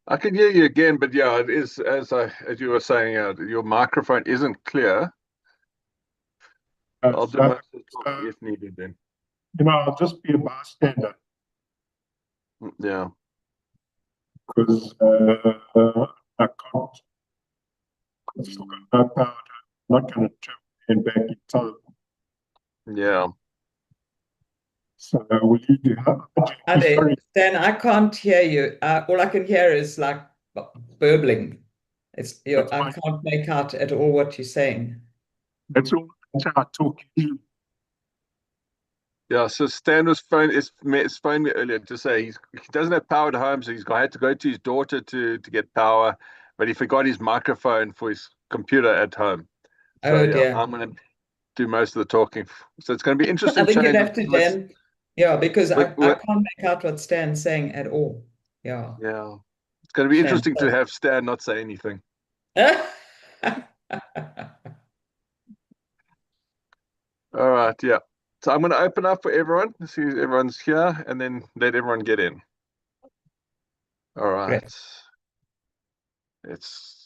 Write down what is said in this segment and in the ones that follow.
I can hear you again, but yeah, it is as you were saying, your microphone isn't clear. I'll do So, most of the so, talking if needed then. I'll just be a bystander Yeah. because I can't, I've still got no power. I'm not going to travel and back in time. Yeah. So, will you do? Ade, Sorry, Stan, I can't hear you. All I can hear is like burbling. that's I fine. can't make out at all what you're saying. That's all. That's how I talk. Yeah, so Stan is phoned me earlier to say he doesn't have power at home, so had to go to his daughter to get power, but he forgot his microphone for his computer at home. So Oh yeah, dear. I'm gonna do most of the talking. So it's going to be I interesting think you'd change have to, Dan. Yeah, because I with can't make out what Stan's saying at all. Yeah. yeah, it's going to be Shame. interesting to have Stan not say anything. All right, yeah. So I'm going to open up for everyone, see if everyone's here, and then let everyone get in. All right. Great. It's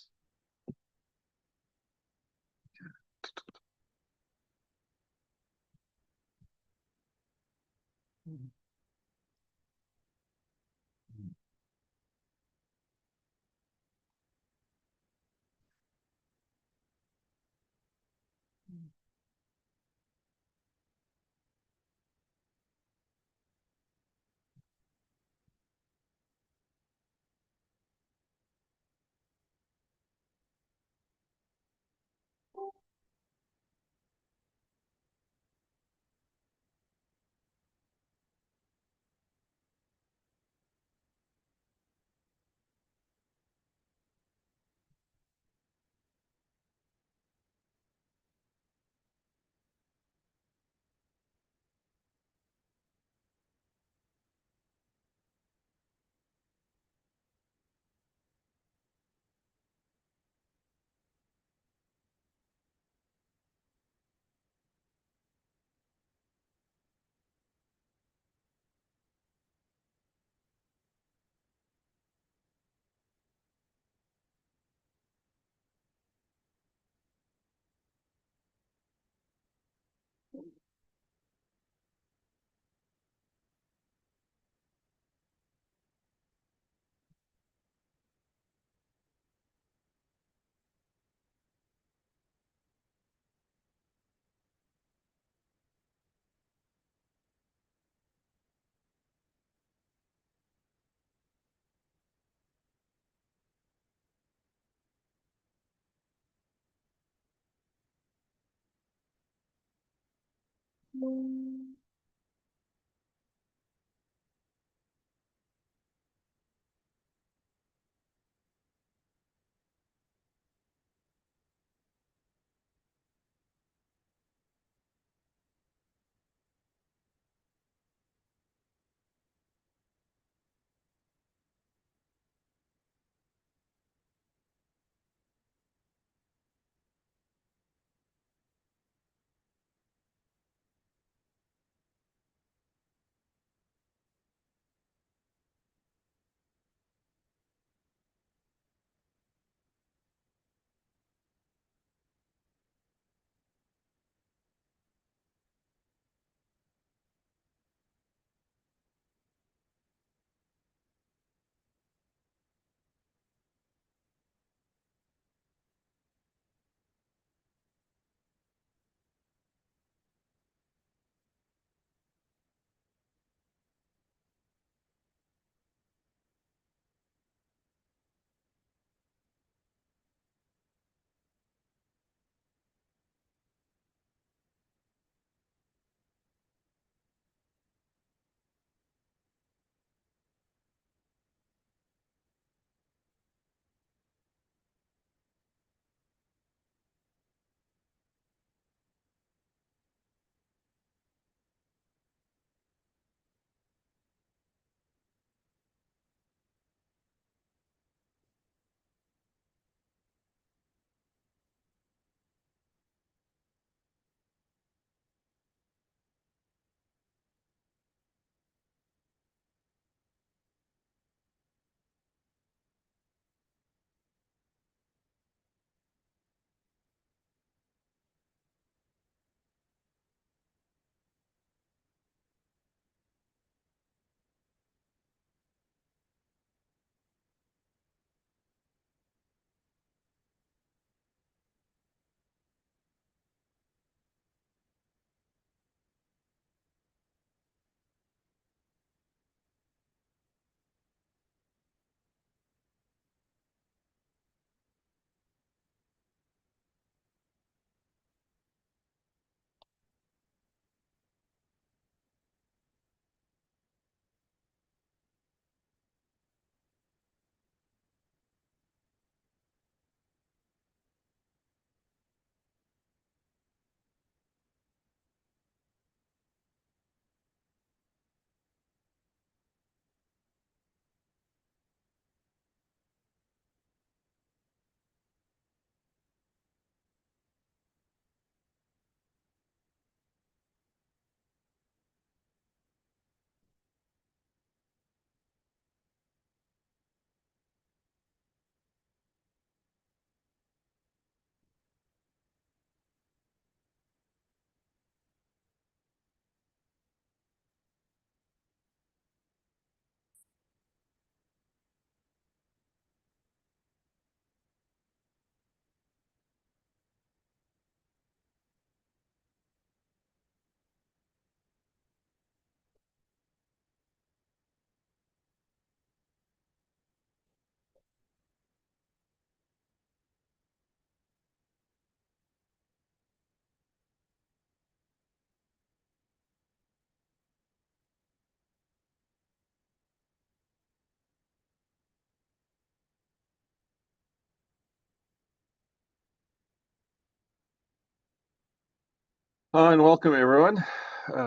Hi, and welcome everyone.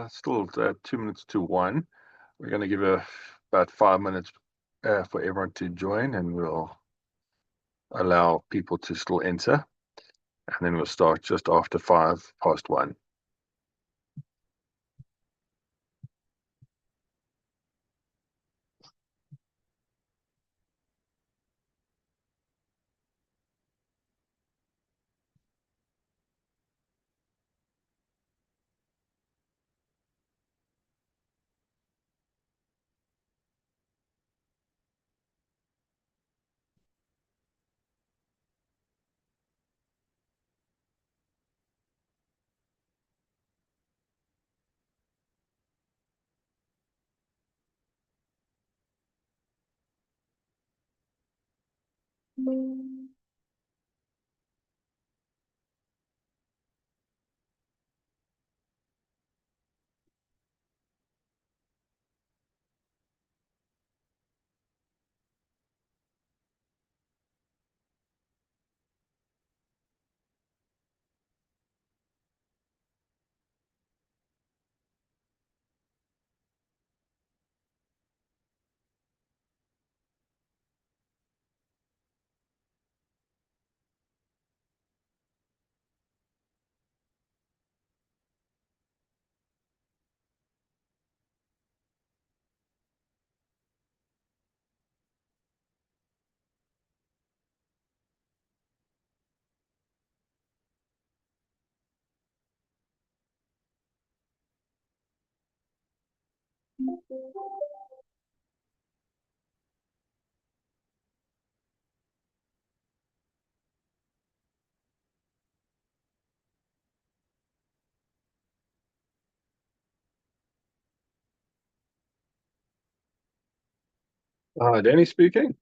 Still 2 minutes to one. We're going to give about 5 minutes for everyone to join, and we'll allow people to still enter. And then we'll start just after 1:05. Danny speaking.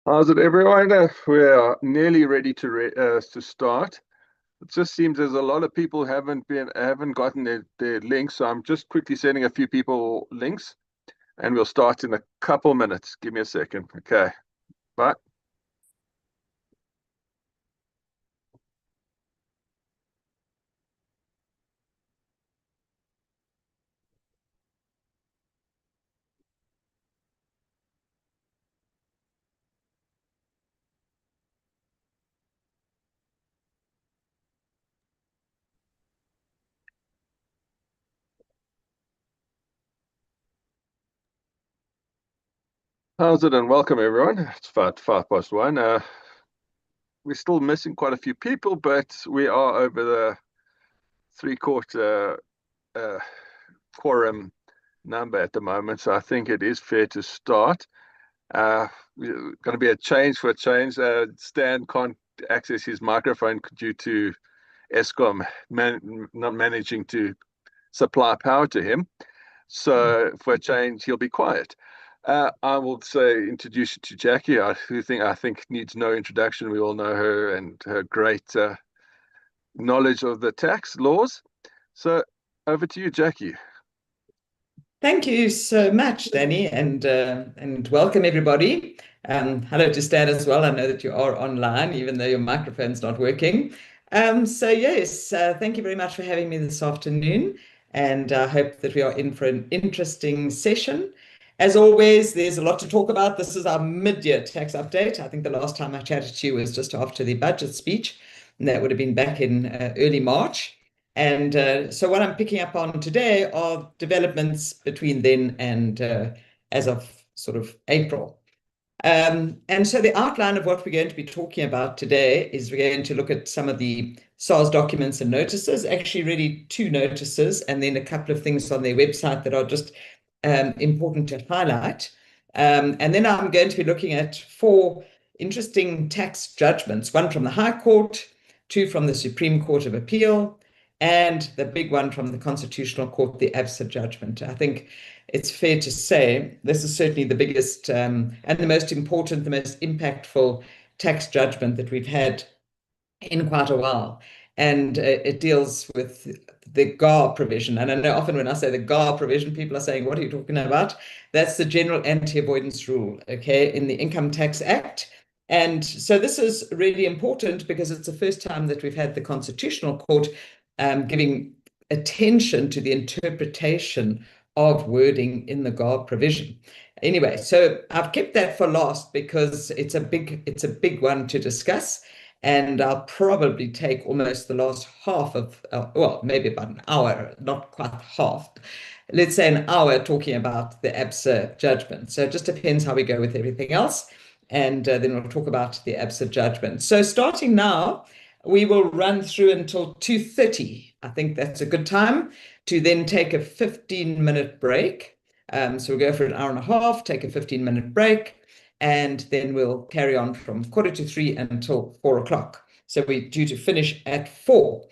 How's it, everyone? We are nearly ready to start. It just seems there's a lot of people haven't gotten their links, so I'm just quickly sending a few people links, and we'll start in a couple minutes. Give me a second, okay? Bye. How's it, and welcome everyone. It's about 1:05. We're still missing quite a few people, but we are over the three-quarter quorum number at the moment, so I think it is fair to start. Going to be a change for a change. Stan can't access his microphone due to Eskom not managing to supply power to him. So for a change, he'll be quiet. I will introduce you to Jackie, who I think needs no introduction. We all know her and her great knowledge of the tax laws. So over to you, Jackie. Thank you so much, Danny, and welcome everybody. Hello to Stan as well. I know that you are online, even though your microphone's not working. So yes, thank you very much for having me this afternoon, and I hope that we are in for an interesting session. As always, there's a lot to talk about. This is our mid-year tax update. I think the last time I chatted to you was just after the budget speech, and that would have been back in early March. And so what I'm picking up on today are developments between then and as of sort of April. And so the outline of what we're going to be talking about today is we're going to look at some of the SARS documents and notices, actually really two notices, and then a couple of things on their website that are just important to highlight. And then I'm going to be looking at four interesting tax judgments, one from the High Court, two from the Supreme Court of Appeal, and the big one from the Constitutional Court, the ABSA judgment. I think it's fair to say this is certainly the biggest and the most important, the most impactful tax judgment that we've had in quite a while. And it deals with the GAR provision. And I know often when I say the GAR provision, people are saying, what are you talking about? That's the General Anti-Avoidance Rule, okay, in the Income Tax Act. And so this is really important because it's the first time that we've had the Constitutional Court giving attention to the interpretation of wording in the GAR provision. Anyway, so I've kept that for last because it's a big one to discuss. And I'll probably take almost the last half of, well, maybe about an hour, not quite half. Let's say an hour talking about the ABSA judgment. So it just depends how we go with everything else. And then we'll talk about the ABSA judgment. So starting now, we will run through until 2:30. I think that's a good time to then take a 15-minute break. So we'll go for an hour and a half, take a 15-minute break, and then we'll carry on from 2:45 until 4:00. So we're due to finish at 4.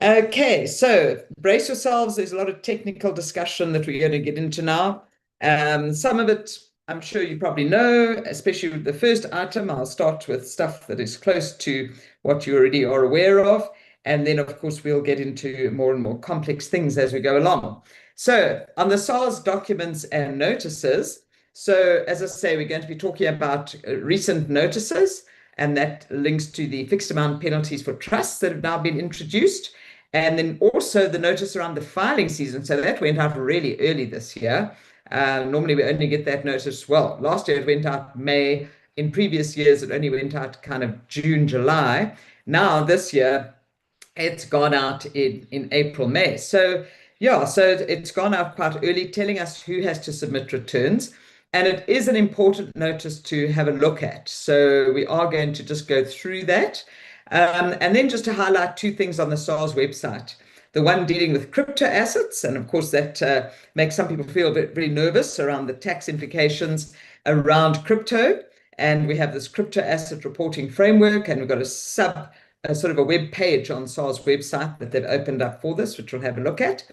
Okay, so brace yourselves. There's a lot of technical discussion that we're going to get into now. Some of it I'm sure you probably know, especially with the first item. I'll start with stuff that is close to what you already are aware of. And then, of course, we'll get into more and more complex things as we go along. So on the SARS documents and notices, so as I say, we're going to be talking about recent notices, and that links to the fixed amount penalties for trusts that have now been introduced. And then also the notice around the filing season. So that went out really early this year. Normally we only get that notice, well, last year it went out May. In previous years, it only went out kind of June, July. Now this year, it's gone out in April, May. So yeah, so it's gone out quite early, telling us who has to submit returns. And it is an important notice to have a look at. So we are going to just go through that. And then just to highlight two things on the SARS website. The one dealing with crypto assets, and of course that makes some people feel very nervous around the tax implications around crypto. And we have this crypto asset reporting framework, and we've got a sort of a web page on SARS website that they've opened up for this, which we'll have a look at.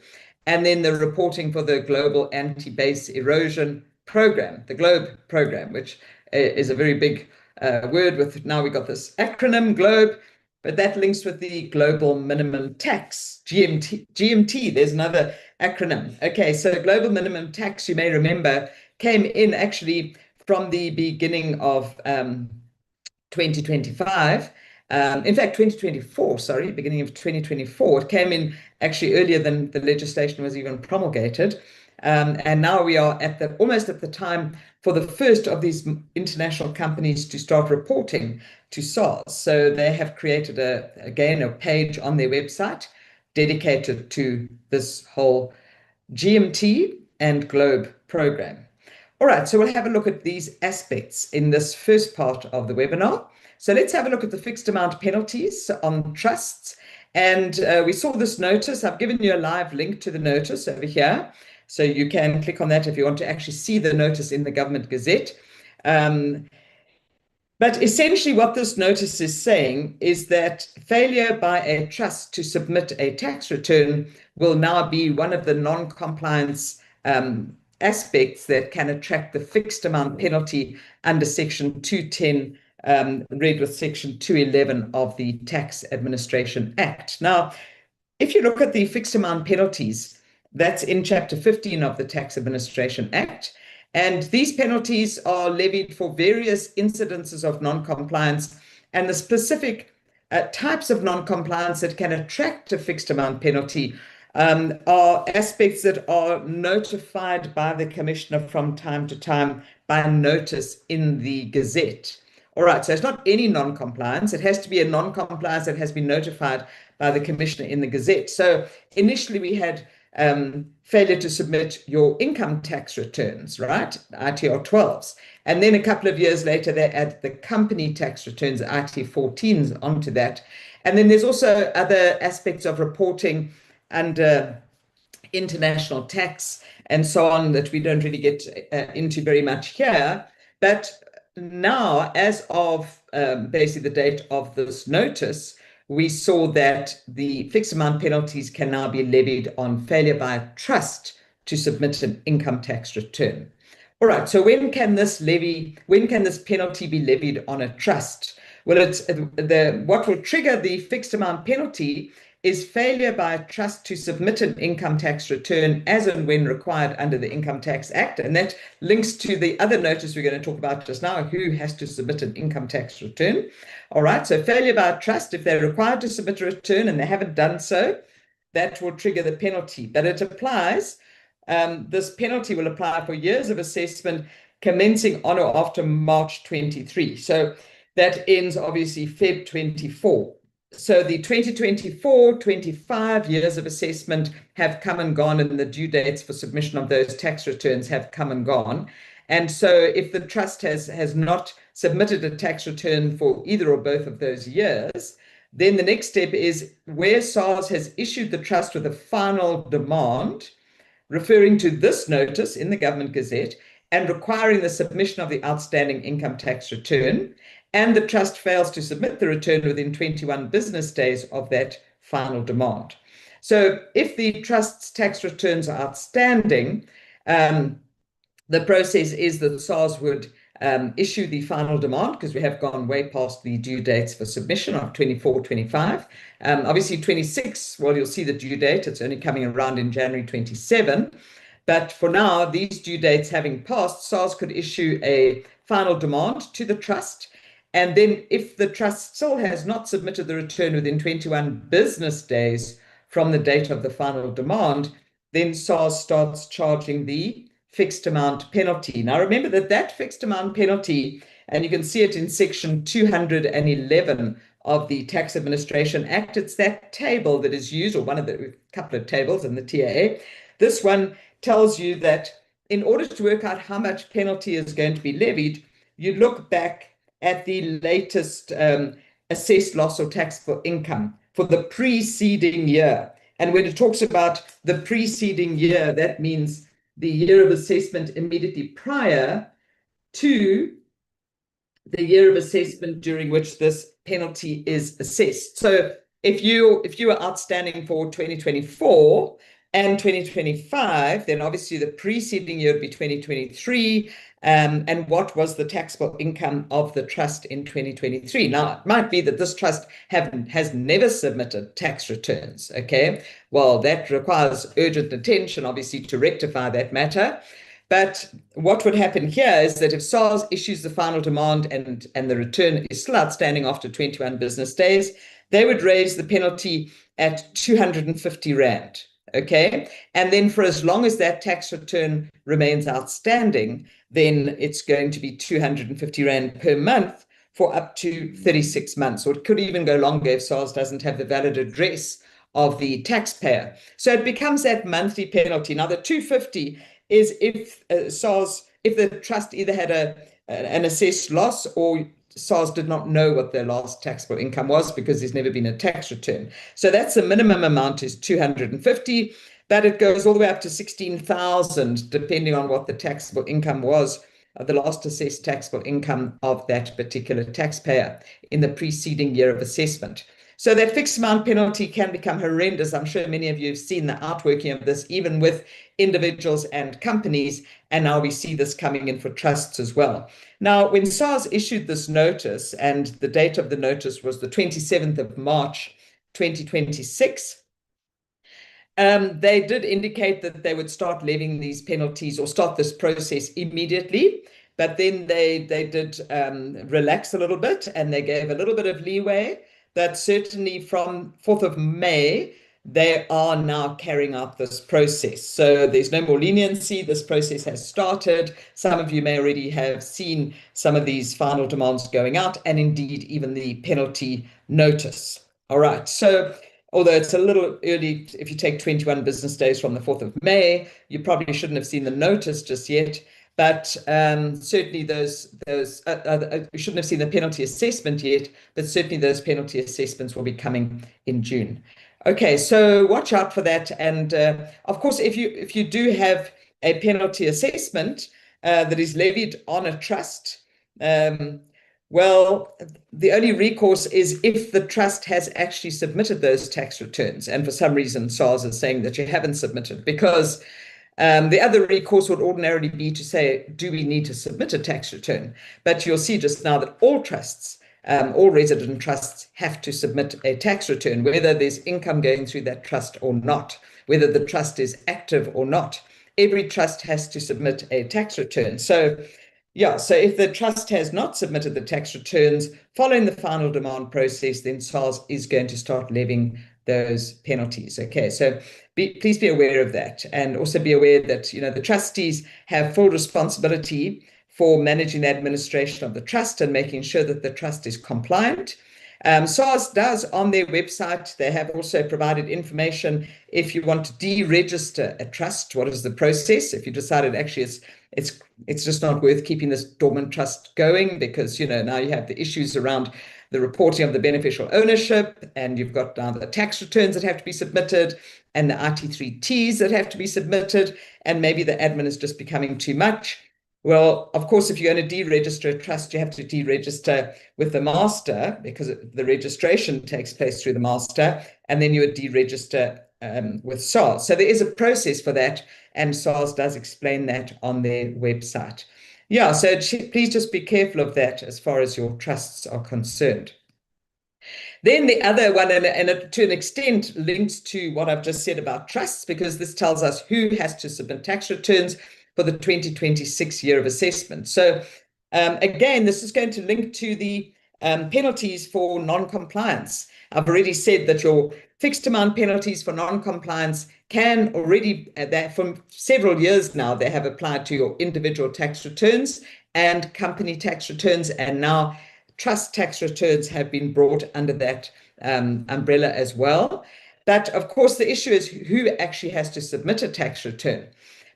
And then the reporting for the Global Anti-Base Erosion Program, the GLOBE program, which is a very big word with, now we got this acronym, GLOBE, but that links with the Global Minimum Tax, GMT. There's another acronym. Okay, so Global Minimum Tax, you may remember, came in actually from the beginning of 2025. In fact, 2024, sorry, beginning of 2024. It came in actually earlier than the legislation was even promulgated. And now we are almost at the time for the first of these international companies to start reporting to SARS. So they have created again a page on their website dedicated to this whole GMT and GLOBE program. All right, so we'll have a look at these aspects in this first part of the webinar. So let's have a look at the fixed amount penalties on trusts. And we saw this notice. I've given you a live link to the notice over here. So you can click on that if you want to actually see the notice in the Government Gazette. But essentially what this notice is saying is that failure by a trust to submit a tax return will now be one of the non-compliance aspects that can attract the fixed amount penalty under Section 210, read with Section 211 of the Tax Administration Act. Now, if you look at the fixed amount penalties, that's in Chapter 15 of the Tax Administration Act. And these penalties are levied for various incidences of non-compliance, and the specific types of non-compliance that can attract a fixed amount penalty are aspects that are notified by the Commissioner from time to time by notice in the Gazette. All right, so it's not any non-compliance. It has to be a non-compliance that has been notified by the Commissioner in the Gazette. So initially we had failure to submit your income tax returns, right? ITR 12s. And then a couple of years later, they add the company tax returns, IT 14s, onto that. And then there's also other aspects of reporting under international tax and so on that we don't really get into very much here. But now, as of basically the date of this notice, we saw that the fixed amount penalties can now be levied on failure by a trust to submit an income tax return. All right, so when can this penalty be levied on a trust? Well, what will trigger the fixed amount penalty is failure by a trust to submit an income tax return as and when required under the Income Tax Act. And that links to the other notice we're going to talk about just now, who has to submit an income tax return. All right, so failure by a trust, if they're required to submit a return and they haven't done so, that will trigger the penalty. But it applies, this penalty will apply for years of assessment commencing on or after March 23. So that ends obviously Feb 24. So the 2024-25 years of assessment have come and gone, and the due dates for submission of those tax returns have come and gone. And so if the trust has not submitted a tax return for either or both of those years, then the next step is where SARS has issued the trust with a final demand referring to this notice in the Government Gazette and requiring the submission of the outstanding income tax return, and the trust fails to submit the return within 21 business days of that final demand. So if the trust's tax returns are outstanding, the process is that SARS would issue the final demand, because we have gone way past the due dates for submission of 24-25. Obviously 26, well, you'll see the due date. It's only coming around in January 27. But for now, these due dates having passed, SARS could issue a final demand to the trust. And then if the trust still has not submitted the return within 21 business days from the date of the final demand, then SARS starts charging the fixed amount penalty. Now, remember that fixed amount penalty, and you can see it in Section 211 of the Tax Administration Act. It's that table that is used, or one of the couple of tables in the TAA. This one tells you that in order to work out how much penalty is going to be levied, you look back at the latest assessed loss or taxable income for the preceding year. And when it talks about the preceding year, that means the year of assessment immediately prior to the year of assessment during which this penalty is assessed. So if you were outstanding for 2024, And 2025, then obviously the preceding year would be 2023. And what was the taxable income of the trust in 2023? Now, it might be that this trust has never submitted tax returns, okay? Well, that requires urgent attention, obviously, to rectify that matter. But what would happen here is that if SARS issues the final demand and the return is still outstanding after 21 business days, they would raise the penalty at 250 Rand. Okay. And then for as long as that tax return remains outstanding, then it's going to be 250 Rand per month for up to 36 months, or it could even go longer if SARS doesn't have the valid address of the taxpayer. So it becomes that monthly penalty. Now, the 250 is if if the trust either had an assessed loss or SARS did not know what their last taxable income was because there's never been a tax return. So that's the minimum amount is 250, but it goes all the way up to 16,000, depending on what the taxable income was, the last assessed taxable income of that particular taxpayer in the preceding year of assessment. So that fixed amount penalty can become horrendous. I'm sure many of you have seen the outworking of this, even with individuals and companies, and now we see this coming in for trusts as well. Now, when SARS issued this notice, and the date of the notice was the 27th of March, 2026, they did indicate that they would start levying these penalties or start this process immediately. But then they did relax a little bit, and they gave a little bit of leeway. That certainly from 4th of May, they are now carrying out this process. So there's no more leniency. This process has started. Some of you may already have seen some of these final demands going out, and indeed even the penalty notice. All right. So although it's a little early, if you take 21 business days from the 4th of May, you probably shouldn't have seen the notice just yet. But certainly you shouldn't have seen the penalty assessment yet, but certainly those penalty assessments will be coming in June. Okay, so watch out for that. And of course, if you do have a penalty assessment that is levied on a trust, well, the only recourse is if the trust has actually submitted those tax returns. And for some reason, SARS is saying that you haven't submitted, because the other recourse would ordinarily be to say, do we need to submit a tax return? But you'll see just now that all trusts, all resident trusts have to submit a tax return, whether there's income going through that trust or not, whether the trust is active or not. Every trust has to submit a tax return. So yeah, so if the trust has not submitted the tax returns following the final demand process, then SARS is going to start levying those penalties. Okay, so please be aware of that, and also be aware that the trustees have full responsibility for managing the administration of the trust and making sure that the trust is compliant. SARS does on their website, they have also provided information if you want to deregister a trust. What is the process? If you decided actually it's just not worth keeping this dormant trust going, because now you have the issues around the reporting of the beneficial ownership, and you've got now the tax returns that have to be submitted, and the IT3Ts that have to be submitted, and maybe the admin is just becoming too much. Well, of course, if you're going to deregister a trust, you have to deregister with the master, because the registration takes place through the master, and then you would deregister with SARS. So there is a process for that, and SARS does explain that on their website. Yeah, so please just be careful of that as far as your trusts are concerned. Then the other one, and it, to an extent, links to what I've just said about trusts, because this tells us who has to submit tax returns for the 2026 year of assessment. So again, this is going to link to the penalties for non-compliance. I've already said that your fixed amount penalties for non-compliance can already, from several years now, they have applied to your individual tax returns and company tax returns, and now trust tax returns have been brought under that umbrella as well. But of course, the issue is who actually has to submit a tax return.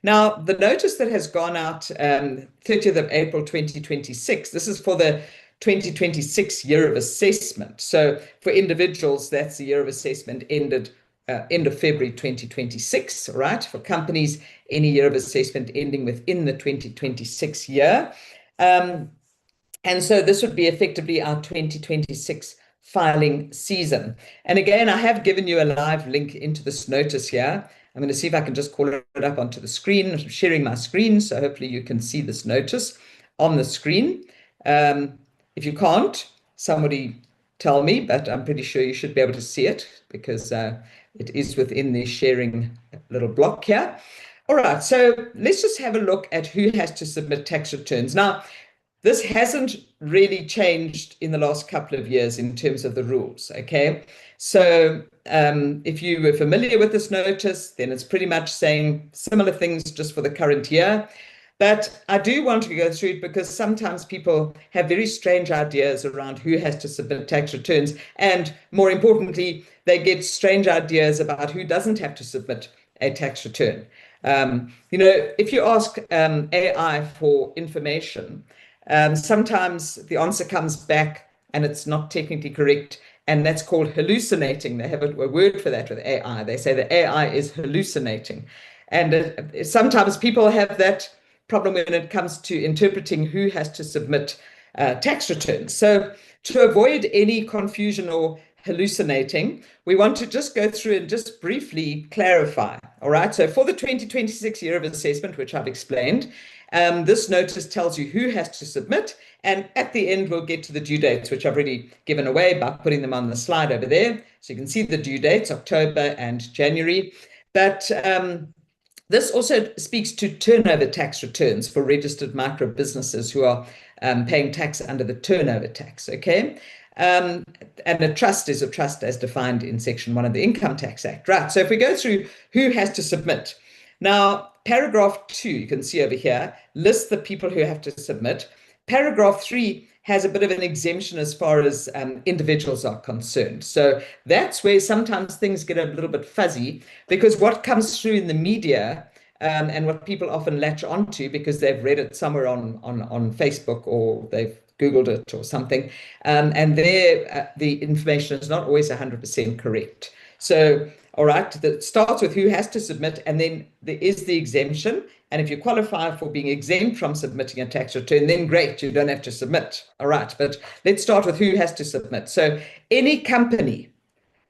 Now, the notice that has gone out 30th of April 2026, this is for the 2026 year of assessment. So for individuals, that's the year of assessment ended end of February 2026, right? For companies, any year of assessment ending within the 2026 year. And so this would be effectively our 2026 filing season. And again, I have given you a live link into this notice here. I'm going to see if I can just call it up onto the screen. I'm sharing my screen, so hopefully you can see this notice on the screen. If you can't, somebody tell me, but I'm pretty sure you should be able to see it because it is within the sharing little block here. All right, so let's just have a look at who has to submit tax returns. Now, this hasn't really changed in the last couple of years in terms of the rules, okay? So if you were familiar with this notice, then it's pretty much saying similar things just for the current year. But I do want to go through it because sometimes people have very strange ideas around who has to submit tax returns. And more importantly, they get strange ideas about who doesn't have to submit a tax return. If you ask AI for information, sometimes the answer comes back and it's not technically correct, and that's called hallucinating. They have a word for that with AI. They say the AI is hallucinating. And sometimes people have that problem when it comes to interpreting who has to submit tax returns. So to avoid any confusion or hallucinating, we want to just go through and just briefly clarify. All right. So for the 2026 year of assessment, which I've explained, this notice tells you who has to submit. And at the end, we'll get to the due dates, which I've already given away by putting them on the slide over there. So you can see the due dates, October and January. But this also speaks to turnover tax returns for registered micro businesses who are paying tax under the turnover tax, okay? And a trust is a trust as defined in Section 1 of the Income Tax Act, right? So if we go through who has to submit. Now, paragraph 2, you can see over here, lists the people who have to submit. Paragraph 3 has a bit of an exemption as far as individuals are concerned. So that's where sometimes things get a little bit fuzzy, because what comes through in the media and what people often latch onto because they've read it somewhere on Facebook or they've Googled it or something, and there the information is not always 100% correct. So, all right, that starts with who has to submit, and then there is the exemption. And if you qualify for being exempt from submitting a tax return, then great, you don't have to submit. All right, but let's start with who has to submit. So any company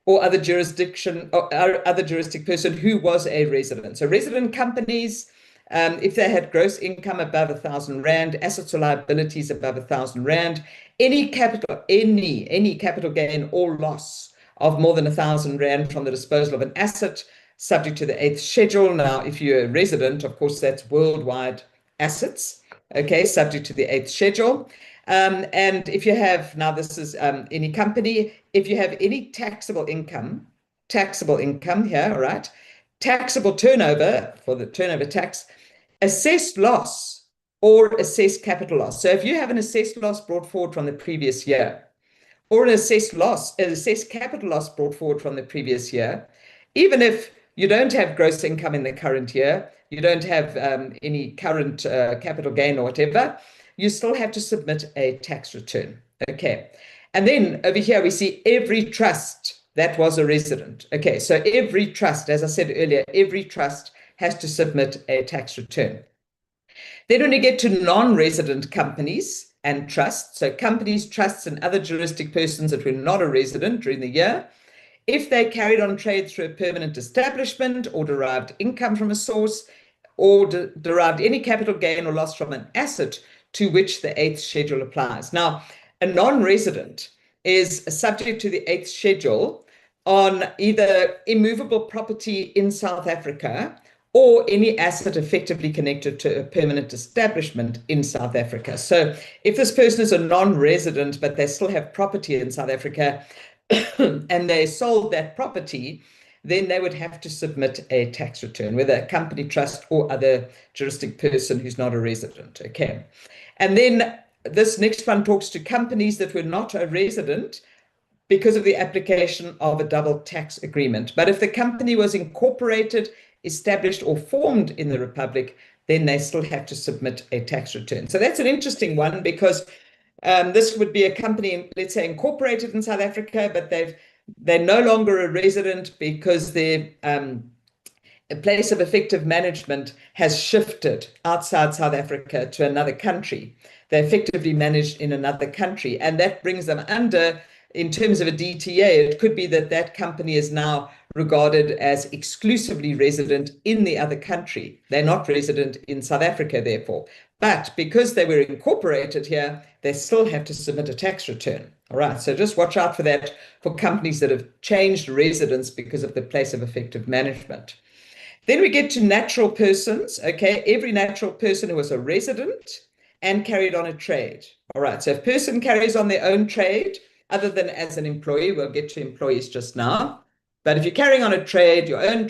or other jurisdiction or other juristic person who was a resident. So resident companies, if they had gross income above 1,000 rand, assets or liabilities above 1,000 rand, any capital gain or loss of more than 1,000 rand from the disposal of an asset subject to the 8th schedule. Now, if you're a resident, of course, that's worldwide assets, okay, subject to the 8th schedule. And if you have, now this is any company, if you have any taxable income here, all right, taxable turnover for the turnover tax, assessed loss or assessed capital loss. So if you have an assessed loss brought forward from the previous year, or an assessed capital loss brought forward from the previous year, even if you don't have gross income in the current year, you don't have any current capital gain or whatever, you still have to submit a tax return. Okay. And then over here, we see every trust that was a resident. Okay. So every trust, as I said earlier, every trust has to submit a tax return. Then when you get to non-resident companies and trusts, so companies, trusts, and other juristic persons that were not a resident during the year, if they carried on trade through a permanent establishment or derived income from a source or derived any capital gain or loss from an asset to which the 8th schedule applies. Now, a non-resident is subject to the 8th schedule on either immovable property in South Africa or any asset effectively connected to a permanent establishment in South Africa. So if this person is a non-resident, but they still have property in South Africa and they sold that property, then they would have to submit a tax return, whether a company, trust, or other juristic person who's not a resident, okay? And then this next one talks to companies that were not a resident because of the application of a double tax agreement. But if the company was incorporated, established, or formed in the Republic, then they still have to submit a tax return. So that's an interesting one because this would be a company, let's say, incorporated in South Africa, but they're no longer a resident because their place of effective management has shifted outside South Africa to another country. They're effectively managed in another country, and that brings them under, in terms of a DTA, it could be that that company is now regarded as exclusively resident in the other country. They're not resident in South Africa, therefore. But because they were incorporated here, they still have to submit a tax return. All right, so just watch out for that for companies that have changed residence because of the place of effective management. Then we get to natural persons, okay? Every natural person who was a resident and carried on a trade. All right, so if a person carries on their own trade, other than as an employee, we'll get to employees just now. But if you're carrying on a trade, your own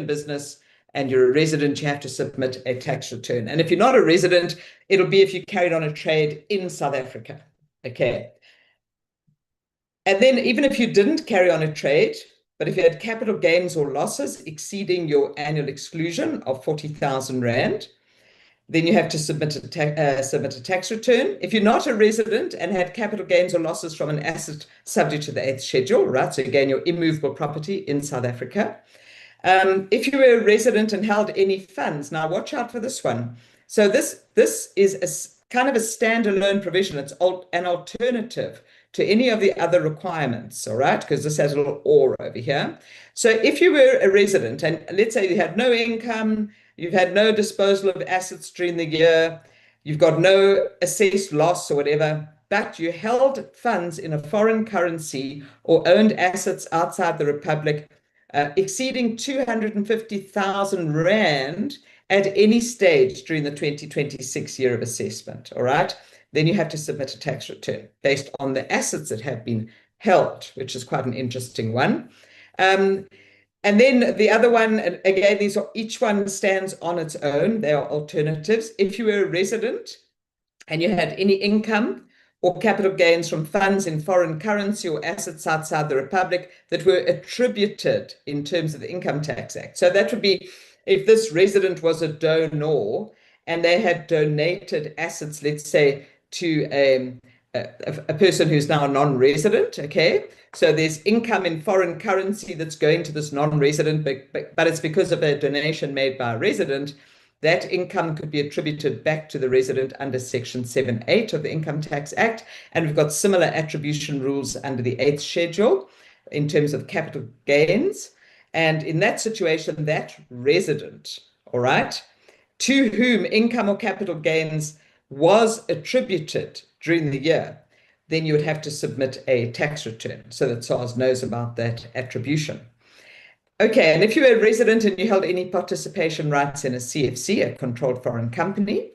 business, and you're a resident, you have to submit a tax return. And if you're not a resident, it'll be if you carried on a trade in South Africa, okay? And then even if you didn't carry on a trade, but if you had capital gains or losses exceeding your annual exclusion of 40,000 Rand, then you have to submit a tax return. If you're not a resident and had capital gains or losses from an asset subject to the 8th schedule, right? So again, your immovable property in South Africa. If you were a resident and held any funds, now watch out for this one. So this is a kind of a standalone provision. It's an alternative to any of the other requirements, all right? Because this has a little or over here. So if you were a resident and let's say you had no income, you've had no disposal of assets during the year, you've got no assessed loss or whatever, but you held funds in a foreign currency or owned assets outside the Republic exceeding 250,000 Rand at any stage during the 2026 year of assessment, all right? Then you have to submit a tax return based on the assets that have been held, which is quite an interesting one. And then the other one, and again, each one stands on its own. They are alternatives. If you were a resident and you had any income or capital gains from funds in foreign currency or assets outside the Republic that were attributed in terms of the Income Tax Act. So that would be if this resident was a donor and they had donated assets, let's say, to a person who's now a non-resident, okay? So there's income in foreign currency that's going to this non-resident, but it's because of a donation made by a resident. That income could be attributed back to the resident under Section 7(8) of the Income Tax Act. And we've got similar attribution rules under the 8th schedule in terms of capital gains. And in that situation, that resident, all right, to whom income or capital gains was attributed during the year, then you would have to submit a tax return so that SARS knows about that attribution. Okay, and if you were a resident and you held any participation rights in a CFC, a controlled foreign company,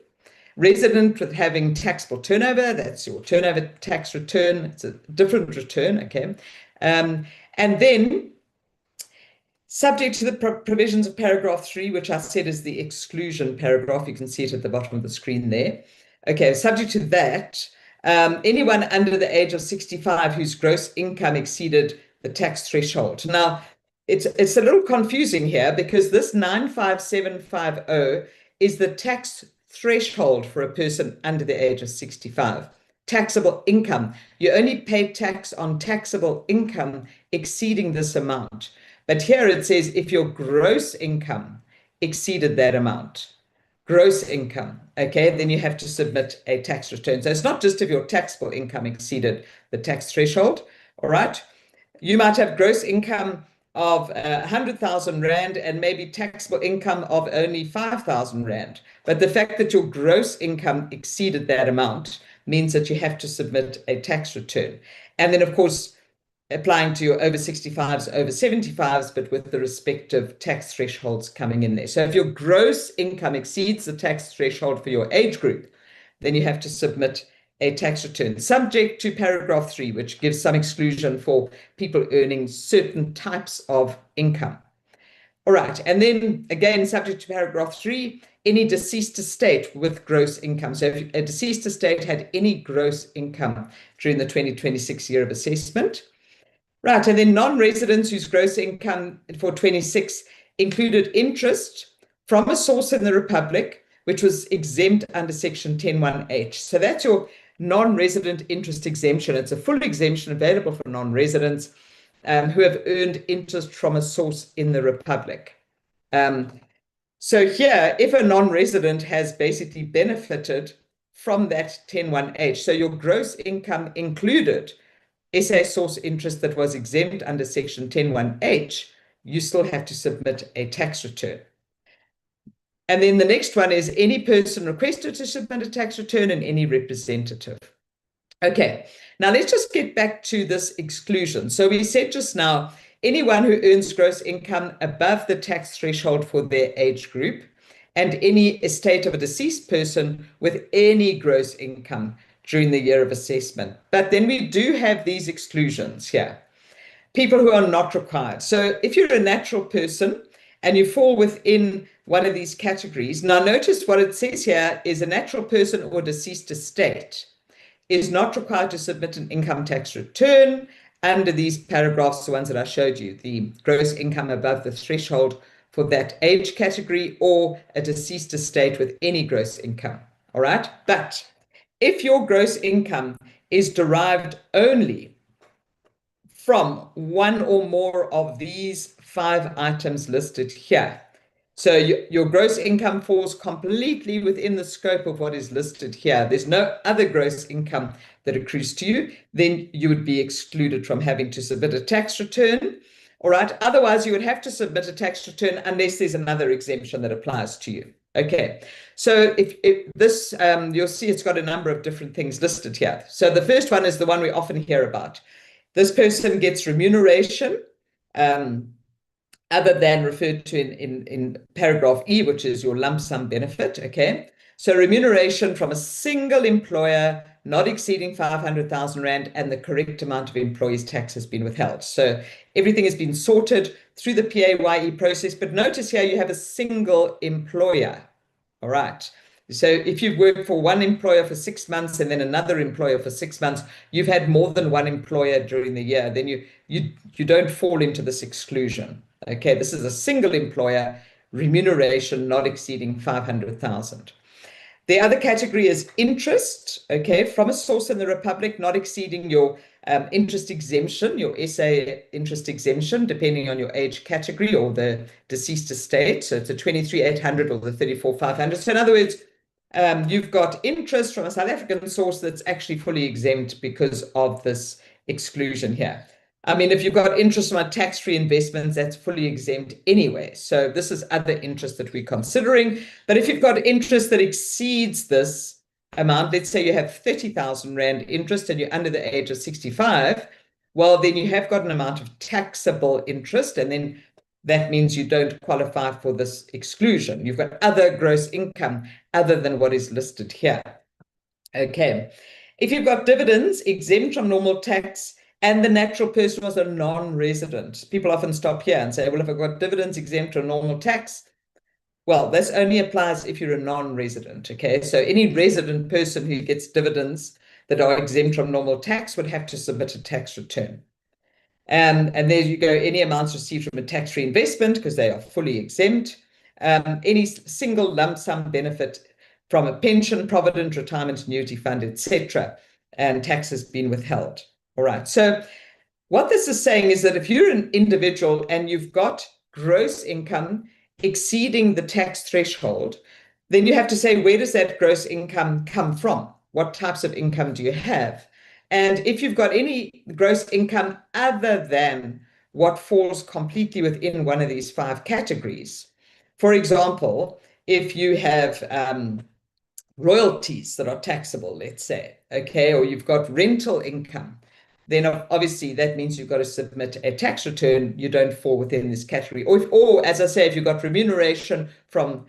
resident with having taxable turnover, that's your turnover tax return, it's a different return, okay? And then subject to the provisions of paragraph 3, which I said is the exclusion paragraph, you can see it at the bottom of the screen there. Okay, subject to that, anyone under the age of 65 whose gross income exceeded the tax threshold. Now, it's a little confusing here because this 95750 is the tax threshold for a person under the age of 65. Taxable income. You only pay tax on taxable income exceeding this amount. But here it says if your gross income exceeded that amount, gross income, okay, then you have to submit a tax return. So it's not just if your taxable income exceeded the tax threshold, all right? You might have gross income of 100,000 Rand and maybe taxable income of only 5,000 Rand. But the fact that your gross income exceeded that amount means that you have to submit a tax return. And then, of course, applying to your over 65s, over 75s, but with the respective tax thresholds coming in there. So if your gross income exceeds the tax threshold for your age group, then you have to submit a tax return, subject to paragraph 3, which gives some exclusion for people earning certain types of income. All right, and then again, subject to paragraph 3, any deceased estate with gross income. So if a deceased estate had any gross income during the 2026 year of assessment. Right, and then non-residents whose gross income for 26 included interest from a source in the Republic, which was exempt under Section 10(1)(h). So that's your non-resident interest exemption. It's a full exemption available for non-residents who have earned interest from a source in the Republic. So here, if a non-resident has basically benefited from that 10(1)(h), so your gross income included SA source interest that was exempt under Section 10(1)(h), you still have to submit a tax return. And then the next one is any person requested to submit a tax return and any representative. Okay, now let's just get back to this exclusion. So we said just now, anyone who earns gross income above the tax threshold for their age group, and any estate of a deceased person with any gross income during the year of assessment. But then we do have these exclusions here. People who are not required. So if you're a natural person and you fall within one of these categories, now notice what it says here is a natural person or deceased estate is not required to submit an income tax return under these paragraphs, the ones that I showed you, the gross income above the threshold for that age category or a deceased estate with any gross income. All right. But if your gross income is derived only from one or more of these 5 items listed here, so your gross income falls completely within the scope of what is listed here, there's no other gross income that accrues to you, then you would be excluded from having to submit a tax return. All right. Otherwise, you would have to submit a tax return unless there's another exemption that applies to you. Okay. So if this, you'll see it's got a number of different things listed here. So the first one is the one we often hear about. This person gets remuneration other than referred to in paragraph E, which is your lump sum benefit. Okay. So remuneration from a single employer not exceeding 500,000 Rand, and the correct amount of employees' tax has been withheld. So everything has been sorted through the PAYE process, but notice here you have a single employer. All right. So if you've worked for one employer for 6 months and then another employer for 6 months, you've had more than one employer during the year, then you don't fall into this exclusion. Okay, this is a single employer, remuneration not exceeding 500,000. The other category is interest, okay, from a source in the Republic, not exceeding your interest exemption, your SA interest exemption, depending on your age category or the deceased estate. So it's a 23,800 or the 34,500. So in other words, you've got interest from a South African source that's actually fully exempt because of this exclusion here. I mean, if you've got interest on tax-free investments, that's fully exempt anyway. So this is other interest that we're considering. But if you've got interest that exceeds this amount, let's say you have 30,000 Rand interest and you're under the age of 65, well, then you have got an amount of taxable interest, and then that means you don't qualify for this exclusion. You've got other gross income other than what is listed here. Okay. If you've got dividends exempt from normal tax, and the natural person was a non-resident. People often stop here and say, well, if I've got dividends exempt from normal tax, well, this only applies if you're a non-resident, okay? So any resident person who gets dividends that are exempt from normal tax would have to submit a tax return. And there you go, any amounts received from a tax-free investment, because they are fully exempt. Any single lump sum benefit from a pension, provident, retirement, annuity fund, etc., and tax has been withheld. All right. So what this is saying is that if you're an individual and you've got gross income exceeding the tax threshold, then you have to say, where does that gross income come from? What types of income do you have? And if you've got any gross income other than what falls completely within one of these 5 categories, for example, if you have royalties that are taxable, let's say, okay, or you've got rental income, then obviously that means you've got to submit a tax return. You don't fall within this category. Or as I say, if you've got remuneration from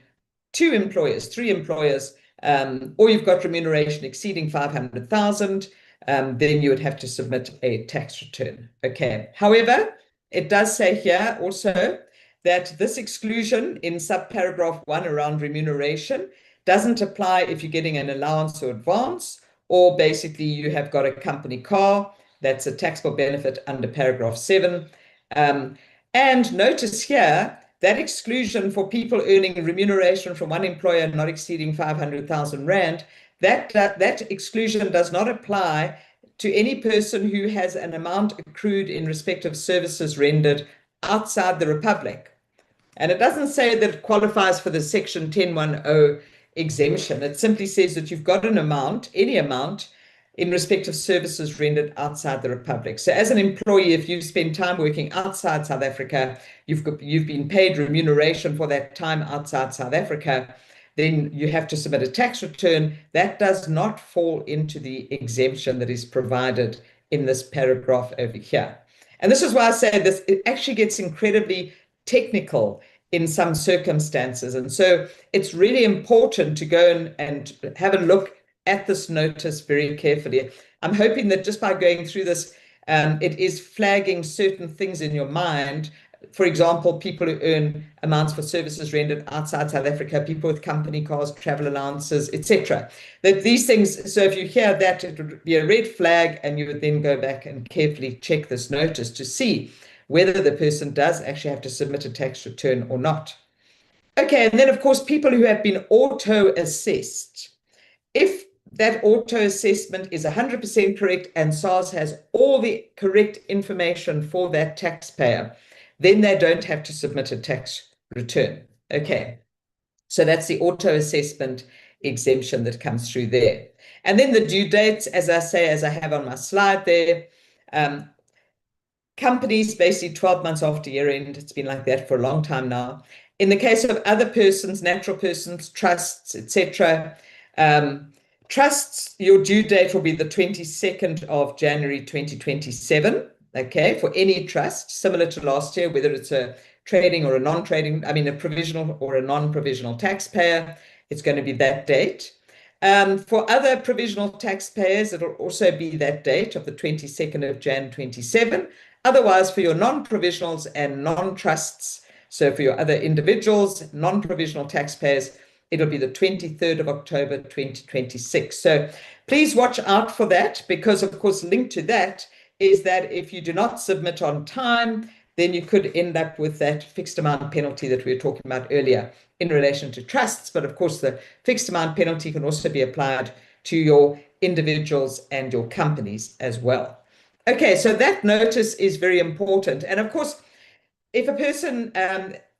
2 employers, 3 employers, or you've got remuneration exceeding 500,000, then you would have to submit a tax return. Okay. However, it does say here also that this exclusion in subparagraph 1 around remuneration doesn't apply if you're getting an allowance or advance, or basically you have got a company car. That's a taxable benefit under paragraph 7. And notice here that exclusion for people earning remuneration from one employer not exceeding 500,000 Rand, that exclusion does not apply to any person who has an amount accrued in respect of services rendered outside the Republic. And it doesn't say that it qualifies for the section 1010 exemption. It simply says that you've got an amount, any amount, in respect of services rendered outside the Republic. So as an employee, if you've spent time working outside South Africa, you've been paid remuneration for that time outside South Africa, then you have to submit a tax return. That does not fall into the exemption that is provided in this paragraph over here. And this is why I say this, it actually gets incredibly technical in some circumstances. And so it's really important to go and have a look at this notice very carefully. I'm hoping that just by going through this, it is flagging certain things in your mind. For example, people who earn amounts for services rendered outside South Africa, people with company cars, travel allowances, etc. That these things, so if you hear that, it would be a red flag, and you would then go back and carefully check this notice to see whether the person does actually have to submit a tax return or not. Okay, and then of course, people who have been auto-assessed. If that auto-assessment is 100% correct and SARS has all the correct information for that taxpayer, then they don't have to submit a tax return. Okay, so that's the auto-assessment exemption that comes through there. And then the due dates, as I say, as I have on my slide there, companies basically 12 months after year end. It's been like that for a long time now. In the case of other persons, natural persons, trusts, etc., trusts, your due date will be the 22nd of January 2027, okay, for any trust, similar to last year, whether it's a trading or a non-trading, I mean, a provisional or a non-provisional taxpayer, it's going to be that date. For other provisional taxpayers, it'll also be that date of the 22nd of Jan 27. Otherwise, for your non-provisionals and non-trusts, so for your other individuals, non-provisional taxpayers, it'll be the 23rd of October 2026. So please watch out for that, because of course linked to that is that if you do not submit on time, then you could end up with that fixed amount penalty that we were talking about earlier in relation to trusts. But of course, the fixed amount penalty can also be applied to your individuals and your companies as well. Okay, so that notice is very important. And of course, if a person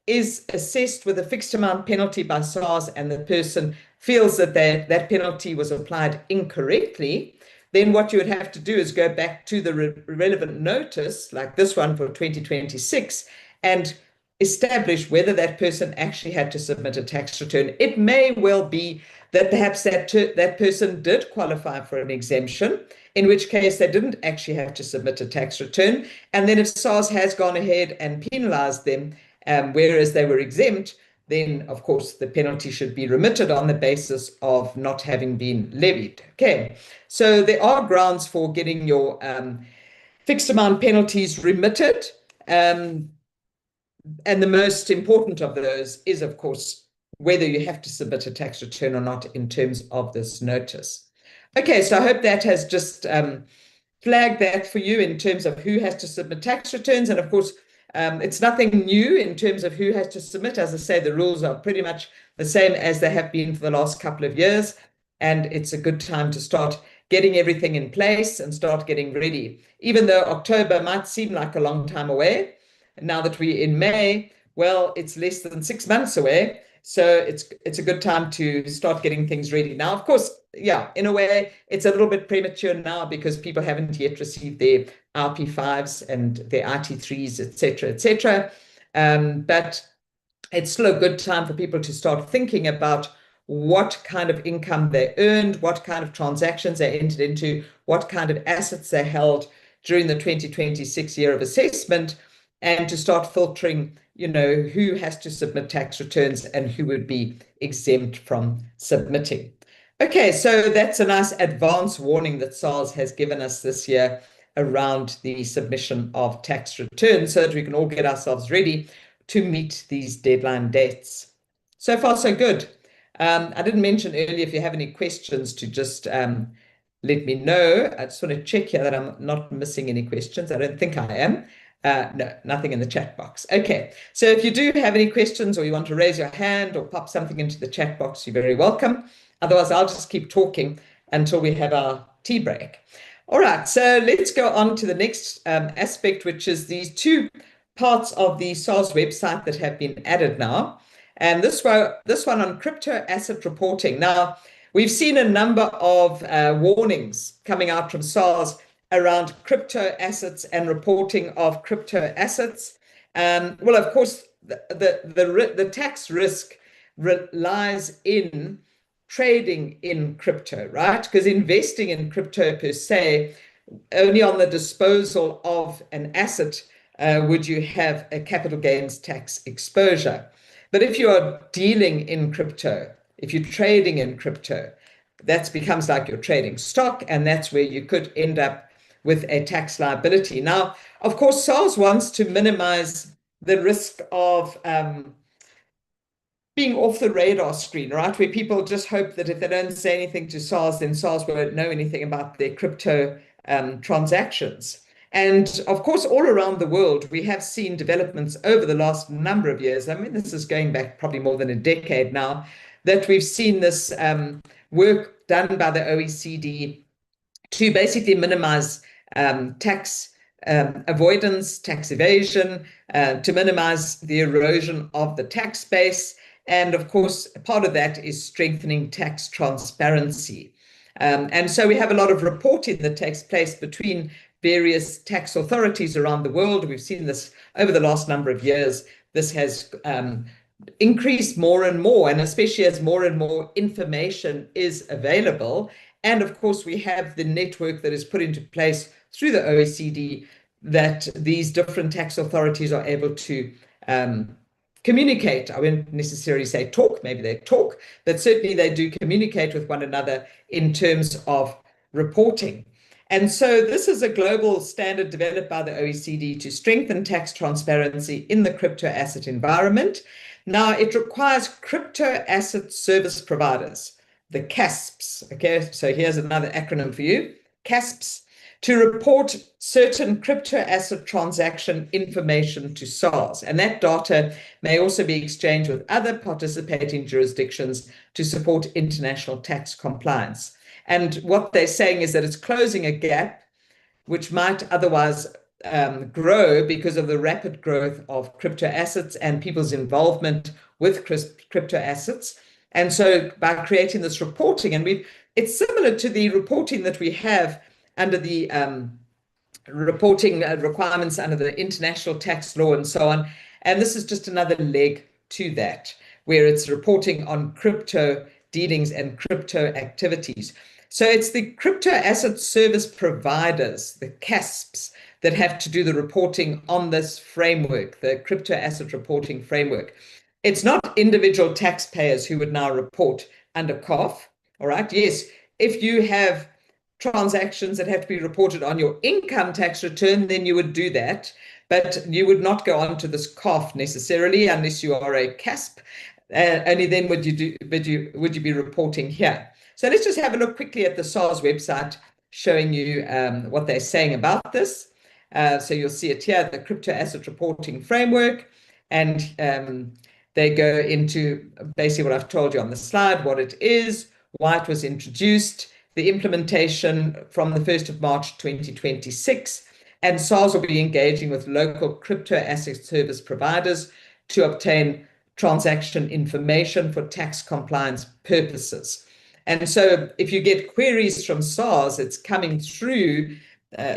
is assessed with a fixed amount penalty by SARS and the person feels that that penalty was applied incorrectly, then what you would have to do is go back to the relevant notice, like this one for 2026, and establish whether that person actually had to submit a tax return. It may well be that perhaps that person did qualify for an exemption, in which case they didn't actually have to submit a tax return. And then if SARS has gone ahead and penalized them, whereas they were exempt, then of course the penalty should be remitted on the basis of not having been levied. Okay, so there are grounds for getting your fixed amount penalties remitted. And the most important of those is, of course, whether you have to submit a tax return or not in terms of this notice. Okay, so I hope that has just flagged that for you in terms of who has to submit tax returns. And of course, it's nothing new in terms of who has to submit. As I say, the rules are pretty much the same as they have been for the last couple of years. And it's a good time to start getting everything in place and start getting ready. Even though October might seem like a long time away, now that we're in May, well, it's less than 6 months away. So it's a good time to start getting things ready. Now, of course, yeah, in a way, it's a little bit premature now because people haven't yet received their RP5s and their RT3s, etc., etc. But it's still a good time for people to start thinking about what kind of income they earned, what kind of transactions they entered into, what kind of assets they held during the 2026 year of assessment, and to start filtering, who has to submit tax returns and who would be exempt from submitting. Okay, so that's a nice advance warning that SARS has given us this year around the submission of tax returns so that we can all get ourselves ready to meet these deadline dates. So far, so good. I didn't mention earlier, if you have any questions, to just let me know. I just want to check here that I'm not missing any questions. I don't think I am. No, nothing in the chat box. Okay, so if you do have any questions or you want to raise your hand or pop something into the chat box, you're very welcome. Otherwise, I'll just keep talking until we have our tea break. All right, so let's go on to the next aspect, which is these two parts of the SARS website that have been added now. And this one on crypto asset reporting. Now, We've seen a number of warnings coming out from SARS around crypto assets and reporting of crypto assets. Well, of course, the tax risk lies in trading in crypto, right? Because investing in crypto per se, only on the disposal of an asset would you have a capital gains tax exposure. But if you are dealing in crypto, if you're trading in crypto, that becomes like you're trading stock, and that's where you could end up with a tax liability. Now, of course, SARS wants to minimize the risk of being off the radar screen, right? Where people just hope that if they don't say anything to SARS, then SARS won't know anything about their crypto transactions. And of course, all around the world, we have seen developments over the last number of years. I mean, this is going back probably more than a decade now, that we've seen this work done by the OECD to basically minimize tax avoidance, tax evasion, to minimize the erosion of the tax base. And of course, part of that is strengthening tax transparency. And so we have a lot of reporting that takes place between various tax authorities around the world. We've seen this over the last number of years. This has increased more and more, and especially as more and more information is available. And of course, we have the network that is put into place through the OECD that these different tax authorities are able to communicate. I won't necessarily say talk, maybe they talk, but certainly they do communicate with one another in terms of reporting. And so this is a global standard developed by the OECD to strengthen tax transparency in the crypto asset environment. Now, it requires crypto asset service providers, the CASPs, okay? So here's another acronym for you, CASPs, to report certain crypto asset transaction information to SARS. And that data may also be exchanged with other participating jurisdictions to support international tax compliance. And what they're saying is that it's closing a gap which might otherwise grow because of the rapid growth of crypto assets and people's involvement with crypto assets. And so by creating this reporting, and it's similar to the reporting that we have under the reporting requirements under the international tax law and so on. And this is just another leg to that, where it's reporting on crypto dealings and crypto activities. So it's the crypto asset service providers, the CASPs, that have to do the reporting on this framework, the crypto asset reporting framework. It's not individual taxpayers who would now report under CARF, all right? Yes, if you have transactions that have to be reported on your income tax return, then you would do that, but you would not go on to this CARF necessarily unless you are a CASP. Only then would you be reporting here. So let's just have a look quickly at the SARS website showing you what they're saying about this. So you'll see it here, the crypto asset reporting framework, and they go into basically what I've told you on the slide, what it is, why it was introduced, the implementation from the 1st of March 2026, and SARS will be engaging with local crypto asset service providers to obtain transaction information for tax compliance purposes. And so if you get queries from SARS, it's coming through,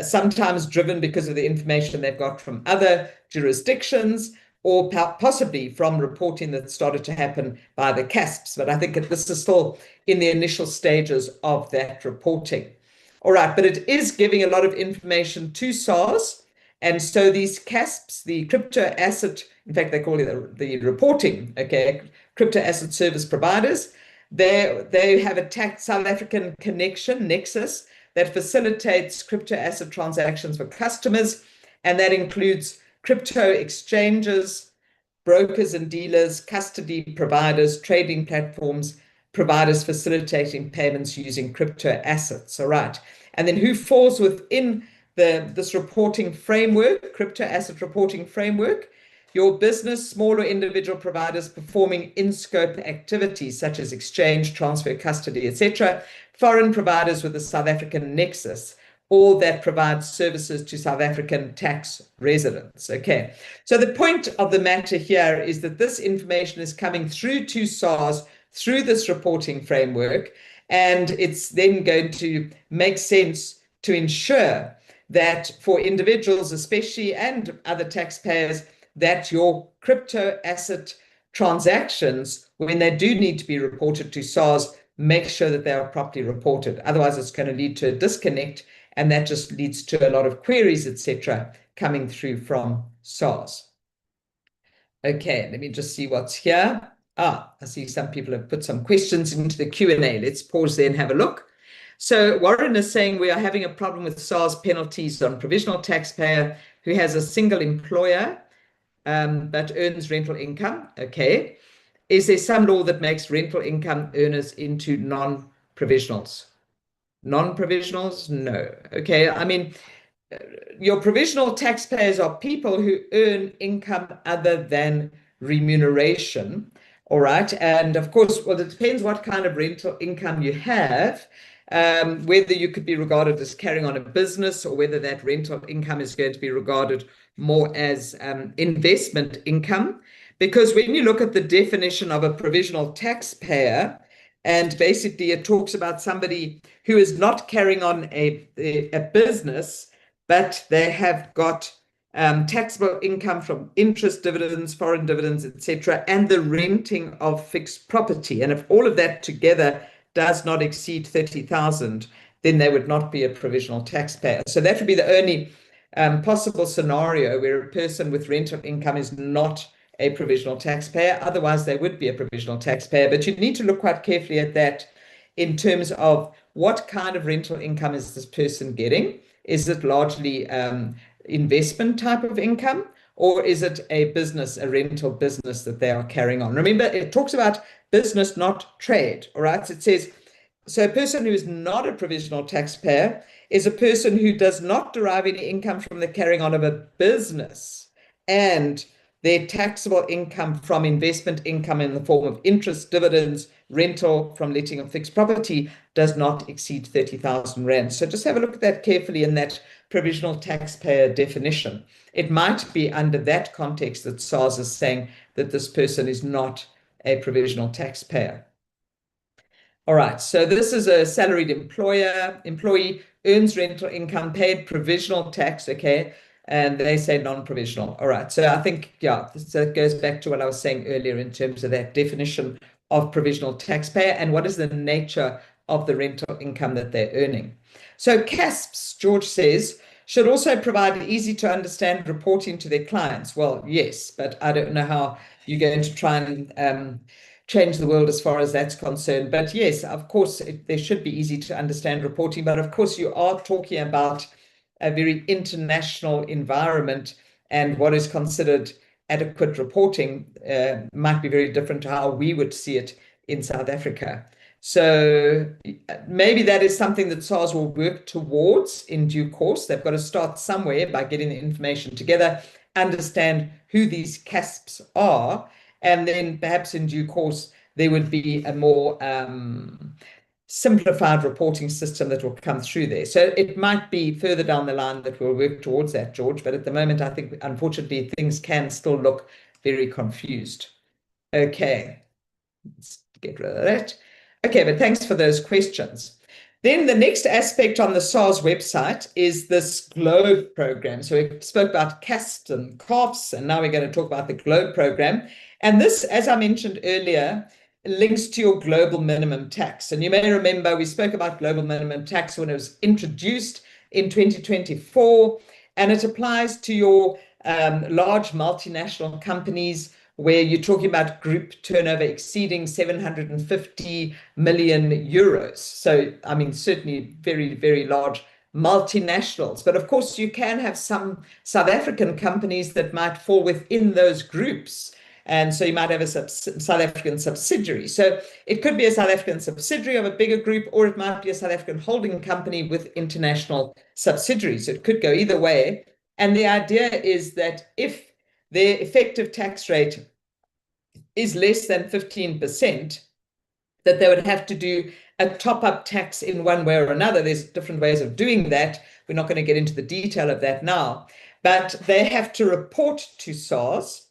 sometimes driven because of the information they've got from other jurisdictions, or possibly from reporting that started to happen by the CASPs. But I think this is still in the initial stages of that reporting. All right, but it is giving a lot of information to SARS. And so these CASPs, the crypto asset, in fact, they call it the reporting, okay, crypto asset service providers, they have a South African connection, nexus, that facilitates crypto asset transactions for customers. And that includes crypto exchanges, brokers and dealers, custody providers, trading platforms, providers facilitating payments using crypto assets. All right. And then who falls within this reporting framework, crypto asset reporting framework? Your business, small or individual providers performing in-scope activities such as exchange, transfer, custody, etc. Foreign providers with a South African nexus, or that provide services to South African tax residents. Okay, so the point of the matter here is that this information is coming through to SARS through this reporting framework, And it's then going to make sense to ensure that for individuals especially, and other taxpayers, that your crypto asset transactions, when they do need to be reported to SARS, make sure that they are properly reported. Otherwise, it's going to lead to a disconnect, and that just leads to a lot of queries, etc., coming through from SARS. Okay, let me just see what's here. I see some people have put some questions into the Q&A. Let's pause there and have a look. So Warren is saying we are having a problem with SARS penalties on provisional taxpayer who has a single employer but earns rental income. Okay. Is there some law that makes rental income earners into non-provisionals? Non-provisionals? No. Okay. I mean, your provisional taxpayers are people who earn income other than remuneration. All right. And of course, well, it depends what kind of rental income you have, whether you could be regarded as carrying on a business or whether that rental income is going to be regarded more as investment income. Because when you look at the definition of a provisional taxpayer, and basically it talks about somebody who is not carrying on a business, but they have got taxable income from interest, dividends, foreign dividends, etc., and the renting of fixed property. And if all of that together does not exceed 30,000, then they would not be a provisional taxpayer. So that would be the only possible scenario where a person with rental income is not a provisional taxpayer. Otherwise, they would be a provisional taxpayer. But you need to look quite carefully at that in terms of what kind of rental income is this person getting? Is it largely investment type of income, or is it a business, a rental business that they are carrying on? Remember, it talks about business, not trade. All right. It says, so a person who is not a provisional taxpayer is a person who does not derive any income from the carrying on of a business, and their taxable income from investment income in the form of interest, dividends, rental from letting of fixed property does not exceed 30,000 Rand. So just have a look at that carefully in that provisional taxpayer definition. It might be under that context that SARS is saying that this person is not a provisional taxpayer. All right, so this is a salaried employee earns rental income, paid provisional tax, okay, and they say non-provisional. All right, so I think, yeah, so it goes back to what I was saying earlier in terms of that definition of provisional taxpayer and what is the nature of the rental income that they're earning. So CASPs, George says, should also provide easy to understand reporting to their clients. Well, yes, but I don't know how you're going to try and change the world as far as that's concerned. But yes, of course, there should be easy to understand reporting. But of course, you are talking about a very international environment, and what is considered adequate reporting might be very different to how we would see it in South Africa. So maybe that is something that SARS will work towards in due course. They've got to start somewhere by getting the information together, understand who these CASPs are, and then perhaps in due course there would be a more simplified reporting system that will come through there. So it might be further down the line that we'll work towards that, George. But at the moment, I think, unfortunately, things can still look very confused. Okay, let's get rid of that. Okay, but thanks for those questions. Then the next aspect on the SARS website is this GLOBE program. So we spoke about CASPs and COFs, and now we're going to talk about the GLOBE program. And this, as I mentioned earlier, links to your global minimum tax. And you may remember we spoke about global minimum tax when it was introduced in 2024, and it applies to your large multinational companies where you're talking about group turnover exceeding 750 million euros. So, I mean, certainly very, very large multinationals. But of course, you can have some South African companies that might fall within those groups. And so you might have a South African subsidiary. So it could be a South African subsidiary of a bigger group, or it might be a South African holding company with international subsidiaries. It could go either way. And the idea is that if their effective tax rate is less than 15%, that they would have to do a top-up tax in one way or another. There's different ways of doing that. We're not going to get into the detail of that now. But they have to report to SARS.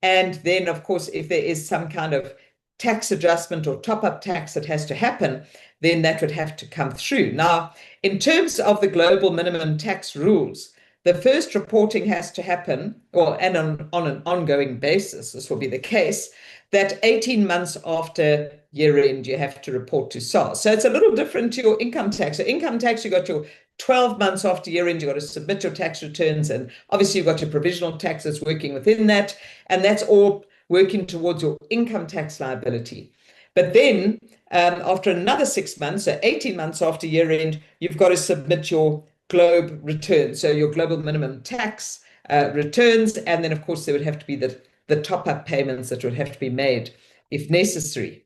And then, of course, if there is some kind of tax adjustment or top-up tax that has to happen, then that would have to come through. Now, in terms of the global minimum tax rules, the first reporting has to happen, and on an ongoing basis, this will be the case, that 18 months after year end, you have to report to SARS. So it's a little different to your income tax. So income tax, you got your 12 months after year end, you've got to submit your tax returns. And obviously, you've got your provisional taxes working within that. And that's all working towards your income tax liability. But then after another 6 months, so 18 months after year end, you've got to submit your GLOBE returns, so your global minimum tax returns. And then, of course, there would have to be the top-up payments that would have to be made if necessary.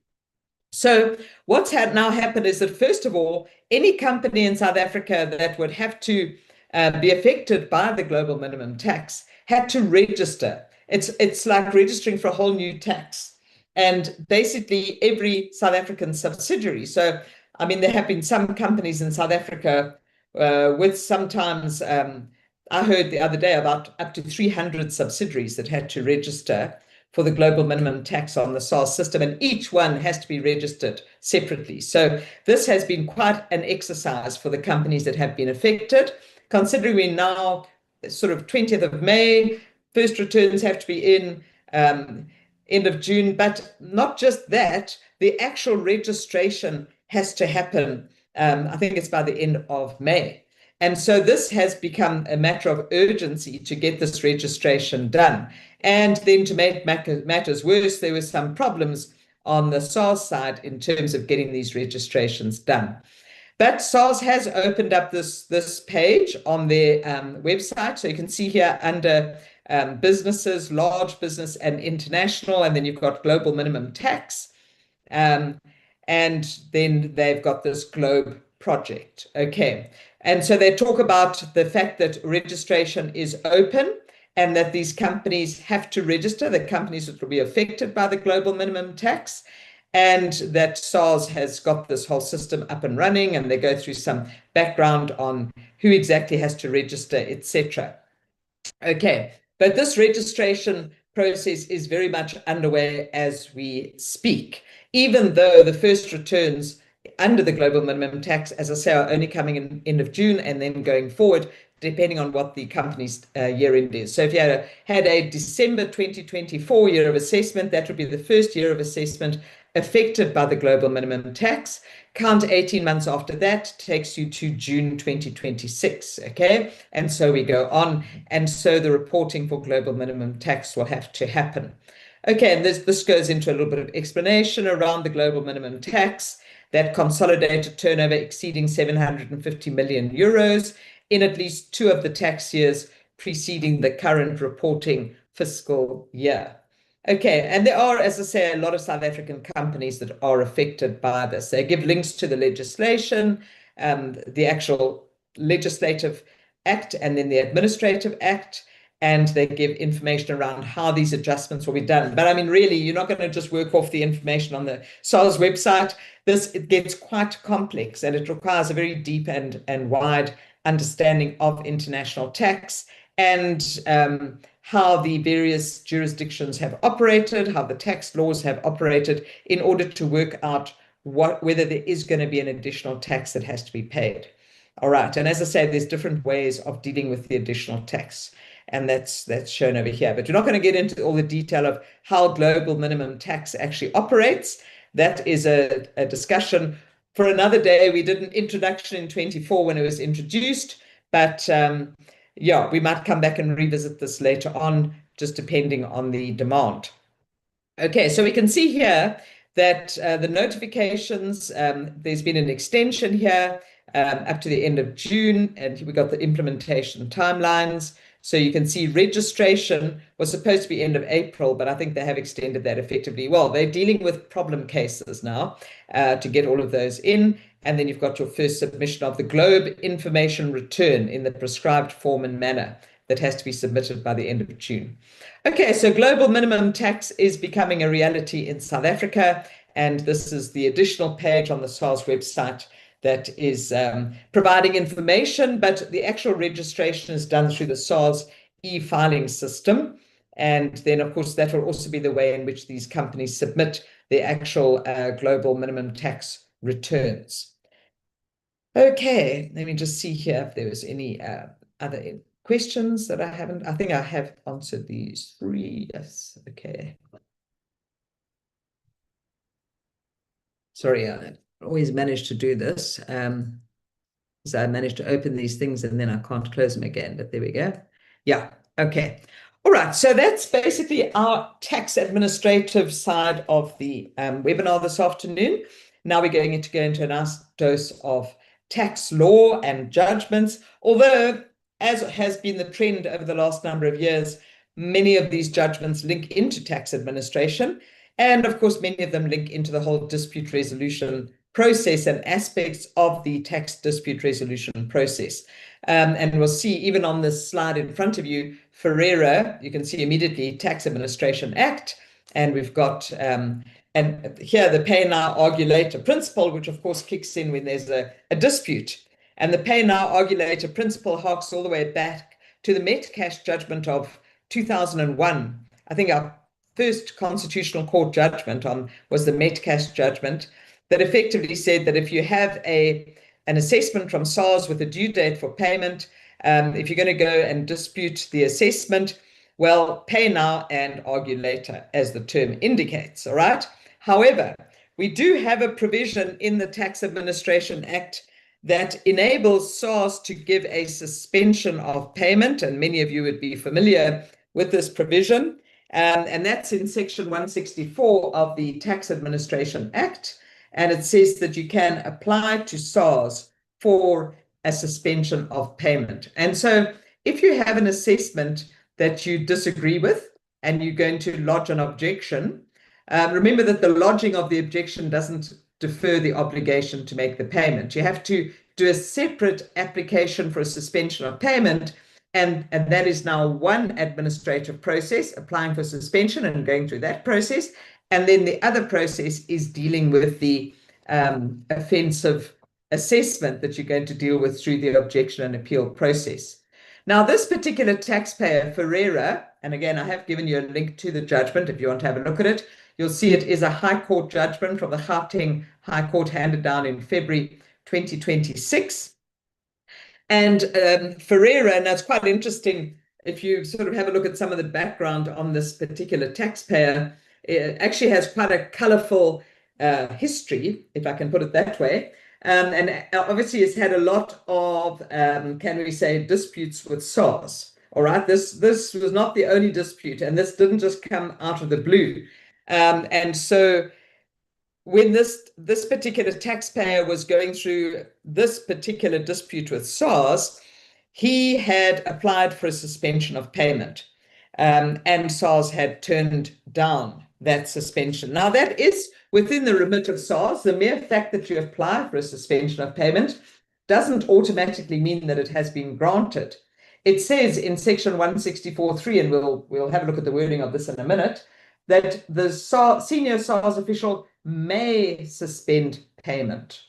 So what's now happened is that, first of all, any company in South Africa that would have to be affected by the global minimum tax had to register. It's like registering for a whole new tax. And basically every South African subsidiary. So, I mean, there have been some companies in South Africa with sometimes, I heard the other day about up to 300 subsidiaries that had to register for the global minimum tax on the SARS system, and each one has to be registered separately. So this has been quite an exercise for the companies that have been affected, considering we're now sort of 20th of May, first returns have to be in end of June, but not just that, the actual registration has to happen, I think it's by the end of May. And so this has become a matter of urgency to get this registration done. And then to make matters worse, there were some problems on the SARS side in terms of getting these registrations done. But SARS has opened up this page on their website. So you can see here under businesses, large business and international, and then you've got global minimum tax. And then they've got this GLOBE project. Okay. And so they talk about the fact that registration is open and that these companies have to register, the companies that will be affected by the global minimum tax, and that SARS has got this whole system up and running, and they go through some background on who exactly has to register, etc. Okay, but this registration process is very much underway as we speak, even though the first returns under the global minimum tax, as I say, are only coming in end of June and then going forward, depending on what the company's year end is. So if you had a December 2024 year of assessment, that would be the first year of assessment affected by the global minimum tax. Count 18 months after that takes you to June 2026, okay? And so we go on. And so the reporting for global minimum tax will have to happen. Okay, and this goes into a little bit of explanation around the global minimum tax, that consolidated turnover exceeding 750 million euros in at least 2 of the tax years preceding the current reporting fiscal year. Okay, and there are, as I say, a lot of South African companies that are affected by this. They give links to the legislation, the actual legislative act, and then the administrative act, and they give information around how these adjustments will be done. But I mean, really, you're not going to just work off the information on the SARS website. It gets quite complex, and it requires a very deep and wide understanding of international tax and how the various jurisdictions have operated, how the tax laws have operated in order to work out whether there is going to be an additional tax that has to be paid. All right, and as I say, there's different ways of dealing with the additional tax, and that's shown over here. But we're not going to get into all the detail of how global minimum tax actually operates. That is a discussion for another day. We did an introduction in 24 when it was introduced, but yeah, we might come back and revisit this later on, just depending on the demand. Okay, so we can see here that the notifications, there's been an extension here up to the end of June, and we got the implementation timelines. So you can see registration was supposed to be end of April, but I think they have extended that effectively. Well, they're dealing with problem cases now to get all of those in. And then you've got your first submission of the GLOBE information return in the prescribed form and manner that has to be submitted by the end of June. Okay, so global minimum tax is becoming a reality in South Africa. And this is the additional page on the SARS website that is providing information, but the actual registration is done through the SARS e-filing system. And then, of course, that will also be the way in which these companies submit their actual global minimum tax returns. Okay, let me just see here if there was any other questions that I haven't. I think I have answered these 3. Yes, okay. Sorry, I always manage to do this. So I managed to open these things and then I can't close them again, but there we go. Yeah, okay. All right, so that's basically our tax administrative side of the webinar this afternoon. Now we're going to go into a nice dose of tax law and judgments, although, as has been the trend over the last number of years, many of these judgments link into tax administration. And of course, many of them link into the whole dispute resolution process and aspects of the tax dispute resolution process. And we'll see even on this slide in front of you, Ferreira, you can see immediately Tax Administration Act, and we've got, and here the pay now, argue later principle, which of course kicks in when there's a dispute. And the pay now, argue later principle harks all the way back to the Metcash judgment of 2001. I think our first constitutional court judgment was the Metcash judgment that effectively said that if you have an assessment from SARS with a due date for payment, if you're going to go and dispute the assessment, well, pay now and argue later, as the term indicates, all right? However, we do have a provision in the Tax Administration Act that enables SARS to give a suspension of payment, and many of you would be familiar with this provision, and that's in Section 164 of the Tax Administration Act. And it says that you can apply to SARS for a suspension of payment. And so if you have an assessment that you disagree with and you're going to lodge an objection, remember that the lodging of the objection doesn't defer the obligation to make the payment. You have to do a separate application for a suspension of payment, and that is now one administrative process, applying for suspension and going through that process. And then the other process is dealing with the offensive assessment that you're going to deal with through the objection and appeal process. Now, this particular taxpayer, Ferreira, and again, I have given you a link to the judgment if you want to have a look at it. You'll see it is a High Court judgment from the Gauteng High Court handed down in February 2026. And Ferreira, now it's quite interesting if you sort of have a look at some of the background on this particular taxpayer. It actually has quite a colorful history, if I can put it that way. And obviously has had a lot of, can we say, disputes with SARS. All right, this was not the only dispute, and this didn't just come out of the blue. And so when this particular taxpayer was going through this particular dispute with SARS, he had applied for a suspension of payment, and SARS had turned down that suspension. Now, that is within the remit of SARS. The mere fact that you apply for a suspension of payment doesn't automatically mean that it has been granted. It says in Section 164.3, and we'll have a look at the wording of this in a minute, that the senior SARS official may suspend payment,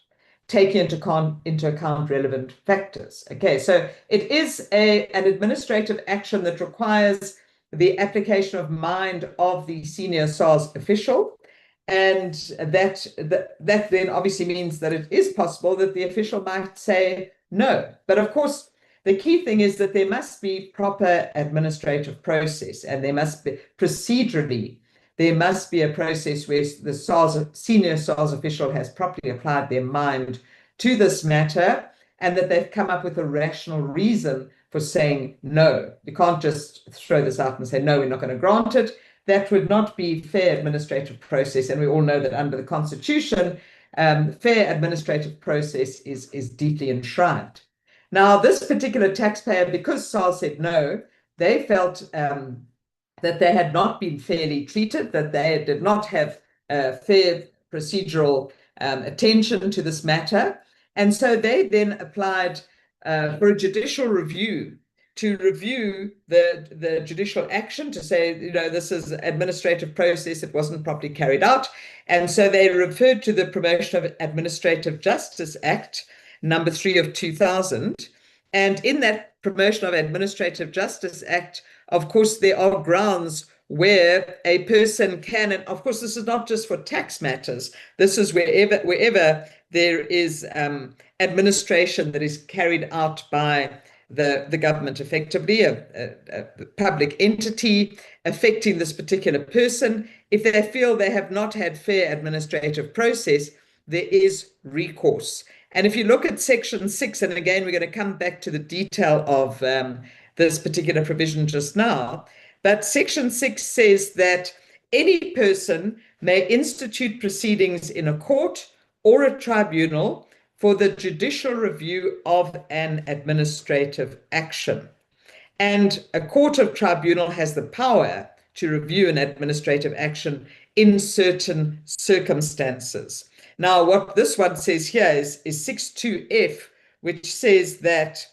taking into account relevant factors. Okay, so it is an administrative action that requires the application of mind of the senior SARS official, and that then obviously means that it is possible that the official might say no. But of course, the key thing is that there must be proper administrative process, and there must be procedurally, there must be a process where the senior SARS official has properly applied their mind to this matter, and that they've come up with a rational reason for saying no. You can't just throw this out and say, no, we're not going to grant it. That would not be fair administrative process. And we all know that under the Constitution, fair administrative process is deeply enshrined. Now, this particular taxpayer, because SARS said no, they felt that they had not been fairly treated, that they did not have fair procedural attention to this matter. And so they then applied for a judicial review to review the judicial action, to say, you know, this is administrative process, it wasn't properly carried out. And so they referred to the Promotion of Administrative Justice Act, number 3 of 2000. And in that Promotion of Administrative Justice Act of course, there are grounds where a person can, and of course, this is not just for tax matters. This is wherever there is administration that is carried out by the government, effectively a public entity affecting this particular person. If they feel they have not had fair administrative process, there is recourse. And if you look at Section 6, and again, we're going to come back to the detail of this particular provision just now, but Section 6 says that any person may institute proceedings in a court or a tribunal for the judicial review of an administrative action. And a court or tribunal has the power to review an administrative action in certain circumstances. Now, what this one says here is 6.2f, which says that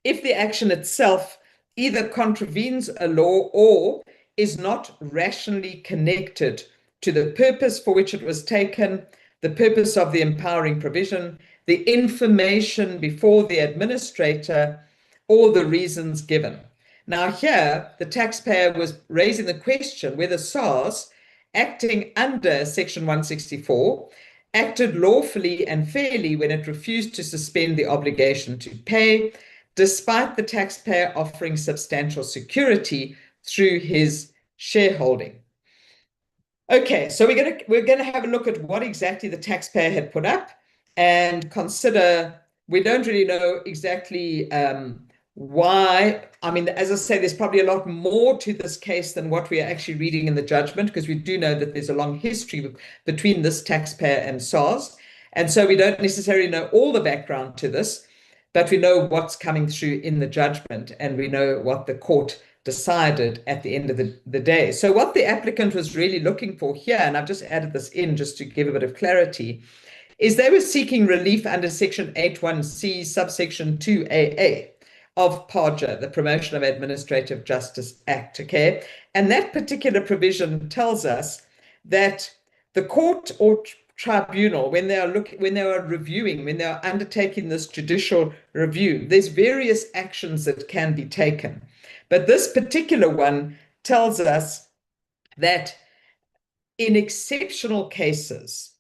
if the action itself either contravenes a law or is not rationally connected to the purpose for which it was taken, the purpose of the empowering provision, the information before the administrator, or the reasons given. Now here, the taxpayer was raising the question whether SARS, acting under Section 164, acted lawfully and fairly when it refused to suspend the obligation to pay, despite the taxpayer offering substantial security through his shareholding. Okay, so we're gonna have a look at what exactly the taxpayer had put up and consider. We don't really know exactly why. I mean, as I say, there's probably a lot more to this case than what we are actually reading in the judgment, because we do know that there's a long history between this taxpayer and SARS. And so we don't necessarily know all the background to this, but we know what's coming through in the judgment, and we know what the court decided at the end of the day. So what the applicant was really looking for here, and I've just added this in just to give a bit of clarity, is they were seeking relief under Section 81C, subsection 2AA of PAJA, the Promotion of Administrative Justice Act, okay? And that particular provision tells us that the court or tribunal, when they are reviewing, when they are undertaking this judicial review, there's various actions that can be taken. But this particular one tells us that in exceptional cases,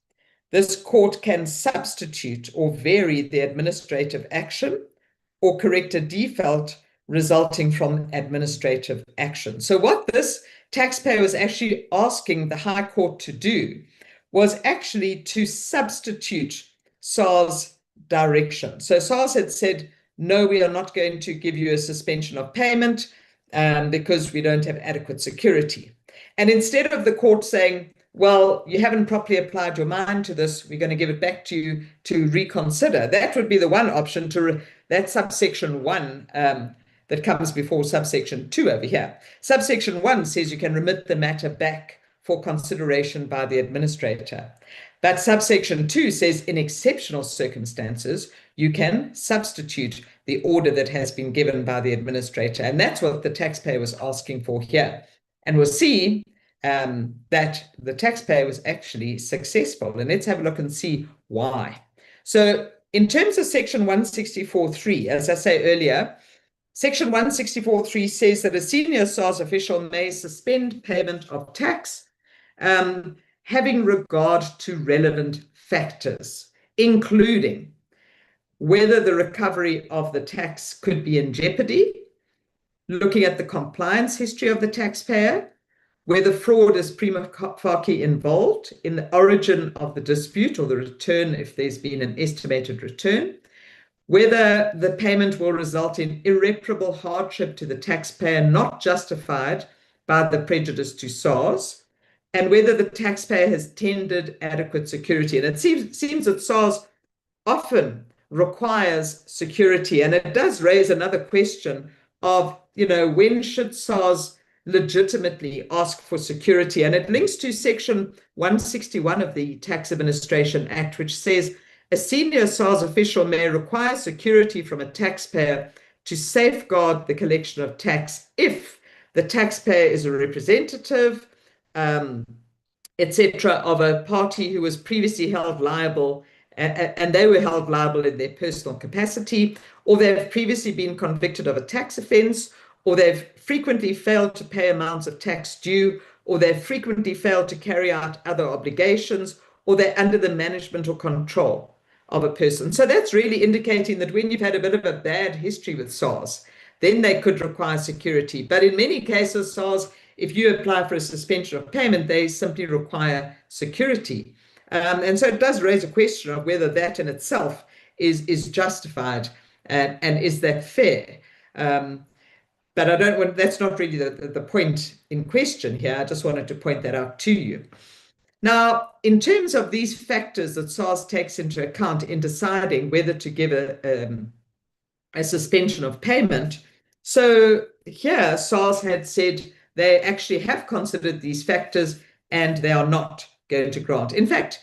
this court can substitute or vary the administrative action or correct a default resulting from administrative action. So what this taxpayer was actually asking the High Court to do was actually to substitute SARS direction. So SARS had said, no, we are not going to give you a suspension of payment because we don't have adequate security. And instead of the court saying, well, you haven't properly applied your mind to this, we're going to give it back to you to reconsider. That would be the one option, that subsection 1 that comes before subsection 2 over here. Subsection 1 says you can remit the matter back for consideration by the administrator. But subsection 2 says in exceptional circumstances, you can substitute the order that has been given by the administrator. And that's what the taxpayer was asking for here. And we'll see that the taxpayer was actually successful. And let's have a look and see why. So in terms of Section 164.3, as I say earlier, Section 164.3 says that a senior SARS official may suspend payment of tax having regard to relevant factors, including whether the recovery of the tax could be in jeopardy, looking at the compliance history of the taxpayer, whether fraud is prima facie involved in the origin of the dispute or the return if there's been an estimated return, whether the payment will result in irreparable hardship to the taxpayer not justified by the prejudice to SARS, and whether the taxpayer has tendered adequate security. And it seems that SARS often requires security, and it does raise another question of, when should SARS legitimately ask for security? And it links to Section 161 of the Tax Administration Act, which says a senior SARS official may require security from a taxpayer to safeguard the collection of tax if the taxpayer is a representative, etc., of a party who was previously held liable, and they were held liable in their personal capacity, or they have previously been convicted of a tax offense, or they've frequently failed to pay amounts of tax due, or they've frequently failed to carry out other obligations, or they're under the management or control of a person. So that's really indicating that when you've had a bit of a bad history with SARS, then they could require security. But in many cases, SARS, if you apply for a suspension of payment, they simply require security. And so it does raise a question of whether that in itself is justified, and is that fair? But I don't want, that's not really the point in question here. I just wanted to point that out to you. Now, in terms of these factors that SARS takes into account in deciding whether to give a suspension of payment, so here SARS had said they actually have considered these factors and they are not going to grant. In fact,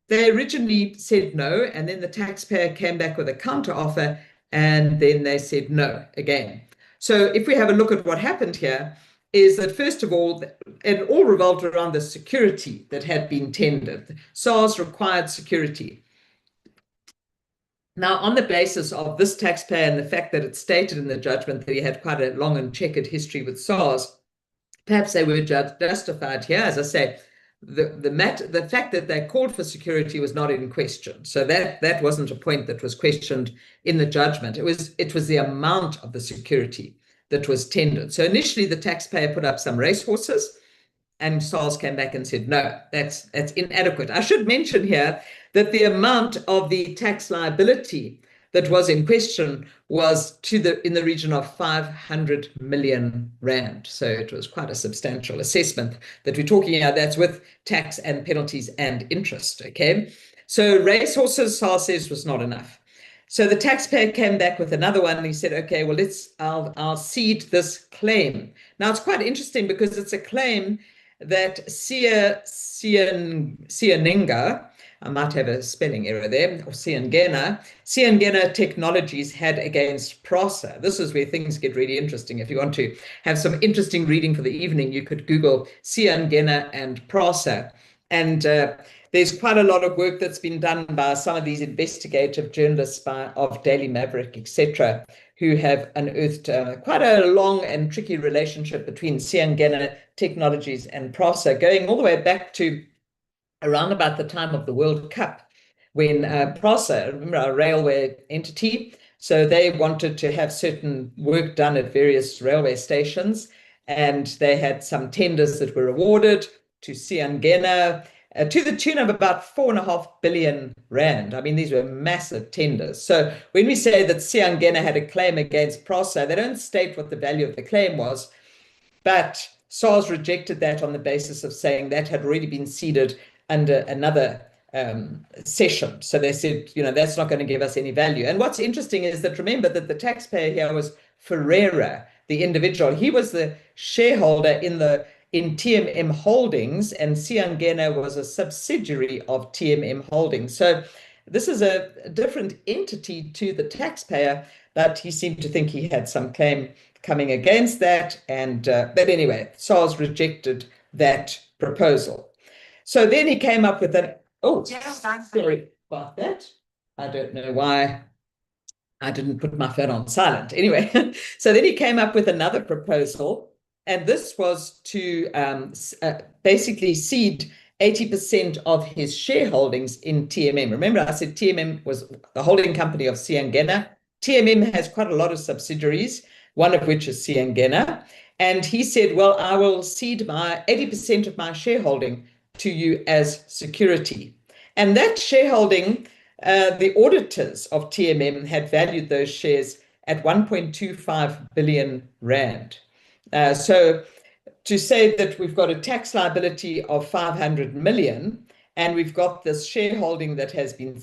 they originally said no, and then the taxpayer came back with a counter offer, and then they said no again. So if we have a look at what happened here, is that first of all, it all revolved around the security that had been tendered. SARS required security. Now, on the basis of this taxpayer and the fact that it stated in the judgment that he had quite a long and checkered history with SARS, perhaps they were justified here. As I say, the fact that they called for security was not in question. So that wasn't a point that was questioned in the judgment. It was the amount of the security that was tendered. So initially the taxpayer put up some racehorses, and SARS came back and said, no, that's inadequate. I should mention here that the amount of the tax liability that was in question was in the region of 500 million rand. So it was quite a substantial assessment that we're talking about. That's with tax and penalties and interest, okay? So racehorses, SARS says, was not enough. So the taxpayer came back with another one, and he said, okay, well, I'll cede this claim. Now, it's quite interesting because it's a claim that Sianinga, I might have a spelling error there, or Siangena Technologies had against PROSA. This is where things get really interesting. If you want to have some interesting reading for the evening, you could Google Siangena and PROSA. And there's quite a lot of work that's been done by some of these investigative journalists of Daily Maverick, etc., who have unearthed quite a long and tricky relationship between Siangena Technologies and PROSA, going all the way back to around about the time of the World Cup, when PROSA, remember, a railway entity, so they wanted to have certain work done at various railway stations, and they had some tenders that were awarded to Siangena, to the tune of about 4.5 billion rand. I mean, these were massive tenders. So when we say that Siangena had a claim against PROSA, they don't state what the value of the claim was, but SARS rejected that on the basis of saying that had already been ceded under another session. So they said, that's not going to give us any value. And what's interesting is that, remember that the taxpayer here was Ferreira, the individual. He was the shareholder in TMM Holdings, and Siangena was a subsidiary of TMM Holdings. So this is a different entity to the taxpayer, but he seemed to think he had some claim coming against that. And but anyway, SARS rejected that proposal. So then he came up with sorry about that. I don't know why I didn't put my phone on silent. Anyway, so then he came up with another proposal, and this was to basically cede 80% of his shareholdings in TMM. Remember, I said TMM was the holding company of Siangena. TMM has quite a lot of subsidiaries, one of which is Siangena. And he said, well, I will cede my 80% of my shareholding to you as security. And that shareholding, the auditors of TMM had valued those shares at 1.25 billion rand. So to say that we've got a tax liability of 500 million, and we've got this shareholding that has been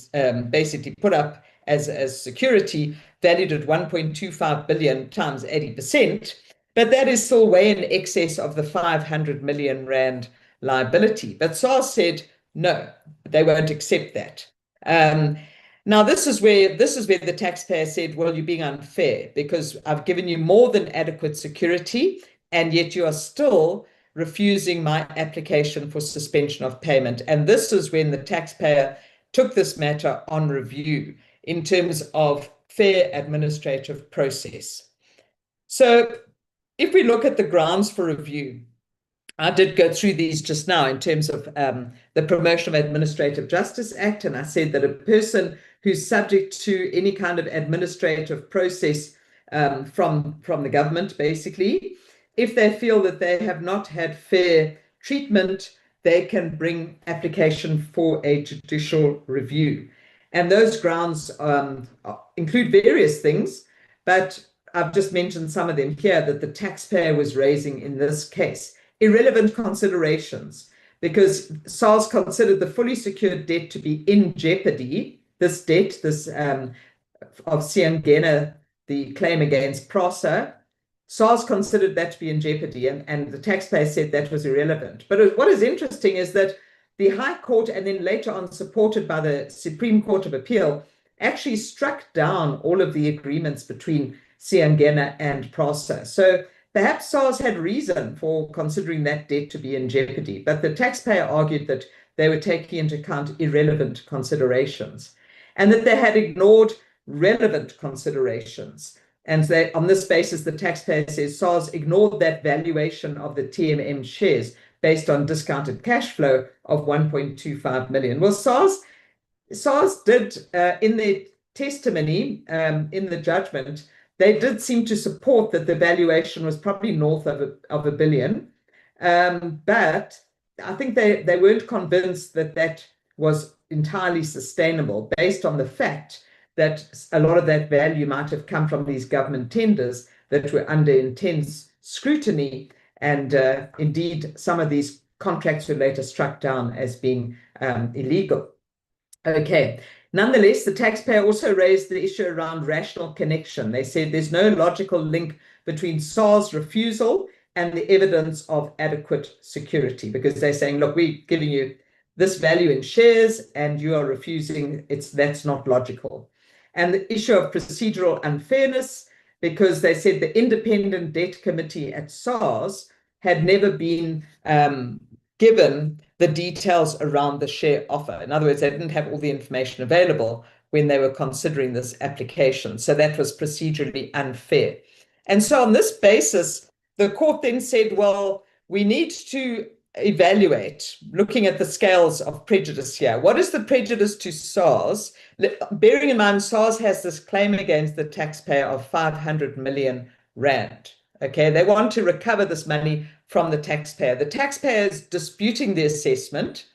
basically put up as security, valued at 1.25 billion times 80%, but that is still way in excess of the 500 million rand liability. But SARS said, no, they won't accept that. Now, this is where the taxpayer said, well, you're being unfair because I've given you more than adequate security, and yet you are still refusing my application for suspension of payment. And this is when the taxpayer took this matter on review in terms of fair administrative process. So if we look at the grounds for review, I did go through these just now in terms of the Promotion of Administrative Justice Act, and I said that a person who's subject to any kind of administrative process from the government, basically, if they feel that they have not had fair treatment, they can bring application for a judicial review. And those grounds include various things, but I've just mentioned some of them here that the taxpayer was raising in this case. Irrelevant considerations, because SARS considered the fully secured debt to be in jeopardy. This debt, of Siangena, the claim against PROSA, SARS considered that to be in jeopardy, and the taxpayer said that was irrelevant. But what is interesting is that the High Court, and then later on supported by the Supreme Court of Appeal, actually struck down all of the agreements between Siangena and PROSA. So perhaps SARS had reason for considering that debt to be in jeopardy, but the taxpayer argued that they were taking into account irrelevant considerations and that they had ignored relevant considerations. And on this basis, the taxpayer says SARS ignored that valuation of the TMM shares based on discounted cash flow of 1.25 million. Well, SARS did, in their testimony, in the judgment, they did seem to support that the valuation was probably north of a billion. But I think they weren't convinced that that was entirely sustainable based on the fact that a lot of that value might have come from these government tenders that were under intense scrutiny. And indeed, some of these contracts were later struck down as being illegal. Okay. Nonetheless, the taxpayer also raised the issue around rational connection. They said there's no logical link between SARS' refusal and the evidence of adequate security, because they're saying, look, we're giving you this value in shares and you are refusing, that's not logical. And the issue of procedural unfairness, because they said the independent debt committee at SARS had never been given the details around the share offer. In other words, they didn't have all the information available when they were considering this application. So that was procedurally unfair. And so on this basis, the court then said, well, we need to evaluate, looking at the scales of prejudice here. What is the prejudice to SARS? Bearing in mind, SARS has this claim against the taxpayer of 500 million rand. Okay, they want to recover this money from the taxpayer. The taxpayer is disputing the assessment,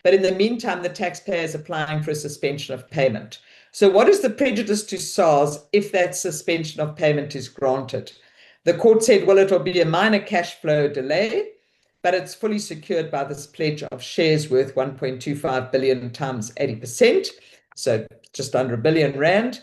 but in the meantime, the taxpayer is applying for a suspension of payment. So what is the prejudice to SARS if that suspension of payment is granted? The court said, well, it will be a minor cash flow delay, but it's fully secured by this pledge of shares worth 1.25 billion times 80%, so just under R1 billion.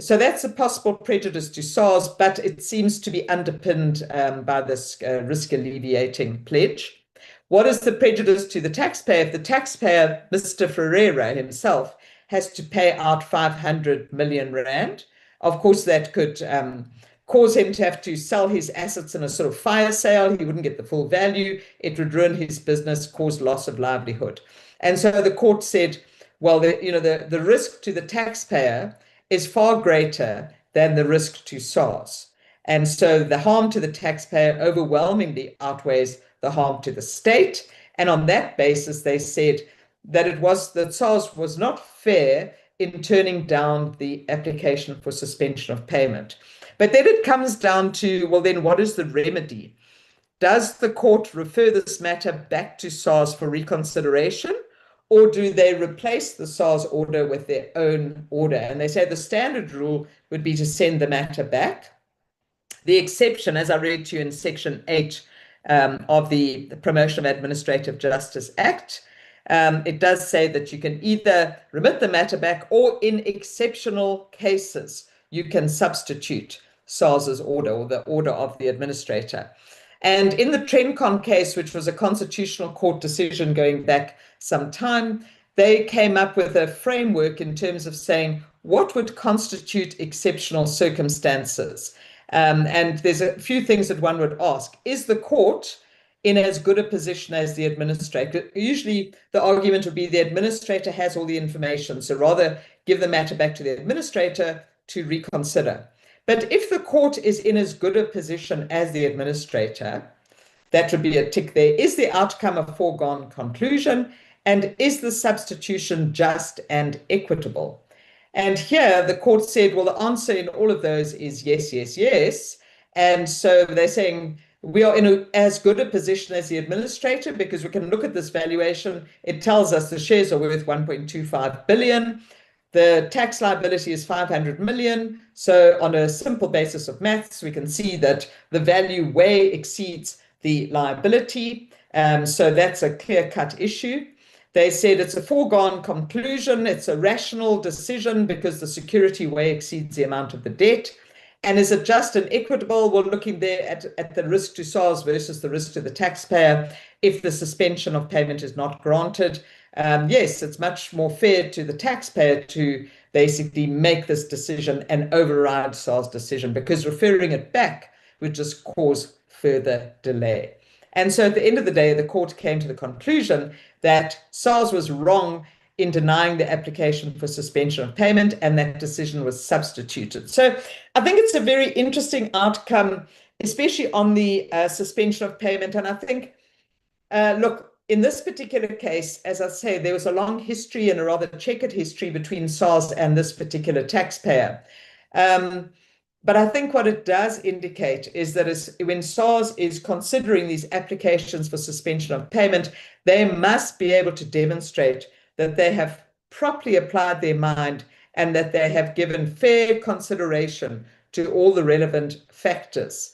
So that's a possible prejudice to SARS, but it seems to be underpinned by this risk alleviating pledge. What is the prejudice to the taxpayer? If the taxpayer, Mr. Ferreira himself, has to pay out 500 million rand, of course, that could cause him to have to sell his assets in a sort of fire sale. He wouldn't get the full value. It would ruin his business, cause loss of livelihood. And so the court said, well, the risk to the taxpayer is far greater than the risk to SARS. And so the harm to the taxpayer overwhelmingly outweighs the harm to the state. And on that basis, they said that SARS was not fair in turning down the application for suspension of payment. But then it comes down to, well, then what is the remedy? Does the court refer this matter back to SARS for reconsideration? Or do they replace the SARS order with their own order? And they say the standard rule would be to send the matter back. The exception, as I read to you in Section 8 of the Promotion of Administrative Justice Act, it does say that you can either remit the matter back or in exceptional cases, you can substitute SARS's order or the order of the administrator. And in the Trencon case, which was a constitutional court decision going back some time, they came up with a framework in terms of saying what would constitute exceptional circumstances. And there's a few things that one would ask. Is the court in as good a position as the administrator? Usually the argument would be the administrator has all the information, so rather give the matter back to the administrator to reconsider. But if the court is in as good a position as the administrator, that would be a tick there. Is the outcome a foregone conclusion? And is the substitution just and equitable? And here the court said, well, the answer in all of those is yes, yes, yes. And so they're saying we are in as good a position as the administrator because we can look at this valuation. It tells us the shares are worth 1.25 billion. The tax liability is 500 million. So on a simple basis of maths, we can see that the value way exceeds the liability. So that's a clear-cut issue. They said it's a foregone conclusion. It's a rational decision because the security way exceeds the amount of the debt. And is it just and equitable? We're looking there at the risk to SARS versus the risk to the taxpayer if the suspension of payment is not granted. Yes, it's much more fair to the taxpayer to basically make this decision and override SARS' decision because referring it back would just cause further delay. And so at the end of the day, the court came to the conclusion that SARS was wrong in denying the application for suspension of payment, and that decision was substituted. So I think it's a very interesting outcome, especially on the suspension of payment. And I think, look, in this particular case, as I say, there was a long history and a rather checkered history between SARS and this particular taxpayer. But I think what it does indicate is that when SARS is considering these applications for suspension of payment, they must be able to demonstrate that they have properly applied their mind and that they have given fair consideration to all the relevant factors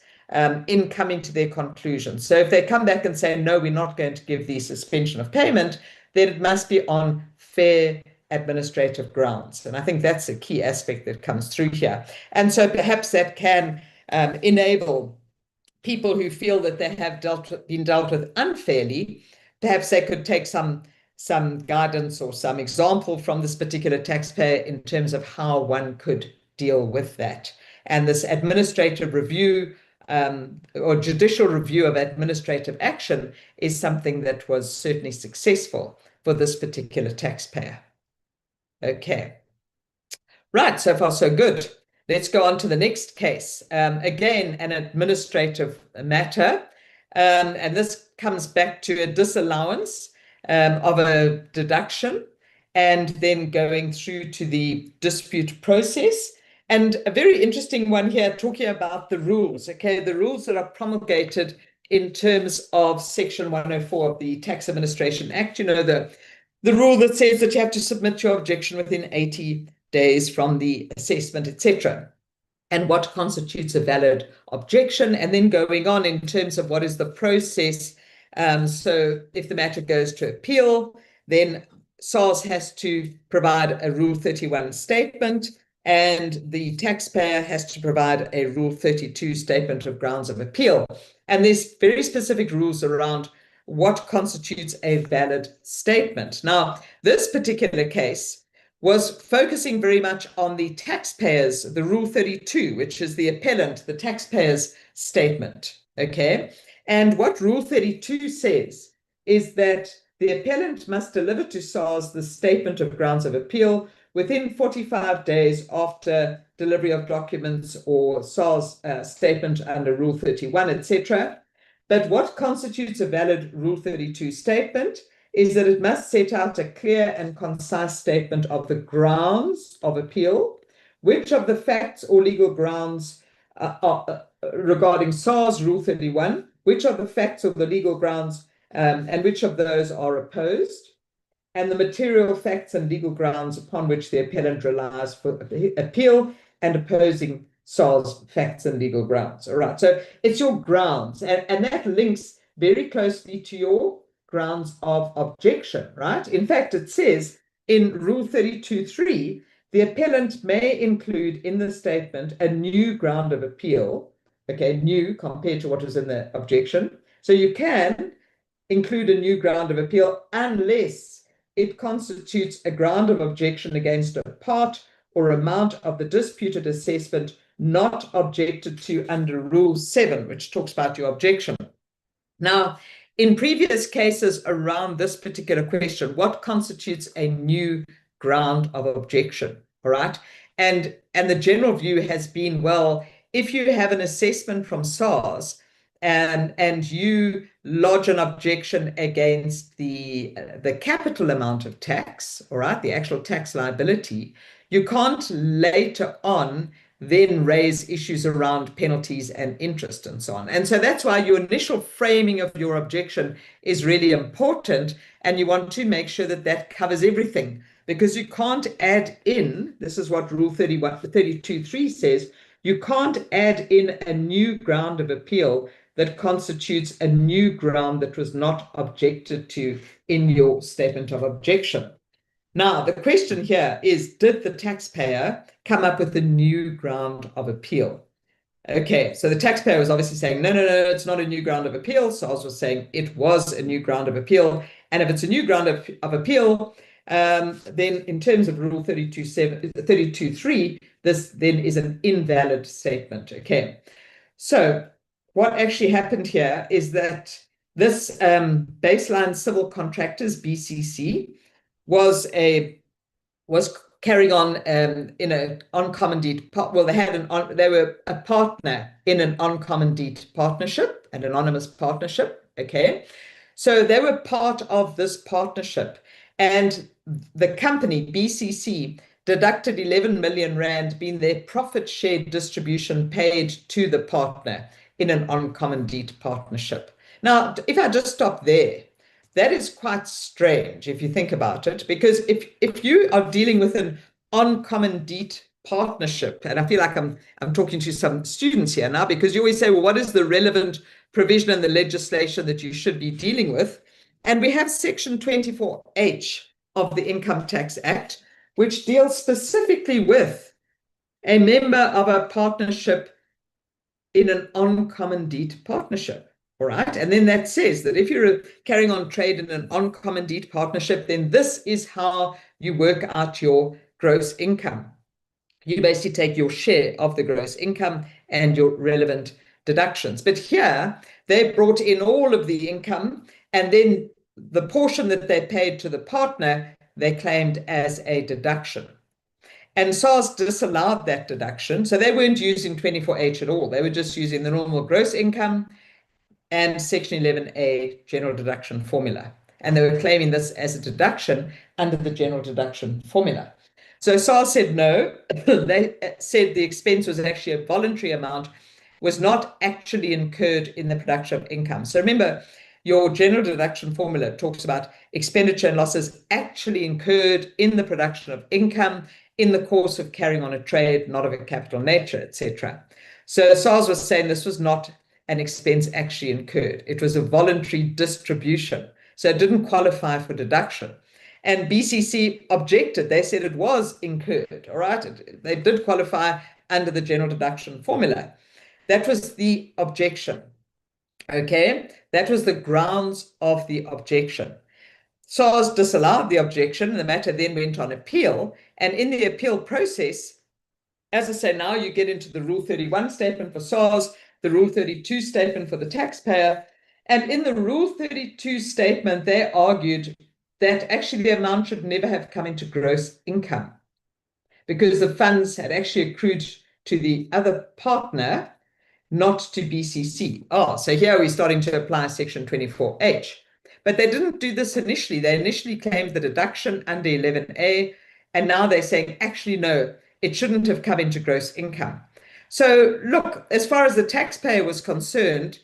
in coming to their conclusion. So if they come back and say, no, we're not going to give the suspension of payment, then it must be on fair administrative grounds. And I think that's a key aspect that comes through here. And so perhaps that can enable people who feel that they have been dealt with unfairly, perhaps they could take some guidance or some example from this particular taxpayer in terms of how one could deal with that. And this administrative review or judicial review of administrative action is something that was certainly successful for this particular taxpayer. Okay. Right, so far so good. Let's go on to the next case. Again, an administrative matter. And this comes back to a disallowance of a deduction and then going through to the dispute process. And a very interesting one here, talking about the rules, okay, the rules that are promulgated in terms of Section 104 of the Tax Administration Act, you know, the rule that says that you have to submit your objection within 80 days from the assessment, etc., and what constitutes a valid objection, and then going on in terms of what is the process. So if the matter goes to appeal, then SARS has to provide a Rule 31 statement, and the taxpayer has to provide a Rule 32 statement of grounds of appeal. And there's very specific rules around what constitutes a valid statement. Now, this particular case was focusing very much on the taxpayer's, the Rule 32, which is the appellant, the taxpayer's statement, okay? And what Rule 32 says is that the appellant must deliver to SARS the statement of grounds of appeal within 45 days after delivery of documents or SARS statement under Rule 31, etc. But what constitutes a valid Rule 32 statement is that it must set out a clear and concise statement of the grounds of appeal, which of the facts or legal grounds regarding SARS Rule 31, which of the facts or the legal grounds and which of those are opposed, and the material facts and legal grounds upon which the appellant relies for appeal and opposing SARS facts and legal grounds. All right, so it's your grounds, and that links very closely to your grounds of objection, right? In fact, it says in Rule 32.3, the appellant may include in the statement a new ground of appeal, okay, new compared to what was in the objection. So you can include a new ground of appeal unless it constitutes a ground of objection against a part or amount of the disputed assessment not objected to under Rule 7, which talks about your objection. Now, in previous cases around this particular question, what constitutes a new ground of objection, all right? And the general view has been, well, if you have an assessment from SARS and you lodge an objection against the capital amount of tax, all right, the actual tax liability, you can't later on then raise issues around penalties and interest and so on. And so that's why your initial framing of your objection is really important, and you want to make sure that that covers everything, because you can't add in, this is what Rule 32.3 says, you can't add in a new ground of appeal that constitutes a new ground that was not objected to in your statement of objection. Now, the question here is, did the taxpayer come up with a new ground of appeal? Okay, so the taxpayer was obviously saying, no, it's not a new ground of appeal. SARS was saying it was a new ground of appeal. And if it's a new ground of appeal, then in terms of Rule 32.3, this then is an invalid statement. Okay, so what actually happened here is that this baseline civil contractors, BCC, was carrying on in an on-commandite, well, they were a partner in an on-commandite partnership, an anonymous partnership, okay? So they were part of this partnership, and the company, BCC, deducted 11 million rand being their profit share distribution paid to the partner in an on-commandite partnership. Now, if I just stop there, that is quite strange if you think about it, because if you are dealing with an on-commandite partnership, and I feel like I'm talking to some students here now, because you always say, well, what is the relevant provision in the legislation that you should be dealing with? And we have Section 24H of the Income Tax Act, which deals specifically with a member of a partnership in an on-commandite partnership. All right. And then that says that if you're carrying on trade in an on-commandite partnership, then this is how you work out your gross income. You basically take your share of the gross income and your relevant deductions. But here they brought in all of the income, and then the portion that they paid to the partner, they claimed as a deduction. And SARS disallowed that deduction. So they weren't using 24H at all. They were just using the normal gross income and Section 11A general deduction formula. And they were claiming this as a deduction under the general deduction formula. So SARS said no. They said the expense was actually a voluntary amount, was not actually incurred in the production of income. So remember, your general deduction formula talks about expenditure and losses actually incurred in the production of income in the course of carrying on a trade, not of a capital nature, etc. So SARS was saying this was not an expense actually incurred. It was a voluntary distribution. So it didn't qualify for deduction. And BCC objected. They said it was incurred, all right? They did qualify under the general deduction formula. That was the objection, okay? That was the grounds of the objection. SARS disallowed the objection, and the matter then went on appeal. And in the appeal process, as I say, now you get into the Rule 31 statement for SARS, the Rule 32 statement for the taxpayer. And in the Rule 32 statement, they argued that actually the amount should never have come into gross income because the funds had actually accrued to the other partner, not to BCC. Oh, so here we're starting to apply Section 24H. But they didn't do this initially. They initially claimed the deduction under 11A, and now they're saying, actually, no, it shouldn't have come into gross income. So look, as far as the taxpayer was concerned,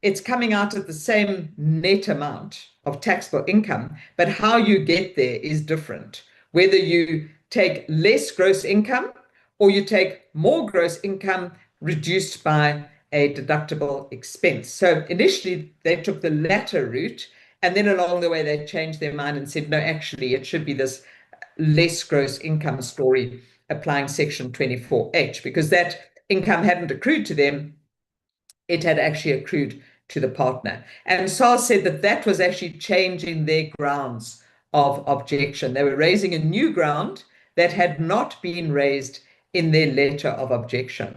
it's coming out at the same net amount of taxable income, but how you get there is different. Whether you take less gross income or you take more gross income reduced by a deductible expense. So initially they took the latter route, and then along the way they changed their mind and said, no, actually it should be this less gross income story applying Section 24H, because that income hadn't accrued to them, it had actually accrued to the partner. And SARS said that that was actually changing their grounds of objection. They were raising a new ground that had not been raised in their letter of objection.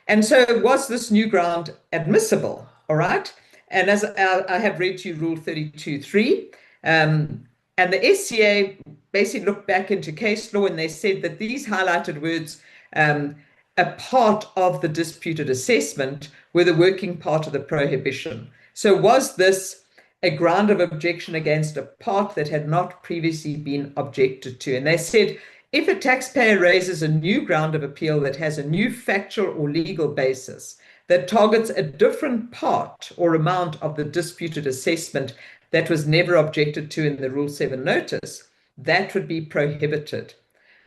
And so was this new ground admissible? All right. And as I have read to you Rule 32.3, and the SCA basically looked back into case law, and they said that these highlighted words, a part of the disputed assessment, were the working part of the prohibition. So was this a ground of objection against a part that had not previously been objected to? And they said, if a taxpayer raises a new ground of appeal that has a new factual or legal basis that targets a different part or amount of the disputed assessment that was never objected to in the Rule 7 notice, that would be prohibited.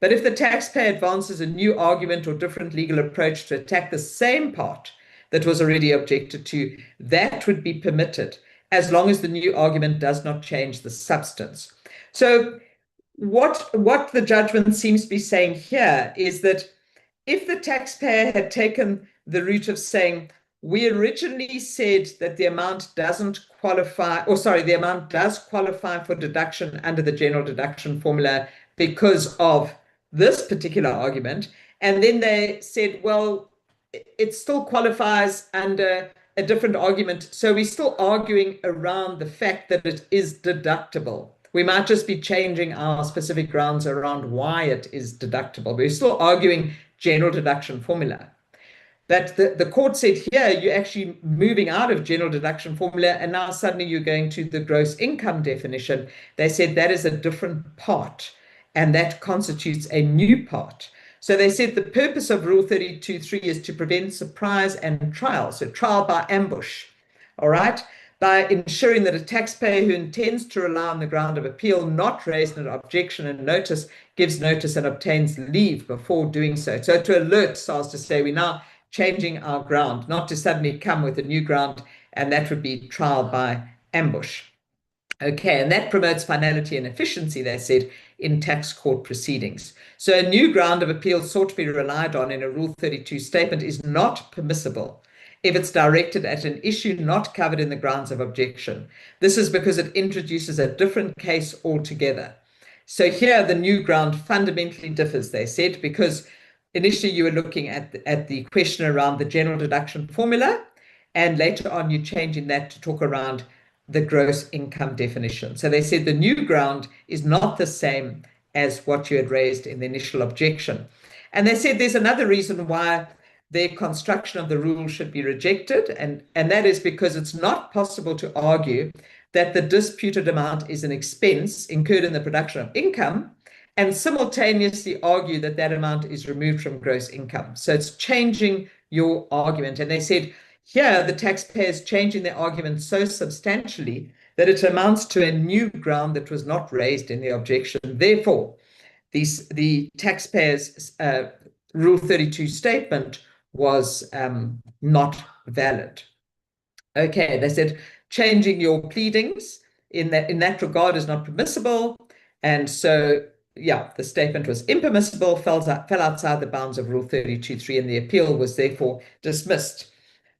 But if the taxpayer advances a new argument or different legal approach to attack the same part that was already objected to, that would be permitted, as long as the new argument does not change the substance. So what the judgment seems to be saying here is that if the taxpayer had taken the route of saying, we originally said that the amount doesn't qualify, or sorry, the amount does qualify for deduction under the general deduction formula because of this particular argument, and then they said, well, it still qualifies under a different argument, so we're still arguing around the fact that it is deductible. We might just be changing our specific grounds around why it is deductible. We're still arguing general deduction formula. But the court said here, you're actually moving out of general deduction formula, and now suddenly you're going to the gross income definition. They said that is a different part, and that constitutes a new part. So they said the purpose of Rule 32.3 is to prevent surprise and trial, so trial by ambush, all right, by ensuring that a taxpayer who intends to rely on the ground of appeal not raised an objection and notice gives notice and obtains leave before doing so. So to alert SARS to say, we're now changing our ground, not to suddenly come with a new ground, and that would be trial by ambush. Okay, and that promotes finality and efficiency, they said, in tax court proceedings. So a new ground of appeal sought to be relied on in a Rule 32 statement is not permissible if it's directed at an issue not covered in the grounds of objection. This is because it introduces a different case altogether. So here the new ground fundamentally differs, they said, because initially you were looking at the question around the general deduction formula, and later on you're changing that to talk around the gross income definition. So they said the new ground is not the same as what you had raised in the initial objection. And they said there's another reason why their construction of the rule should be rejected, and that is because it's not possible to argue that the disputed amount is an expense incurred in the production of income and simultaneously argue that that amount is removed from gross income. So it's changing your argument. And they said, here, the taxpayer is changing their argument so substantially that it amounts to a new ground that was not raised in the objection. Therefore, the taxpayer's Rule 32 statement was not valid. Okay, they said changing your pleadings in that regard is not permissible. And so, yeah, the statement was impermissible, fell outside the bounds of Rule 32.3, and the appeal was therefore dismissed.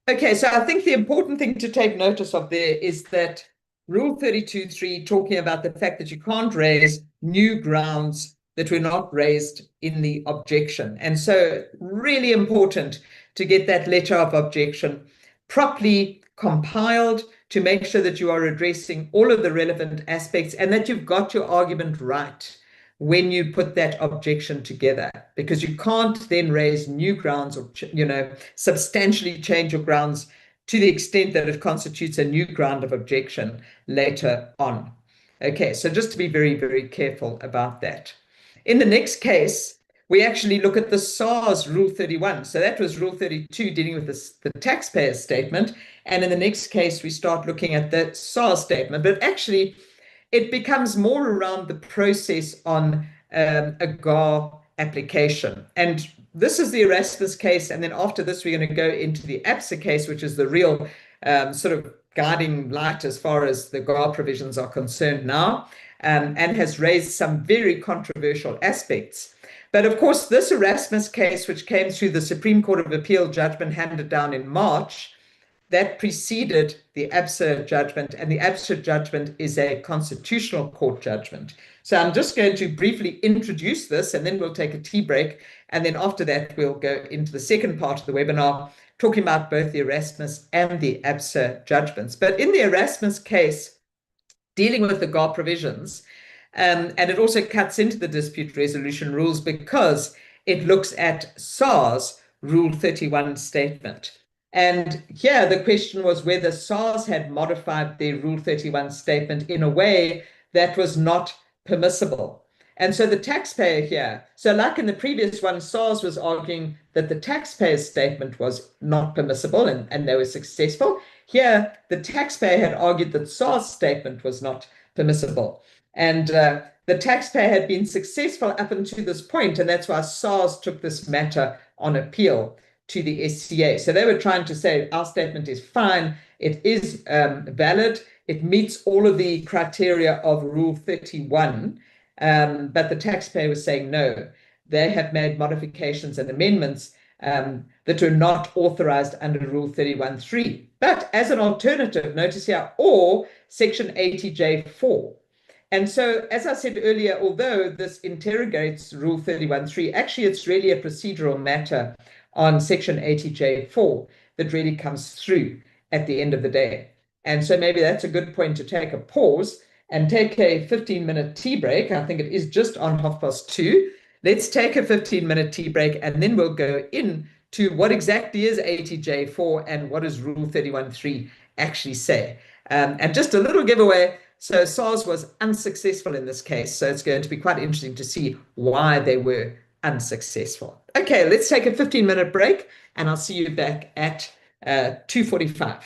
Okay, so I think the important thing to take notice of there is that Rule 32.3, talking about the fact that you can't raise new grounds that were not raised in the objection. And so really important to get that letter of objection properly compiled to make sure that you are addressing all of the relevant aspects and that you've got your argument right when you put that objection together, because you can't then raise new grounds or, substantially change your grounds to the extent that it constitutes a new ground of objection later on. Okay, so just to be very, very careful about that. In the next case, we actually look at the SARS Rule 31. So that was Rule 32 dealing with the taxpayer statement. And in the next case, we start looking at the SARS statement. But actually, it becomes more around the process on a GAR application. And this is the Erasmus case. And then after this, we're going to go into the ABSA case, which is the real sort of guiding light as far as the GAR provisions are concerned now, and has raised some very controversial aspects. But of course, this Erasmus case, which came through the Supreme Court of Appeal judgment handed down in March, that preceded the ABSA judgment, and the ABSA judgment is a constitutional court judgment. So I'm just going to briefly introduce this, and then we'll take a tea break. And then after that, we'll go into the second part of the webinar, talking about both the Erasmus and the ABSA judgments. But in the Erasmus case, dealing with the GAR provisions, And it also cuts into the dispute resolution rules because it looks at SARS Rule 31 statement. And here the question was whether SARS had modified their Rule 31 statement in a way that was not permissible. And so the taxpayer here, so like in the previous one, SARS was arguing that the taxpayer's statement was not permissible and they were successful. Here, the taxpayer had argued that SARS statement was not permissible. And the taxpayer had been successful up until this point, and that's why SARS took this matter on appeal to the SCA. So they were trying to say our statement is fine, it is valid, it meets all of the criteria of Rule 31, but the taxpayer was saying no, they have made modifications and amendments that are not authorized under Rule 31.3. But as an alternative, notice here, or Section 80J4. And so, as I said earlier, although this interrogates Rule 31.3, actually it's really a procedural matter on Section 80J4 that really comes through at the end of the day. And so maybe that's a good point to take a pause and take a 15-minute tea break. I think it is just on 2:30. Let's take a 15-minute tea break, and then we'll go into what exactly is 80J4 and what does Rule 31.3 actually say. And just a little giveaway, so SARS was unsuccessful in this case, so it's going to be quite interesting to see why they were unsuccessful. Okay, let's take a 15-minute break, and I'll see you back at 2:45.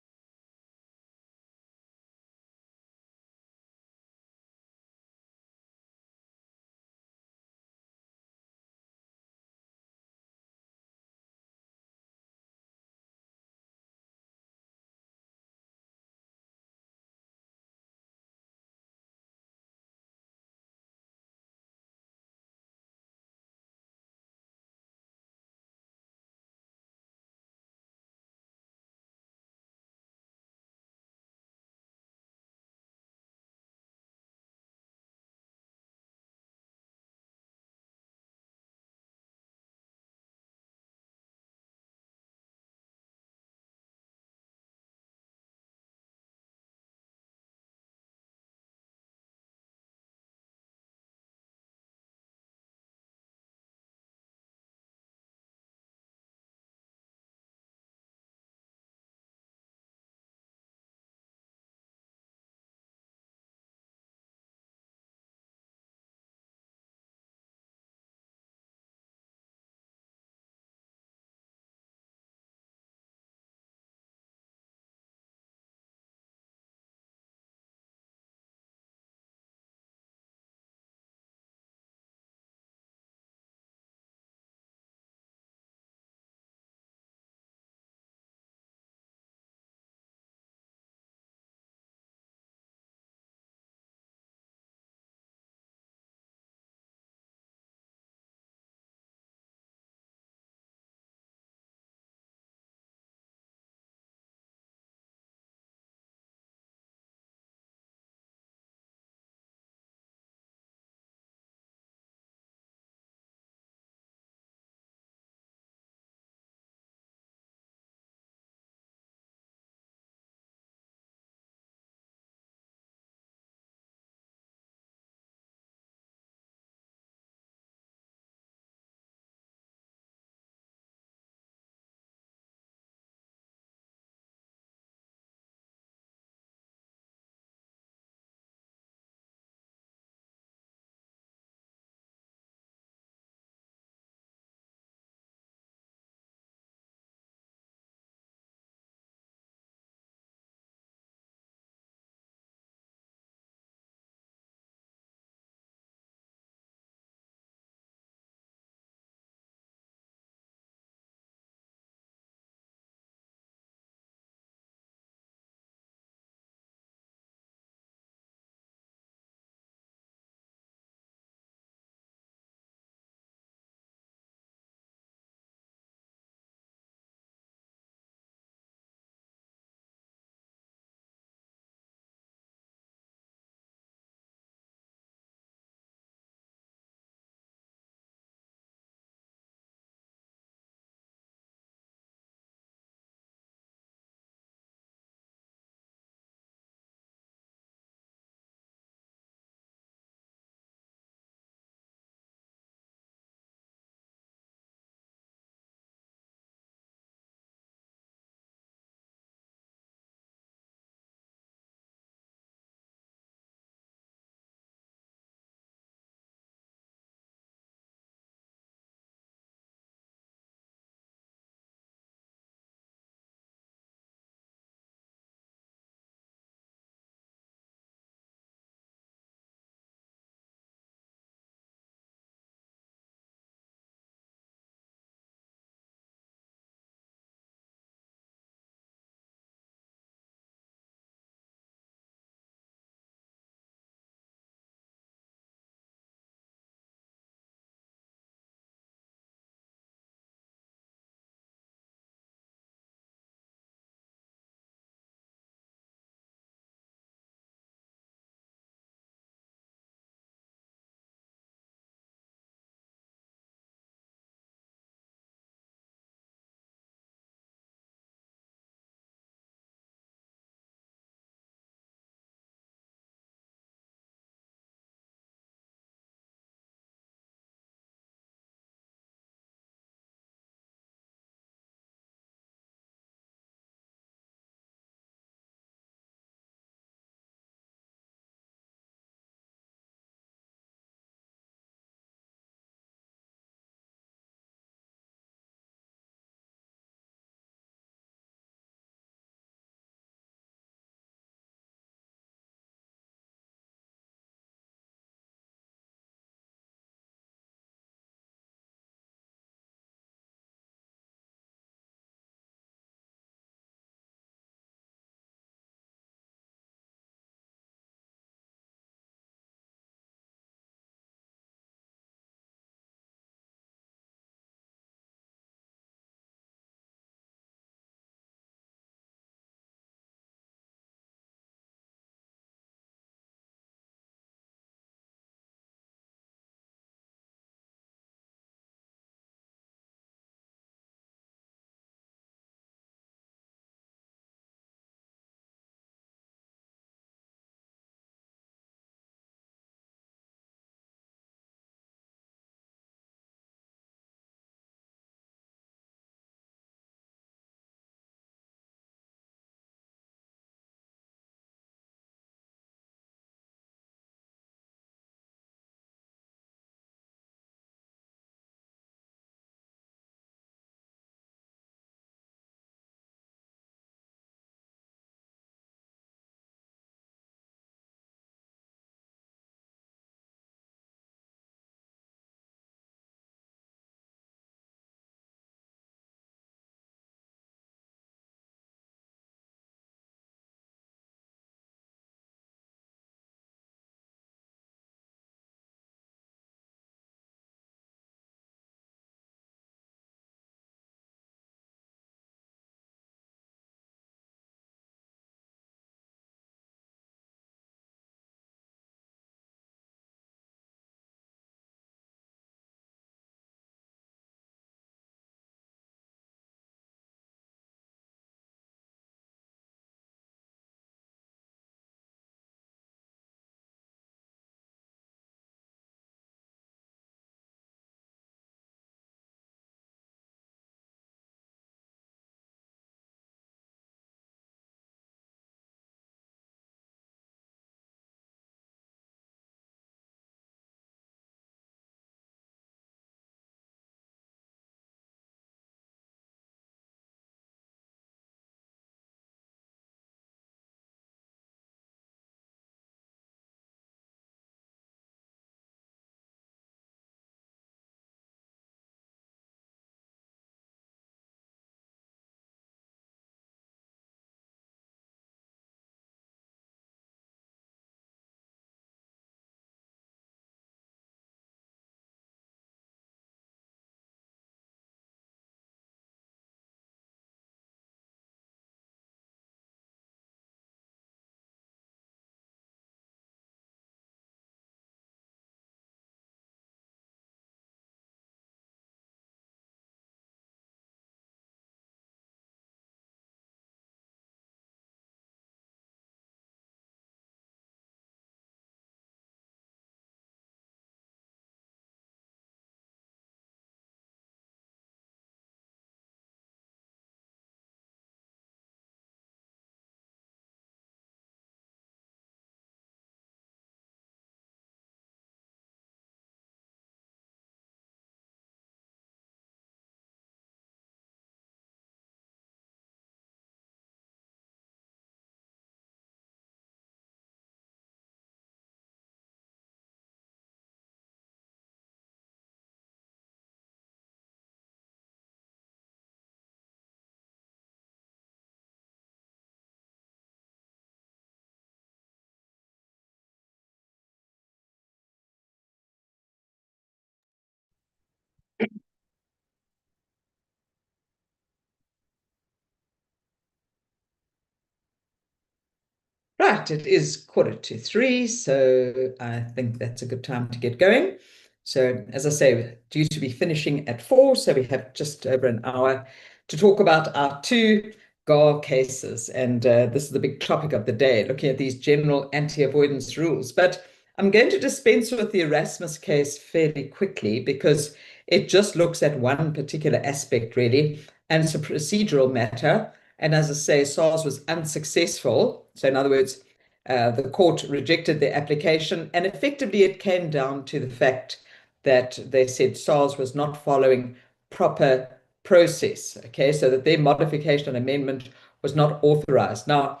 Right, it is 2:45, so I think that's a good time to get going. So, as I say, we're due to be finishing at 4, so we have just over an hour to talk about our 2 GAR cases. And this is the big topic of the day, looking at these general anti-avoidance rules. But I'm going to dispense with the Erasmus case fairly quickly because it just looks at one particular aspect, really, and it's a procedural matter. And as I say, SARS was unsuccessful. So in other words, the court rejected their application, and effectively it came down to the fact that they said SARS was not following proper process, okay, so that their modification and amendment was not authorized. Now,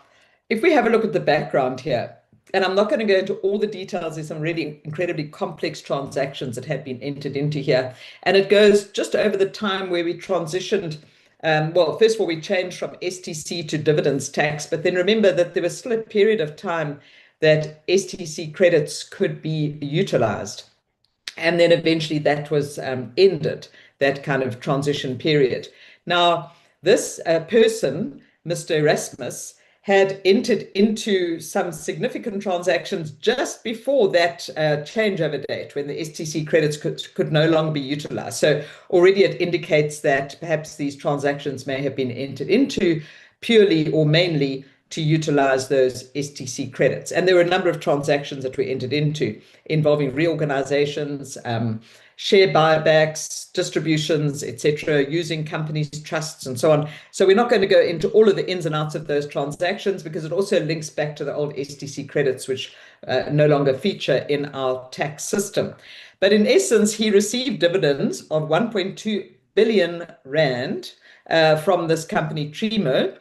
if we have a look at the background here, and I'm not going to go into all the details, there's some really incredibly complex transactions that had been entered into here, and it goes just over the time where we transitioned. Well, first of all, we changed from STC to dividends tax, but then remember that there was still a period of time that STC credits could be utilized. And then eventually that was ended, that kind of transition period. Now, this person, Mr. Erasmus, had entered into some significant transactions just before that changeover date when the STC credits could no longer be utilized. So already it indicates that perhaps these transactions may have been entered into purely or mainly to utilize those STC credits. And there were a number of transactions that were entered into involving reorganizations, share buybacks, distributions, etc., using companies, trusts, and so on. So we're not going to go into all of the ins and outs of those transactions because it also links back to the old STC credits, which no longer feature in our tax system. But in essence, he received dividends of 1.2 billion rand from this company, Trimo.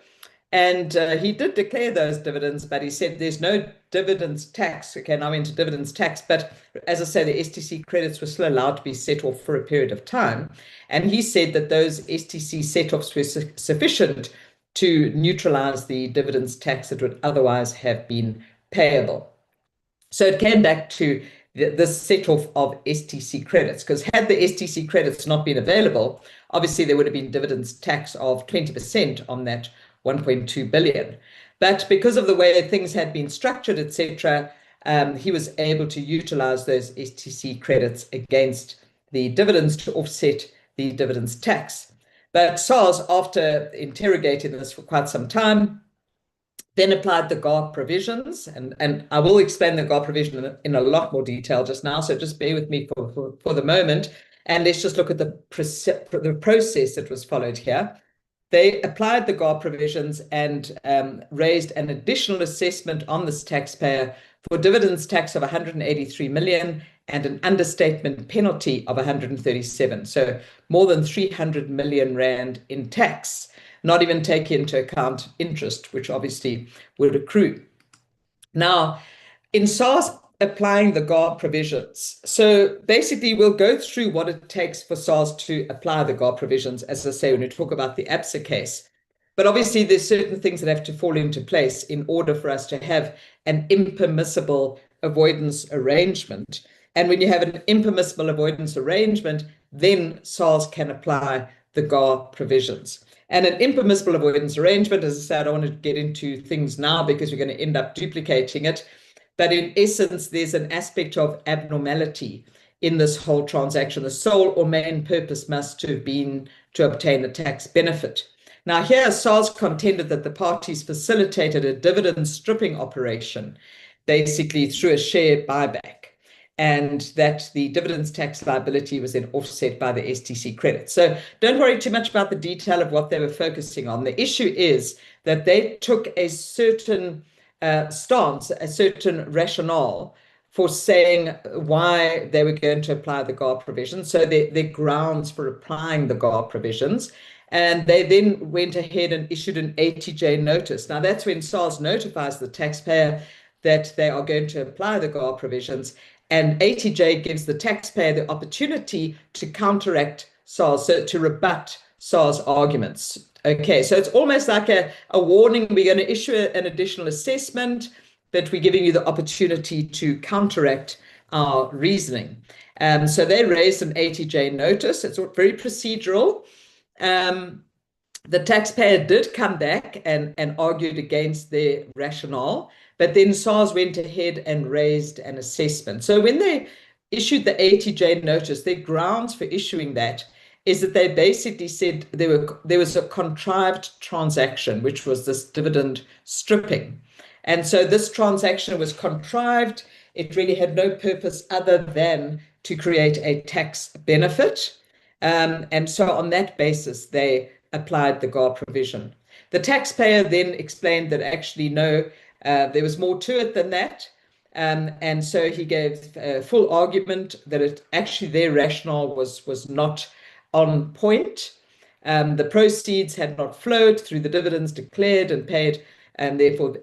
And he did declare those dividends, but he said there's no dividends tax. Okay, now into dividends tax. But as I say, the STC credits were still allowed to be set off for a period of time. And he said that those STC set-offs were sufficient to neutralize the dividends tax that would otherwise have been payable. So it came back to this set-off of STC credits, because had the STC credits not been available, obviously there would have been dividends tax of 20% on that 1.2 billion. But because of the way things had been structured, etc., he was able to utilize those STC credits against the dividends to offset the dividends tax. But SARS, after interrogating this for quite some time, then applied the GAR provisions, and I will explain the GAR provision in a lot more detail just now, so just bear with me for the moment, and let's just look at the process that was followed here. They applied the GAR provisions and raised an additional assessment on this taxpayer for dividends tax of 183 million and an understatement penalty of 137. So more than 300 million rand in tax, not even taking into account interest, which obviously would accrue. Now, in SARS applying the GAR provisions, so basically we'll go through what it takes for SARS to apply the GAR provisions, as I say, when we talk about the ABSA case. But obviously there's certain things that have to fall into place in order for us to have an impermissible avoidance arrangement. And when you have an impermissible avoidance arrangement, then SARS can apply the GAR provisions. And an impermissible avoidance arrangement, as I said, I don't want to get into things now because we're going to end up duplicating it. But in essence, there's an aspect of abnormality in this whole transaction. The sole or main purpose must have been to obtain a tax benefit. Now, here, SARS contended that the parties facilitated a dividend stripping operation, basically through a share buyback, and that the dividends tax liability was then offset by the STC credit. So don't worry too much about the detail of what they were focusing on. The issue is that they took a certain stance, a certain rationale for saying why they were going to apply the GAR provisions. So their grounds for applying the GAR provisions. And they then went ahead and issued an ATJ notice. Now, that's when SARS notifies the taxpayer that they are going to apply the GAR provisions. And ATJ gives the taxpayer the opportunity to counteract SARS, so to rebut SARS arguments. Okay, so it's almost like a warning. We're going to issue an additional assessment, but we're giving you the opportunity to counteract our reasoning. So they raised an ATJ notice. It's very procedural. The taxpayer did come back and argued against their rationale, but then SARS went ahead and raised an assessment. So when they issued the ATJ notice, their grounds for issuing that is that they basically said there was a contrived transaction, which was this dividend stripping. And so this transaction was contrived. It really had no purpose other than to create a tax benefit. And so on that basis, they applied the GAR provision. The taxpayer then explained that actually, no, there was more to it than that. And so he gave a full argument that it actually their rationale was not on point. The proceeds had not flowed through the dividends declared and paid, and therefore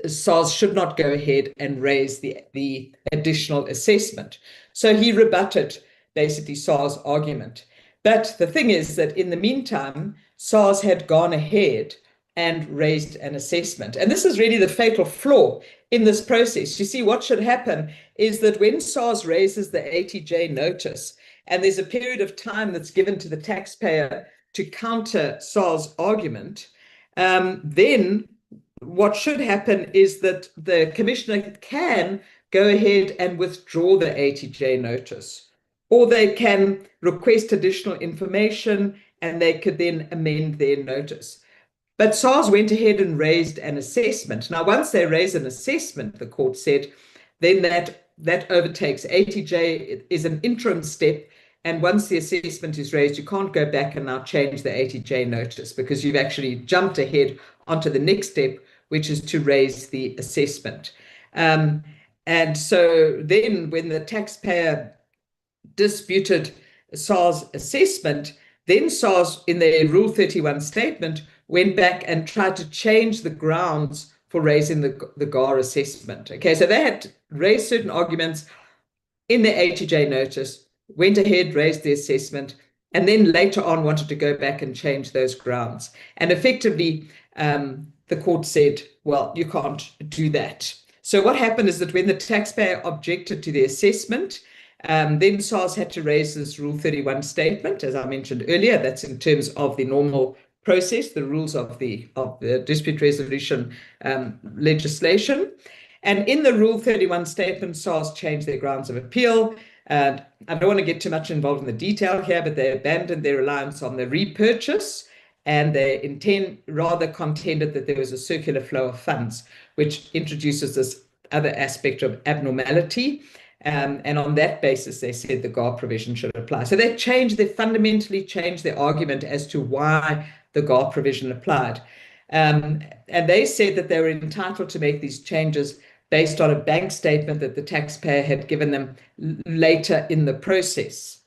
SARS should not go ahead and raise the additional assessment. So he rebutted basically SARS' argument. But the thing is that in the meantime, SARS had gone ahead and raised an assessment. And this is really the fatal flaw in this process. You see, what should happen is that when SARS raises the ATJ notice, and there's a period of time that's given to the taxpayer to counter SARS' argument, then what should happen is that the commissioner can go ahead and withdraw the ATJ notice, or they can request additional information and they could then amend their notice. But SARS went ahead and raised an assessment. Now, once they raise an assessment, the court said, then that overtakes ATJ. It is an interim step. And once the assessment is raised, you can't go back and now change the ATJ notice because you've actually jumped ahead onto the next step, which is to raise the assessment. And so then when the taxpayer disputed SARS' assessment, then SARS, in their Rule 31 statement, went back and tried to change the grounds for raising the GAR assessment. Okay, so they had raised certain arguments in the ATJ notice, went ahead, raised the assessment, and then later on wanted to go back and change those grounds. And effectively, the court said, well, you can't do that. So what happened is that when the taxpayer objected to the assessment, then SARS had to raise this Rule 31 statement, as I mentioned earlier. That's in terms of the normal process, the rules of the dispute resolution legislation. And in the Rule 31 statement, SARS changed their grounds of appeal. I don't want to get too much involved in the detail here, but they abandoned their reliance on the repurchase, and they contended that there was a circular flow of funds, which introduces this other aspect of abnormality. And on that basis, they said the GAR provision should apply. So they fundamentally changed their argument as to why the GAR provision applied. And they said that they were entitled to make these changes based on a bank statement that the taxpayer had given them later in the process.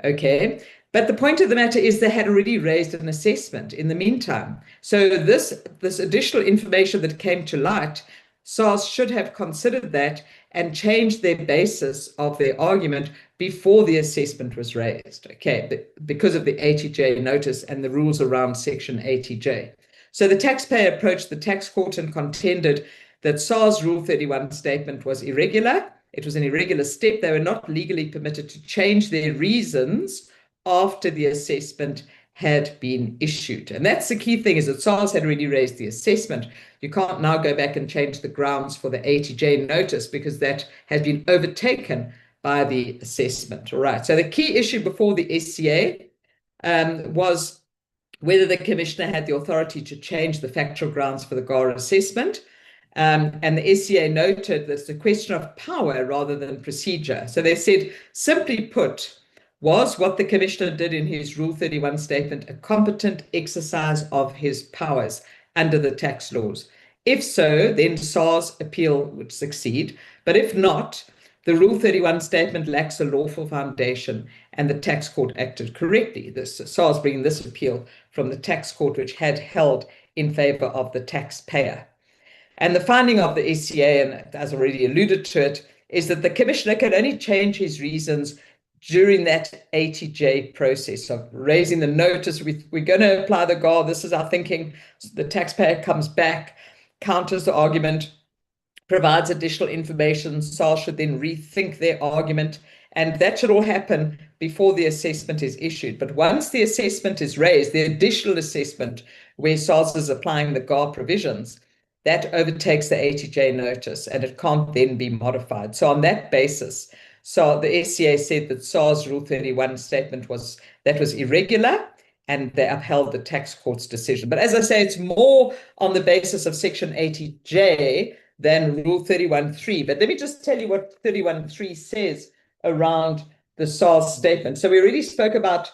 Okay, but the point of the matter is they had already raised an assessment in the meantime. So this additional information that came to light, SARS should have considered that and changed their basis of their argument before the assessment was raised, okay, because of the ATJ notice and the rules around Section ATJ. So the taxpayer approached the tax court and contended that SARS Rule 31 statement was irregular. It was an irregular step. They were not legally permitted to change their reasons after the assessment had been issued. And that's the key thing, is that SARS had already raised the assessment. You can't now go back and change the grounds for the ATJ notice because that has been overtaken by the assessment. All right. So the key issue before the SCA was whether the commissioner had the authority to change the factual grounds for the GAR assessment. And the SCA noted that it's a question of power rather than procedure. So they said, simply put, was what the commissioner did in his Rule 31 statement a competent exercise of his powers under the tax laws? If so, then SARS appeal would succeed. But if not, the Rule 31 statement lacks a lawful foundation and the tax court acted correctly. SARS bringing this appeal from the tax court, which had held in favor of the taxpayer. And the finding of the SCA, and as already alluded to it, is that the commissioner can only change his reasons during that ATJ process of raising the notice. We're going to apply the GAR. This is our thinking. So the taxpayer comes back, counters the argument, provides additional information. SARS should then rethink their argument. And that should all happen before the assessment is issued. But once the assessment is raised, the additional assessment where SARS is applying the GAR provisions, that overtakes the 80J notice and it can't then be modified. So on that basis, so the SCA said that SARS Rule 31 statement was irregular, and they upheld the tax court's decision. But as I say, it's more on the basis of Section 80J than Rule 31.3. But let me just tell you what 31.3 says around the SARS statement. So we already spoke about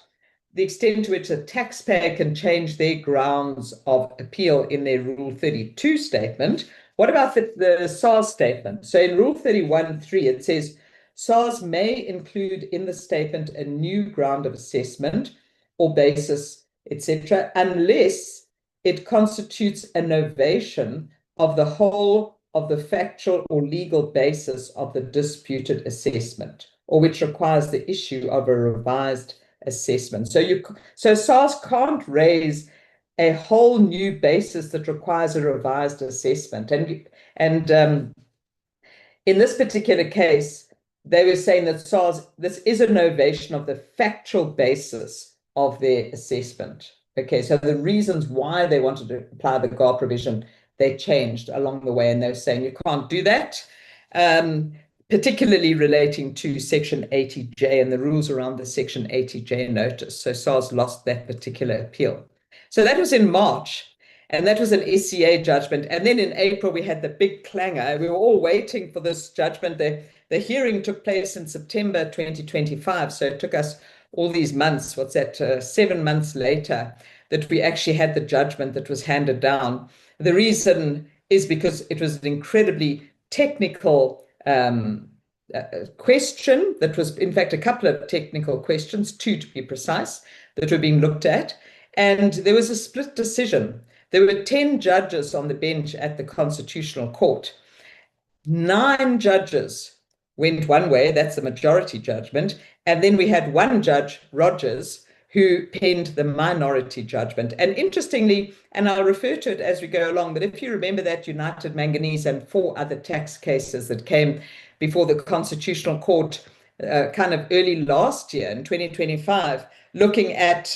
the extent to which a taxpayer can change their grounds of appeal in their Rule 32 statement. What about the SARS statement? So in Rule 31.3, it says, SARS may include in the statement a new ground of assessment or basis, etc., unless it constitutes a novation of the whole of the factual or legal basis of the disputed assessment, or which requires the issue of a revised assessment. So SARS can't raise a whole new basis that requires a revised assessment. And in this particular case, they were saying that SARS, this is a novation of the factual basis of their assessment. Okay, so the reasons why they wanted to apply the GAR provision, they changed along the way, and they were saying you can't do that, particularly relating to Section 80J and the rules around the Section 80J notice. So SARS lost that particular appeal. So that was in March. And that was an SCA judgment. And then in April, we had the big clangor. We were all waiting for this judgment. The hearing took place in September 2025. So it took us all these months, 7 months later, that we actually had the judgment that was handed down. The reason is because it was an incredibly technical question that was, in fact, a couple of technical questions, 2 to be precise, that were being looked at. And there was a split decision. There were 10 judges on the bench at the Constitutional Court. 9 judges went one way, that's the majority judgment. And then we had one judge, Rogers, who penned the minority judgment. And interestingly, and I'll refer to it as we go along, but if you remember that United Manganese and 4 other tax cases that came before the Constitutional Court kind of early last year in 2025, looking at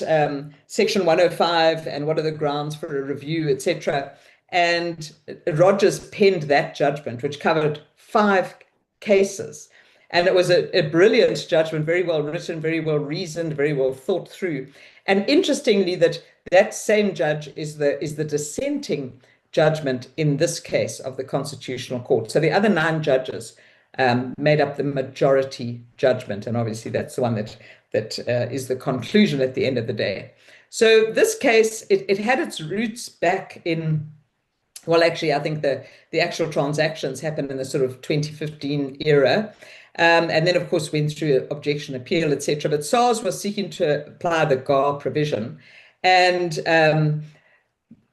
Section 105 and what are the grounds for a review, etc. And Rogers penned that judgment, which covered 5 cases. And it was a brilliant judgment, very well written, very well reasoned, very well thought through. And interestingly, that same judge is the dissenting judgment in this case of the Constitutional Court. So the other 9 judges made up the majority judgment. And obviously that's the one that is the conclusion at the end of the day. So this case, it had its roots back in, well, actually, I think the actual transactions happened in the sort of 2015 era. And then, of course, went through objection, appeal, etc. But SARS was seeking to apply the GAR provision. And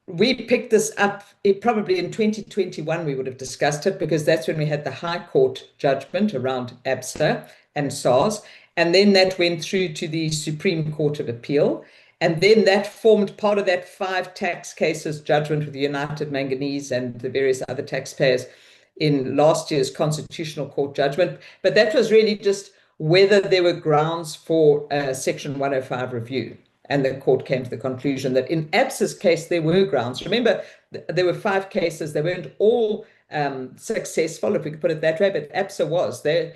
we picked this up probably in 2021, we would have discussed it, because that's when we had the High Court judgment around ABSA and SARS. And then that went through to the Supreme Court of Appeal. And then that formed part of that 5 tax cases judgment with the United Manganese and the various other taxpayers in last year's Constitutional Court judgment. But that was really just whether there were grounds for Section 105 review. And the court came to the conclusion that in ABSA's case, there were grounds. Remember, there were 5 cases. They weren't all successful, if we could put it that way, but ABSA was. They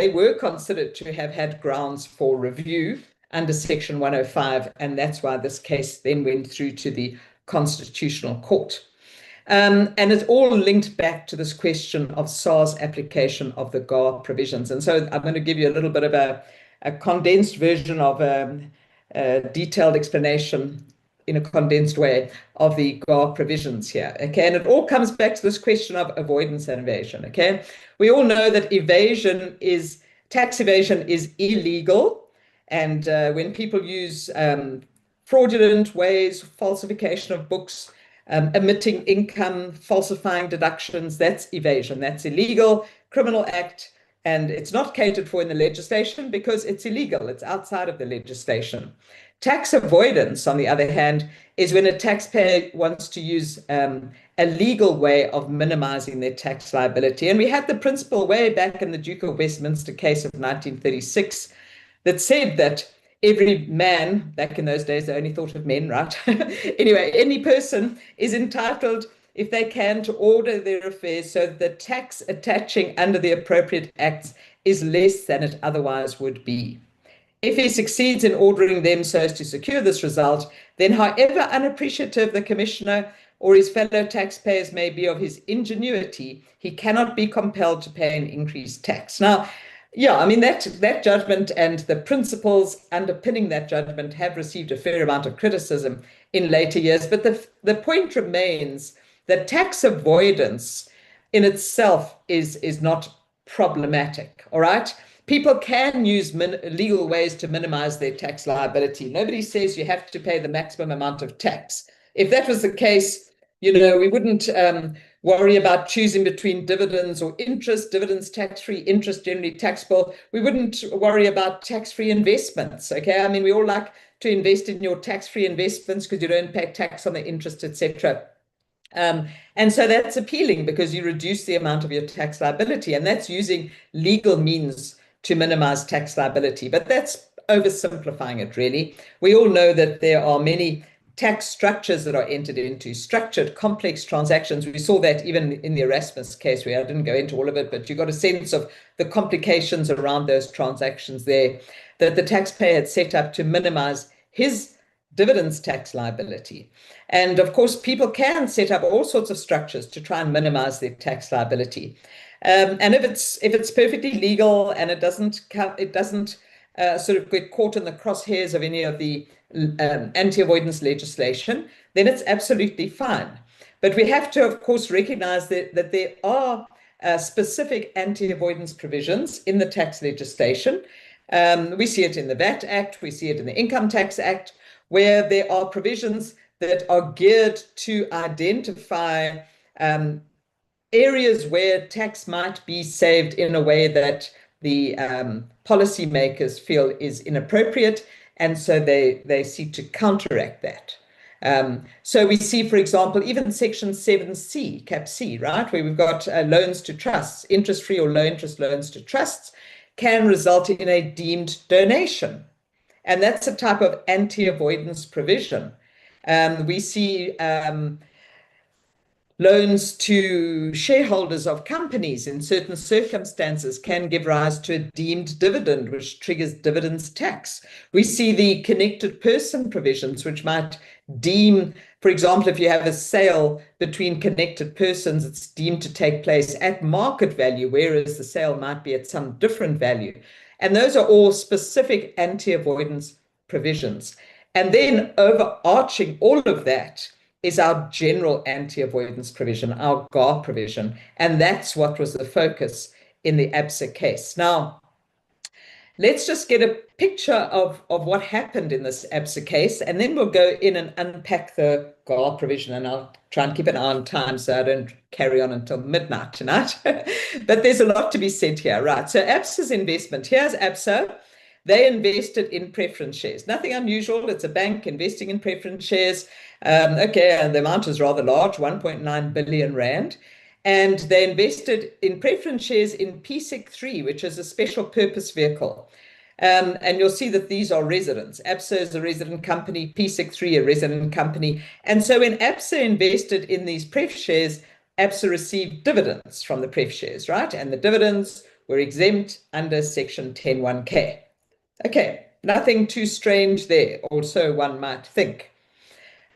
were considered to have had grounds for review under Section 105, and that's why this case then went through to the Constitutional Court. And it's all linked back to this question of SARS application of the GAR provisions. And so I'm going to give you a little bit of a condensed version of a detailed explanation in a condensed way of the GAR provisions here. Okay, and it all comes back to this question of avoidance and evasion. Okay, we all know that tax evasion is illegal, and when people use fraudulent ways, falsification of books, omitting income, falsifying deductions, that's evasion. That's illegal, criminal act, and it's not catered for in the legislation because it's illegal. It's outside of the legislation. Tax avoidance, on the other hand, is when a taxpayer wants to use a legal way of minimizing their tax liability. And we had the principle way back in the Duke of Westminster case of 1936 that said that every man, back in those days, they only thought of men, right? Anyway, any person is entitled if they can, to order their affairs so that the tax attaching under the appropriate acts is less than it otherwise would be. If he succeeds in ordering them so as to secure this result, then however unappreciative the commissioner or his fellow taxpayers may be of his ingenuity, he cannot be compelled to pay an increased tax. Now, yeah, I mean, that judgment and the principles underpinning that judgment have received a fair amount of criticism in later years, but the point remains that tax avoidance in itself is not problematic, all right? People can use legal ways to minimize their tax liability. Nobody says you have to pay the maximum amount of tax. If that was the case, we wouldn't worry about choosing between dividends or interest. Dividends tax-free, interest generally taxable. We wouldn't worry about tax-free investments, okay? I mean, we all like to invest in your tax-free investments because you don't pay tax on the interest, etc. And so that's appealing because you reduce the amount of your tax liability, and that's using legal means to minimize tax liability. But that's oversimplifying it, really. We all know that there are many tax structures that are entered into, structured, complex transactions. We saw that even in the Erasmus case, where I didn't go into all of it, but you got a sense of the complications around those transactions there that the taxpayer had set up to minimize his dividends tax liability. And of course, people can set up all sorts of structures to try and minimize their tax liability. And if it's perfectly legal and it doesn't sort of get caught in the crosshairs of any of the anti-avoidance legislation, then it's absolutely fine. But we have to, of course, recognize that there are specific anti-avoidance provisions in the tax legislation. We see it in the VAT Act, we see it in the Income Tax Act, where there are provisions that are geared to identify areas where tax might be saved in a way that the policymakers feel is inappropriate, and so they seek to counteract that. So we see, for example, even Section 7C, Cap C, right, where we've got loans to trusts, interest-free or low-interest loans to trusts, can result in a deemed donation. And that's a type of anti-avoidance provision. We see loans to shareholders of companies in certain circumstances can give rise to a deemed dividend, which triggers dividends tax. We see the connected person provisions, which might deem, for example, if you have a sale between connected persons, it's deemed to take place at market value, whereas the sale might be at some different value. And those are all specific anti-avoidance provisions. And then overarching all of that is our general anti-avoidance provision, our GAR provision. And that's what was the focus in the ABSA case. Now, let's just get a picture of what happened in this ABSA case, and then we'll go in and unpack the GAR provision, and I'll try and keep an eye on time so I don't carry on until midnight tonight. But there's a lot to be said here, right? So ABSA's investment, here's ABSA. They invested in preference shares. Nothing unusual. It's a bank investing in preference shares. Okay, and the amount is rather large, 1.9 billion rand. And they invested in preference shares in PSEC3, which is a special purpose vehicle. And you'll see that these are residents. ABSA is a resident company, PSEC3 a resident company. And so when ABSA invested in these pref shares, ABSA received dividends from the pref shares, right? And the dividends were exempt under Section 10(1)K. Okay, nothing too strange there, or so one might think.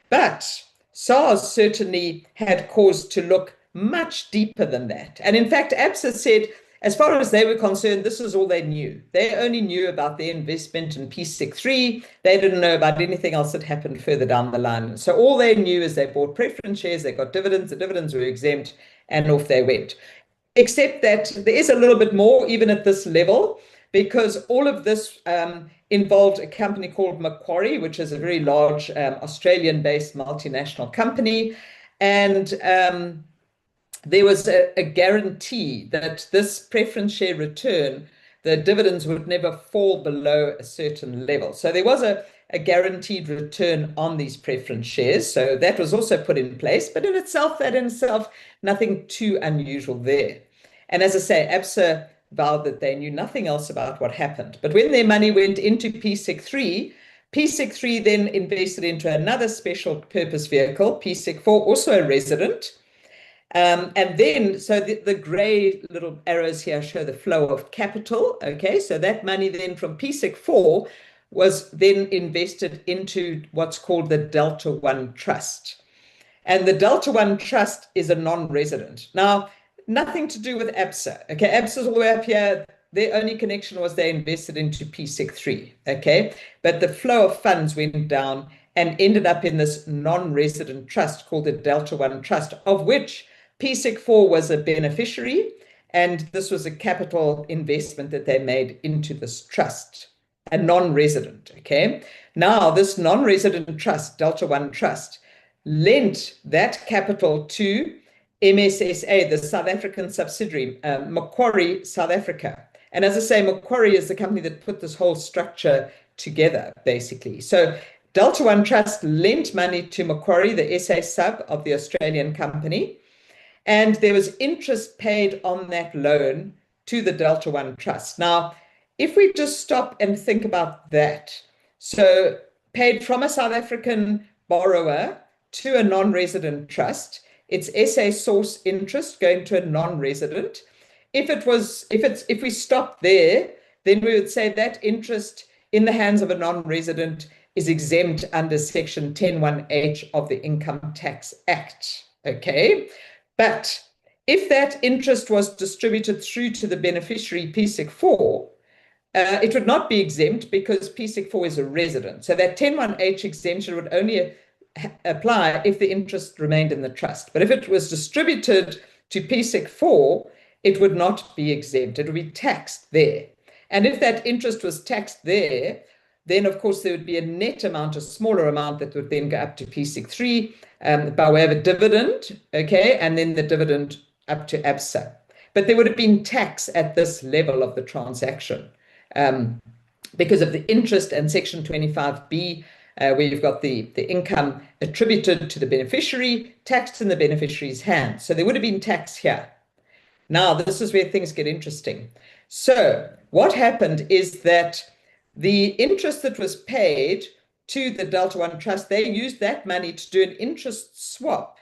But SARS certainly had cause to look much deeper than that. And in fact, ABSA said, as far as they were concerned, this is all they knew. They only knew about their investment in PSEC3. They didn't know about anything else that happened further down the line. So all they knew is they bought preference shares, they got dividends, the dividends were exempt, and off they went. Except that there is a little bit more, even at this level, because all of this involved a company called Macquarie, which is a very large Australian-based multinational company. And there was a guarantee that this preference share return, the dividends would never fall below a certain level. So there was a guaranteed return on these preference shares. So that was also put in place. But in itself, nothing too unusual there. And as I say, ABSA vowed that they knew nothing else about what happened. But when their money went into PSEC3, PSEC3 then invested into another special purpose vehicle, PSEC4, also a resident, And then, so the gray little arrows here show the flow of capital. Okay, so that money then from PSEC 4 was then invested into what's called the Delta One Trust. And the Delta One Trust is a non-resident. Now, nothing to do with ABSA. Okay, ABSA's all the way up here. Their only connection was they invested into PSEC 3. Okay, but the flow of funds went down and ended up in this non-resident trust called the Delta One Trust, of which PSEC 4 was a beneficiary, and this was a capital investment that they made into this trust, a non-resident. Okay, now this non-resident trust, Delta One Trust, lent that capital to MSSA, the South African subsidiary, Macquarie, South Africa. And as I say, Macquarie is the company that put this whole structure together, basically. So Delta One Trust lent money to Macquarie, the SA sub of the Australian company, and there was interest paid on that loan to the Delta One Trust. Now, if we just stop and think about that, so paid from a South African borrower to a non-resident trust, it's SA source interest going to a non-resident. If we stop there, then we would say that interest in the hands of a non-resident is exempt under Section 10(1)(h) of the Income Tax Act. Okay, but if that interest was distributed through to the beneficiary PSEC 4, it would not be exempt because PSEC 4 is a resident. So that 10(1)(h) exemption would only apply if the interest remained in the trust. But if it was distributed to PSEC 4, it would not be exempt. It would be taxed there. And if that interest was taxed there, then of course there would be a net amount, a smaller amount that would then go up to PSEC 3 by way of a dividend, okay, and then the dividend up to ABSA. But there would have been tax at this level of the transaction because of the interest and Section 25B, where you've got the income attributed to the beneficiary, taxed in the beneficiary's hands. So there would have been tax here. Now, this is where things get interesting. So what happened is that the interest that was paid to the Delta One Trust, they used that money to do an interest swap,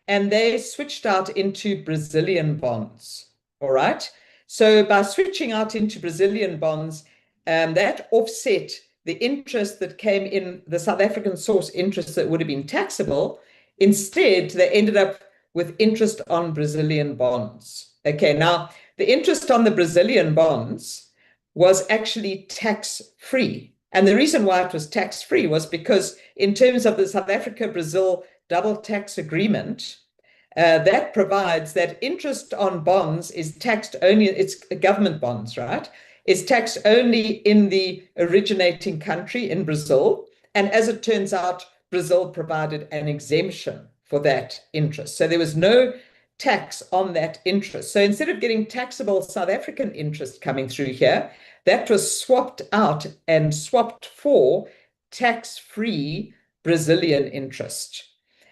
and they switched out into Brazilian bonds. All right. So by switching out into Brazilian bonds, that offset the interest that came in, the South African source interest that would have been taxable. Instead, they ended up with interest on Brazilian bonds. Okay, now the interest on the Brazilian bonds was actually tax-free. And the reason why it was tax-free was because in terms of the South Africa-Brazil double tax agreement, that provides that interest on bonds is taxed only, it's government bonds, right? Is taxed only in the originating country, in Brazil. And as it turns out, Brazil provided an exemption for that interest. So there was no tax on that interest. So instead of getting taxable South African interest coming through here, that was swapped out and swapped for tax-free Brazilian interest.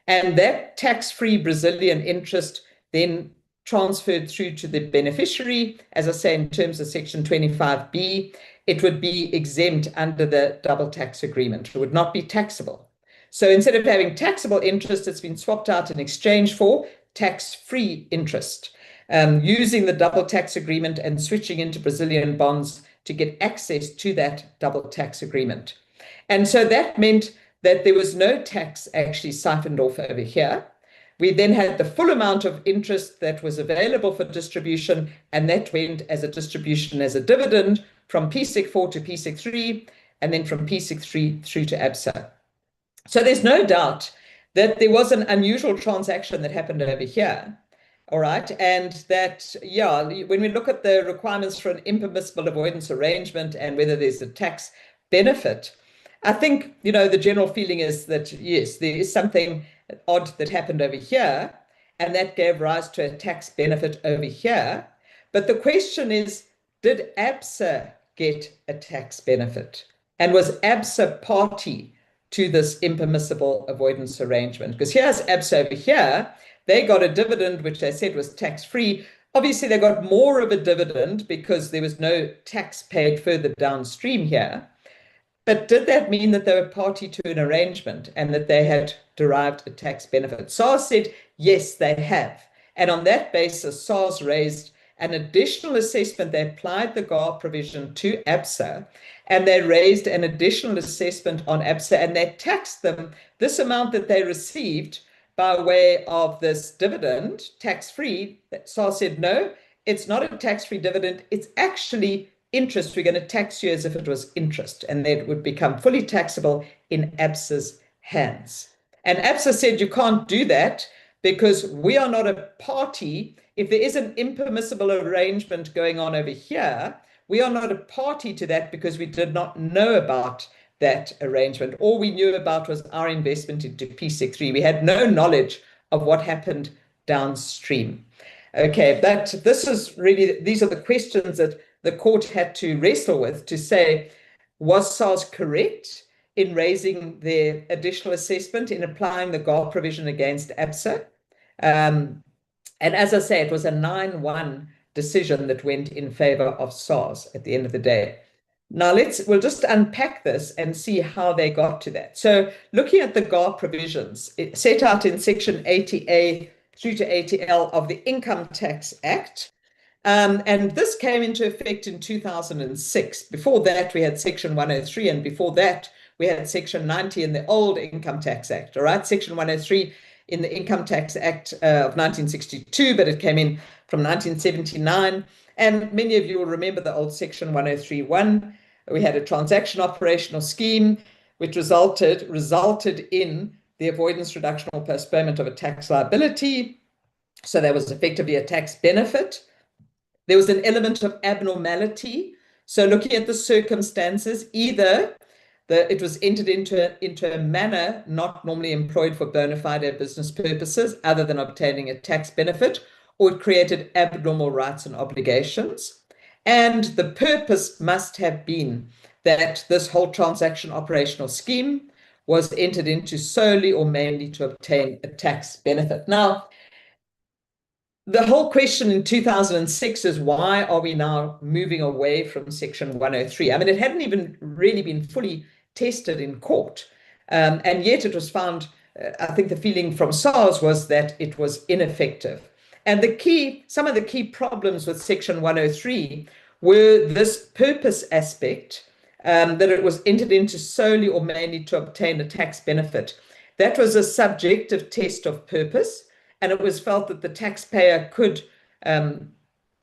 And that tax-free Brazilian interest then transferred through to the beneficiary. As I say, in terms of Section 25B, it would be exempt under the double tax agreement. It would not be taxable. So instead of having taxable interest, it's been swapped out in exchange for tax-free interest, using the double tax agreement and switching into Brazilian bonds to get access to that double tax agreement. And so that meant that there was no tax actually siphoned off over here. We then had the full amount of interest that was available for distribution, and that went as a distribution as a dividend from PSEC 4 to PSEC 3, and then from PSEC 3 through to ABSA. So there's no doubt that there was an unusual transaction that happened over here, all right? And that, yeah, when we look at the requirements for an impermissible avoidance arrangement and whether there's a tax benefit, I think, you know, the general feeling is that, yes, there is something odd that happened over here, and that gave rise to a tax benefit over here. But the question is, did ABSA get a tax benefit? And was ABSA party to this impermissible avoidance arrangement? Because here's ABSA over here. They got a dividend, which they said was tax-free. Obviously, they got more of a dividend because there was no tax paid further downstream here. But did that mean that they were party to an arrangement and that they had derived a tax benefit? SARS said, yes, they have. And on that basis, SARS raised an additional assessment. They applied the GAR provision to ABSA, and they raised an additional assessment on ABSA, and they taxed them this amount that they received by way of this dividend, tax-free. SARS said, no, it's not a tax-free dividend. It's actually interest. We're going to tax you as if it was interest, and then it would become fully taxable in ABSA's hands. And ABSA said, you can't do that because we are not a party. If there is an impermissible arrangement going on over here, we are not a party to that because we did not know about that arrangement. All we knew about was our investment into PSEC3. We had no knowledge of what happened downstream. Okay, but this is really, these are the questions that the court had to wrestle with to say, was SARS correct in raising their additional assessment, in applying the GAR provision against ABSA? And as I say, it was a 9-1 decision that went in favor of SARS at the end of the day. Now we'll just unpack this and see how they got to that. So looking at the GAR provisions, it set out in section 80A through to 80L of the Income Tax Act. And this came into effect in 2006. Before that, we had section 103, and before that, we had section 90 in the old Income Tax Act, all right? Section 103 in the Income Tax Act of 1962, but it came in from 1979. And many of you will remember the old section 103(1). We had a transaction operational scheme, which resulted in the avoidance, reduction, or postponement of a tax liability. So that was effectively a tax benefit. There was an element of abnormality. So looking at the circumstances, either it was entered into a manner not normally employed for bona fide business purposes other than obtaining a tax benefit, or it created abnormal rights and obligations. And the purpose must have been that this whole transaction operational scheme was entered into solely or mainly to obtain a tax benefit. Now, the whole question in 2006 is, why are we now moving away from section 103? I mean, it hadn't even really been fully tested in court. And yet it was found, I think the feeling from SARS was that it was ineffective. And some of the key problems with section 103 were this purpose aspect, that it was entered into solely or mainly to obtain a tax benefit. That was a subjective test of purpose, and it was felt that the taxpayer could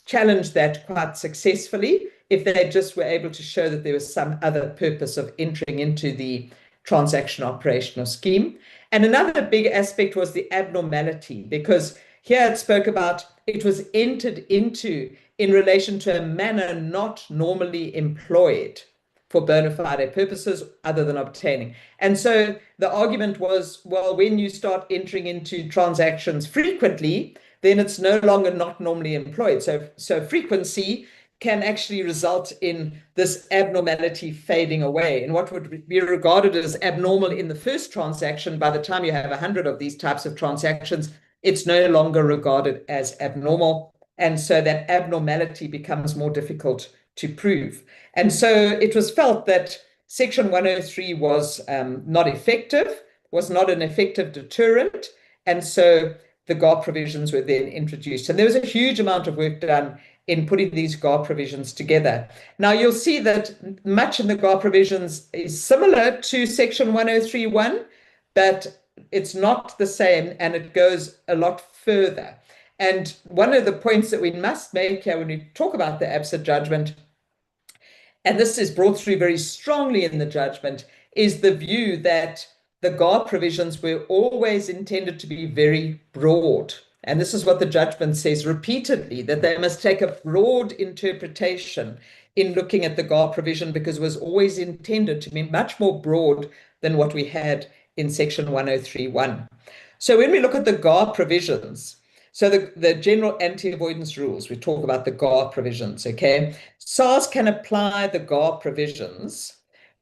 challenge that quite successfully if they just were able to show that there was some other purpose of entering into the transaction operational scheme. And another big aspect was the abnormality, because here it spoke about it was entered into in relation to a manner not normally employed for bona fide purposes other than obtaining. And so the argument was, well, when you start entering into transactions frequently, then it's no longer not normally employed. So frequency can actually result in this abnormality fading away. And what would be regarded as abnormal in the first transaction, by the time you have 100 of these types of transactions, it's no longer regarded as abnormal. And so that abnormality becomes more difficult to prove. And so it was felt that section 103 was not effective, was not an effective deterrent. And so the GAR provisions were then introduced. And there was a huge amount of work done in putting these GAR provisions together. Now, you'll see that much in the GAR provisions is similar to section 103(1), but it's not the same, and it goes a lot further. And one of the points that we must make here when we talk about the ABSA judgment, and this is brought through very strongly in the judgment, is the view that the GAR provisions were always intended to be very broad. And this is what the judgment says repeatedly, that they must take a broad interpretation in looking at the GAR provision, because it was always intended to be much more broad than what we had in section 103(1). So when we look at the GAR provisions, so the general anti-avoidance rules, we talk about the GAR provisions, okay? SARS can apply the GAR provisions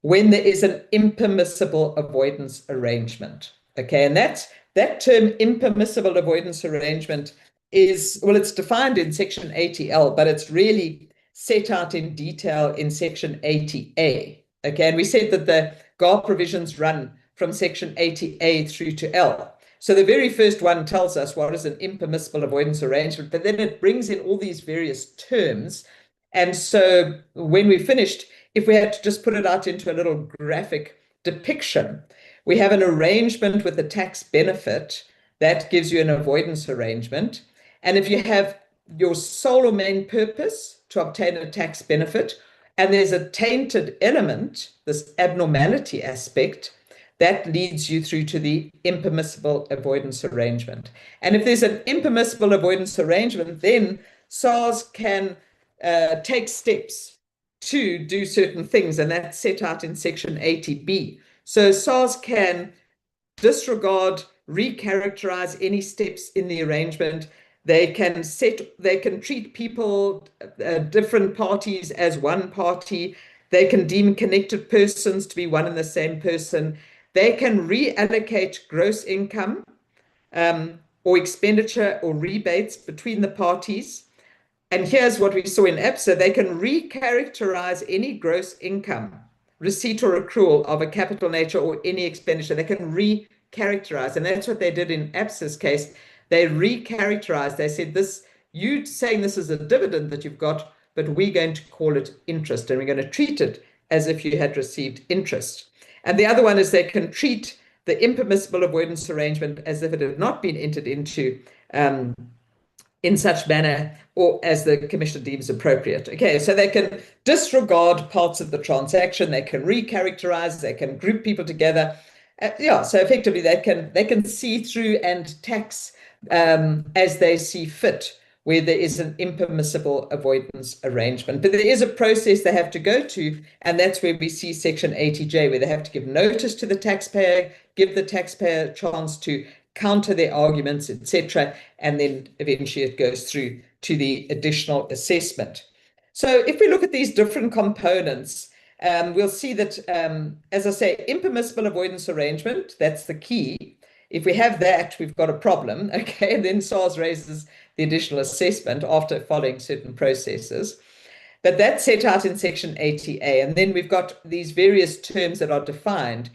when there is an impermissible avoidance arrangement, okay? And that term impermissible avoidance arrangement is, well, it's defined in section 80L, but it's really set out in detail in section 80A, okay? And we said that the GAR provisions run from section 80A through to L. So the very first one tells us what is an impermissible avoidance arrangement, but then it brings in all these various terms. And so when we finished, if we had to just put it out into a little graphic depiction, we have an arrangement with a tax benefit that gives you an avoidance arrangement. And if you have your sole or main purpose to obtain a tax benefit, and there's a tainted element, this abnormality aspect, that leads you through to the impermissible avoidance arrangement. And if there's an impermissible avoidance arrangement, then SARS can take steps to do certain things, and that's set out in section 80B. So SARS can disregard, recharacterize any steps in the arrangement. They can treat people, different parties, as one party. They can deem connected persons to be one and the same person. They can reallocate gross income or expenditure or rebates between the parties. And here's what we saw in ABSA. They can recharacterize any gross income, receipt or accrual of a capital nature or any expenditure. They can recharacterize. And that's what they did in ABSA's case. They recharacterized. They said, you saying this is a dividend that you've got, but we're going to call it interest, and we're going to treat it as if you had received interest. And the other one is they can treat the impermissible avoidance arrangement as if it had not been entered into in such manner or as the commissioner deems appropriate. Okay, so they can disregard parts of the transaction, they can recharacterize, they can group people together. So effectively they can see through and tax as they see fit, where there is an impermissible avoidance arrangement. But there is a process they have to go to, and that's where we see section 80J, where they have to give notice to the taxpayer, give the taxpayer a chance to counter their arguments, etc., and then eventually it goes through to the additional assessment. So if we look at these different components, we'll see that, as I say, impermissible avoidance arrangement, that's the key. If we have that, we've got a problem, okay? And then SARS raises the additional assessment after following certain processes. But that's set out in section 80A. And then we've got these various terms that are defined.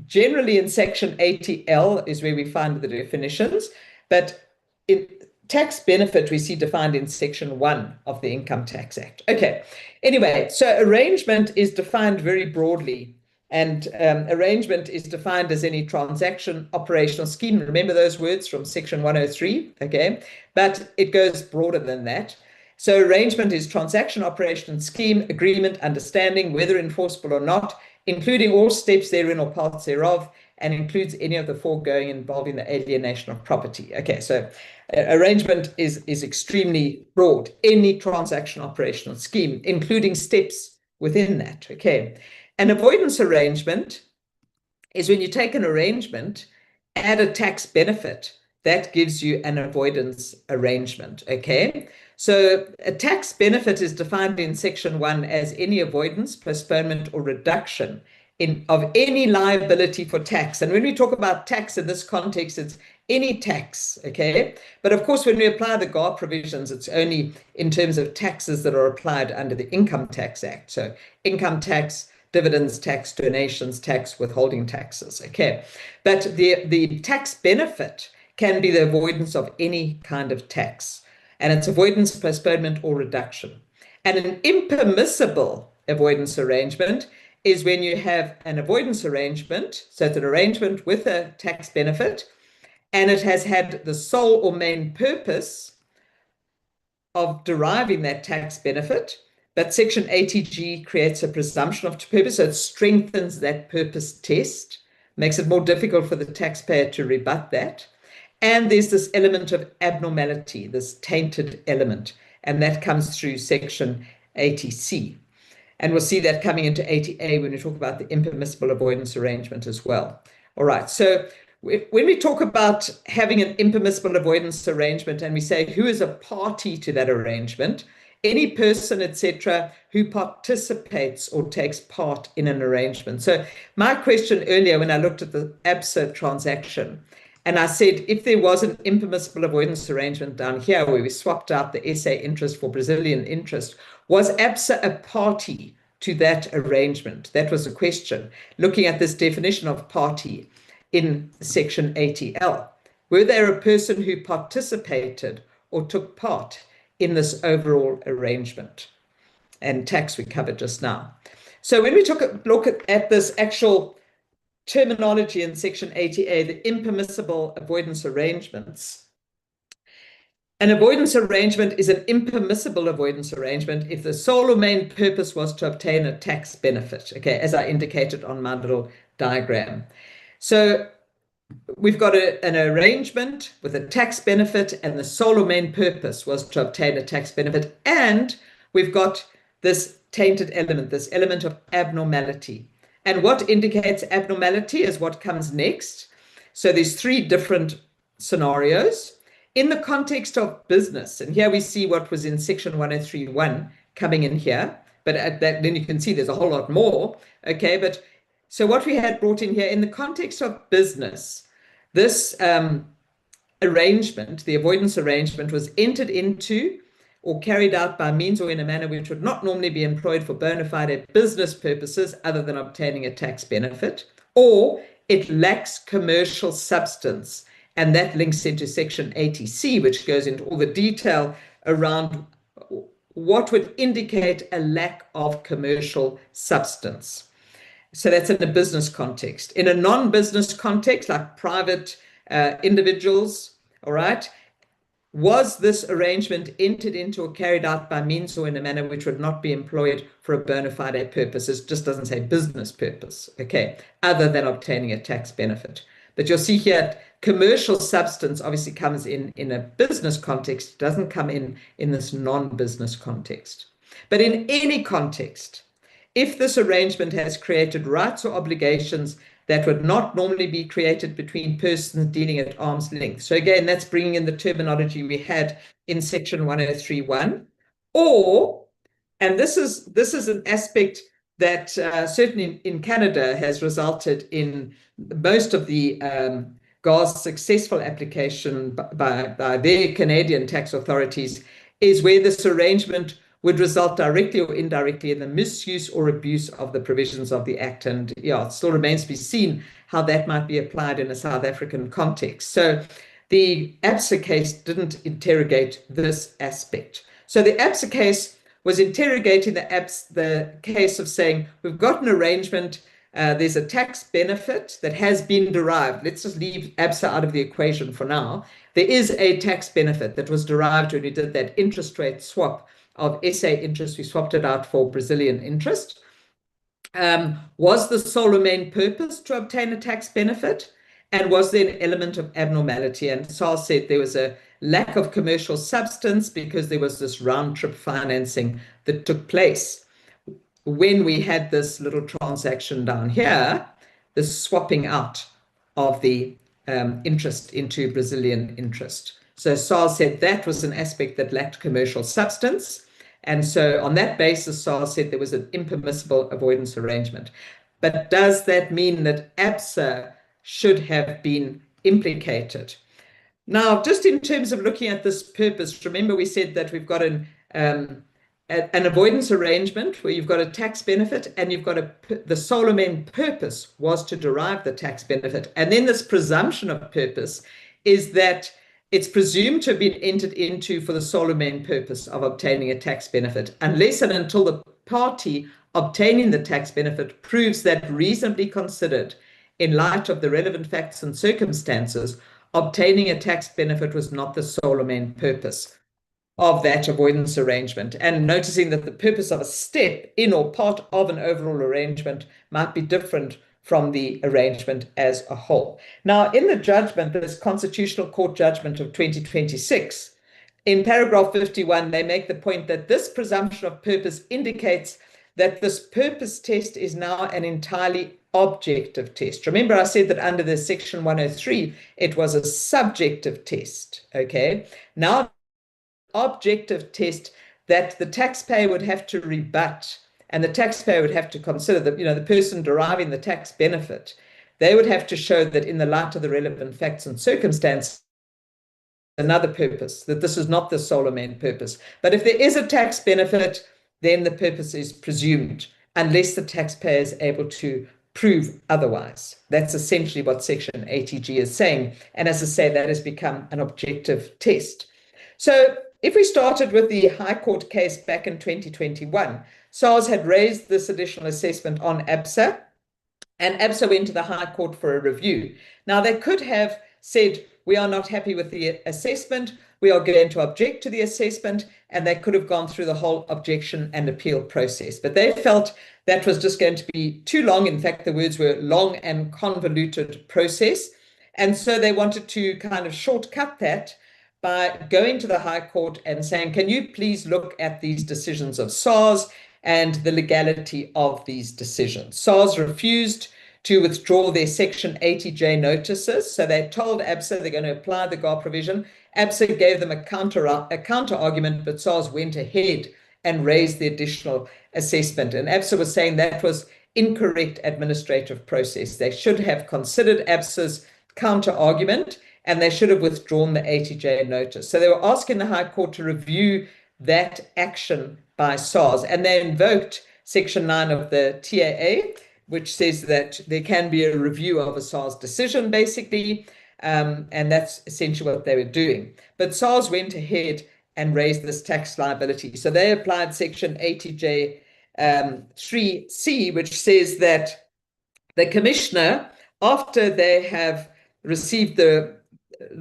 Generally in section 80L is where we find the definitions, but in tax benefit we see defined in section 1 of the Income Tax Act. Okay, anyway, so arrangement is defined very broadly, and arrangement is defined as any transaction, operational scheme. Remember those words from section 103, okay? But it goes broader than that. So arrangement is transaction, operation, scheme, agreement, understanding, whether enforceable or not, including all steps therein or parts thereof, and includes any of the foregoing involving the alienation of property. Okay, so arrangement is extremely broad. Any transaction, operational scheme, including steps within that. Okay, an avoidance arrangement is when you take an arrangement, add a tax benefit, that gives you an avoidance arrangement. Okay, so a tax benefit is defined in section 1 as any avoidance, postponement, or reduction of any liability for tax. And when we talk about tax in this context, it's any tax, okay? But of course, when we apply the GAR provisions, it's only in terms of taxes that are applied under the Income Tax Act. So income tax, dividends tax, donations tax, withholding taxes, okay? But the tax benefit can be the avoidance of any kind of tax. And it's avoidance, postponement, or reduction. And an impermissible avoidance arrangement is when you have an avoidance arrangement, so it's an arrangement with a tax benefit, and it has had the sole or main purpose of deriving that tax benefit, but section 80G creates a presumption of purpose, so it strengthens that purpose test, makes it more difficult for the taxpayer to rebut that. And there's this element of abnormality, this tainted element, and that comes through section 80C. And we'll see that coming into 80A when we talk about the impermissible avoidance arrangement as well. All right, so when we talk about having an impermissible avoidance arrangement and we say who is a party to that arrangement, any person, etc., who participates or takes part in an arrangement. So my question earlier when I looked at the ABSA transaction, and I said, if there was an impermissible avoidance arrangement down here where we swapped out the SA interest for Brazilian interest, was ABSA a party to that arrangement? That was the question, looking at this definition of party in section 80L. were they a person who participated or took part in this overall arrangement? And tax we covered just now. So when we look at this actual terminology in Section 80A, the impermissible avoidance arrangements, an avoidance arrangement is an impermissible avoidance arrangement if the sole or main purpose was to obtain a tax benefit, okay, as I indicated on my little diagram. So we've got an arrangement with a tax benefit, and the sole or main purpose was to obtain a tax benefit, and we've got this tainted element, this element of abnormality. And what indicates abnormality is what comes next. So there's three different scenarios. In the context of business, and here we see what was in Section 103.1 coming in here, but at that, then you can see there's a whole lot more, okay? But so what we had brought in here, in the context of business, this arrangement, the avoidance arrangement, was entered into or carried out by means or in a manner which would not normally be employed for bona fide business purposes other than obtaining a tax benefit, or it lacks commercial substance. And that links into Section 80C, which goes into all the detail around what would indicate a lack of commercial substance. So that's in a business context. In a non-business context, like private individuals, all right, was this arrangement entered into or carried out by means or in a manner which would not be employed for a bona fide purpose? It just doesn't say business purpose, okay, other than obtaining a tax benefit. But you'll see here, commercial substance obviously comes in a business context, doesn't come in this non-business context. But in any context, if this arrangement has created rights or obligations that would not normally be created between persons dealing at arm's length. So again, that's bringing in the terminology we had in Section 103.1, or, and this is an aspect that certainly in Canada has resulted in most of the GAR's successful application by their Canadian tax authorities, is where this arrangement would result directly or indirectly in the misuse or abuse of the provisions of the Act. And yeah, it still remains to be seen how that might be applied in a South African context. So the ABSA case didn't interrogate this aspect. So the ABSA case was interrogating the case of saying, we've got an arrangement, there's a tax benefit that has been derived. Let's just leave ABSA out of the equation for now. There is a tax benefit that was derived when we did that interest rate swap of SA interest. We swapped it out for Brazilian interest. Was the sole or main purpose to obtain a tax benefit? And was there an element of abnormality? And Saul said there was a lack of commercial substance because there was this round trip financing that took place when we had this little transaction down here, the swapping out of the interest into Brazilian interest. So Saul said that was an aspect that lacked commercial substance. And so on that basis, Saul said there was an impermissible avoidance arrangement. But does that mean that ABSA should have been implicated? Now, just in terms of looking at this purpose, remember we said that we've got an avoidance arrangement where you've got a tax benefit and you've got the sole or main purpose was to derive the tax benefit. And then this presumption of purpose is that it's presumed to have been entered into for the sole or main purpose of obtaining a tax benefit, unless and until the party obtaining the tax benefit proves that reasonably considered, in light of the relevant facts and circumstances, obtaining a tax benefit was not the sole or main purpose of that avoidance arrangement. And noticing that the purpose of a step in or part of an overall arrangement might be different from the arrangement as a whole. Now, in the judgment, this Constitutional Court judgment of 2026, in paragraph 51, they make the point that this presumption of purpose indicates that this purpose test is now an entirely objective test. Remember, I said that under the Section 103, it was a subjective test, okay? Now, objective test that the taxpayer would have to rebut, and the taxpayer would have to consider that, the person deriving the tax benefit, they would have to show that in the light of the relevant facts and circumstances, another purpose, that this is not the sole or main purpose. But if there is a tax benefit, then the purpose is presumed, unless the taxpayer is able to prove otherwise. That's essentially what Section 80G is saying. And as I say, that has become an objective test. So if we started with the High Court case back in 2021, SARS had raised this additional assessment on ABSA, and ABSA went to the High Court for a review. Now, they could have said, we are not happy with the assessment, we are going to object to the assessment, and they could have gone through the whole objection and appeal process. But they felt that was just going to be too long. In fact, the words were long and convoluted process. And so they wanted to kind of shortcut that by going to the High Court and saying, can you please look at these decisions of SARS and the legality of these decisions? SARS refused to withdraw their Section 80J notices. So they told ABSA they're going to apply the GAR provision. ABSA gave them a counter argument, but SARS went ahead and raised the additional assessment. And ABSA was saying that was incorrect administrative process. They should have considered ABSA's counter argument, and they should have withdrawn the 80J notice. So they were asking the High Court to review that action by SARS, and they invoked Section 9 of the TAA, which says that there can be a review of a SARS decision, basically, and that's essentially what they were doing. But SARS went ahead and raised this tax liability. So they applied Section 80J 3C, which says that the commissioner, after they have received the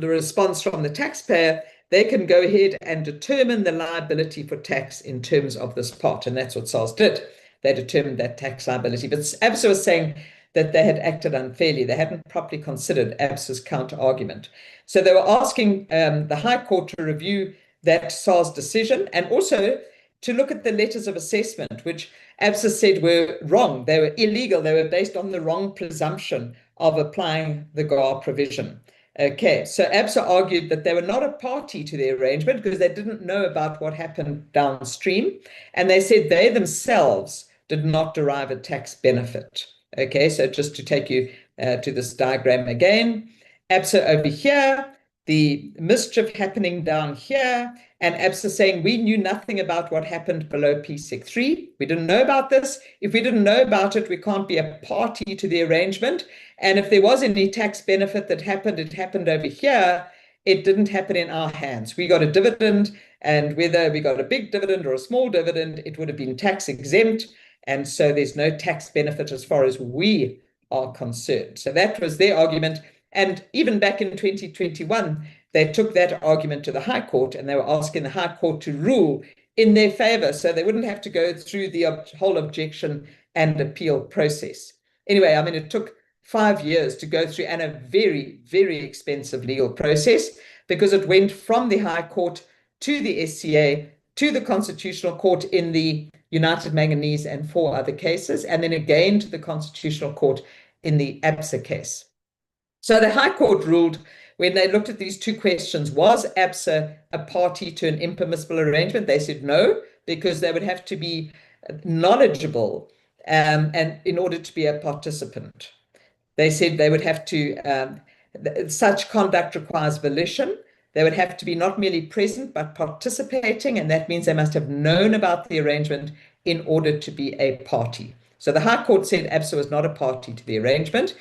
response from the taxpayer, they can go ahead and determine the liability for tax in terms of this part. And that's what SARS did. They determined that tax liability. But ABSA was saying that they had acted unfairly. They hadn't properly considered ABSA's counter argument. So they were asking the High Court to review that SARS decision and also to look at the letters of assessment, which ABSA said were wrong. They were illegal. They were based on the wrong presumption of applying the GAR provision. Okay, so ABSA argued that they were not a party to the arrangement because they didn't know about what happened downstream. And they said they themselves did not derive a tax benefit. Okay, so just to take you to this diagram again, ABSA over here, the mischief happening down here, and ABSA saying we knew nothing about what happened below PSEC 3. We didn't know about this. If we didn't know about it, we can't be a party to the arrangement. And if there was any tax benefit that happened, it happened over here. It didn't happen in our hands. We got a dividend, and whether we got a big dividend or a small dividend, it would have been tax exempt. And so there's no tax benefit as far as we are concerned. So that was their argument. And even back in 2021, they took that argument to the High Court, and they were asking the High Court to rule in their favor so they wouldn't have to go through the whole objection and appeal process. Anyway, I mean, it took 5 years to go through, and a very, very expensive legal process, because it went from the High Court to the SCA to the Constitutional Court in the United Manganese and 4 other cases, and then again to the Constitutional Court in the ABSA case. So the High Court ruled, when they looked at these two questions, was ABSA a party to an impermissible arrangement? They said no, because they would have to be knowledgeable and in order to be a participant. They said they would have to, such conduct requires volition. They would have to be not merely present, but participating, and that means they must have known about the arrangement in order to be a party. So the High Court said ABSA was not a party to the arrangement.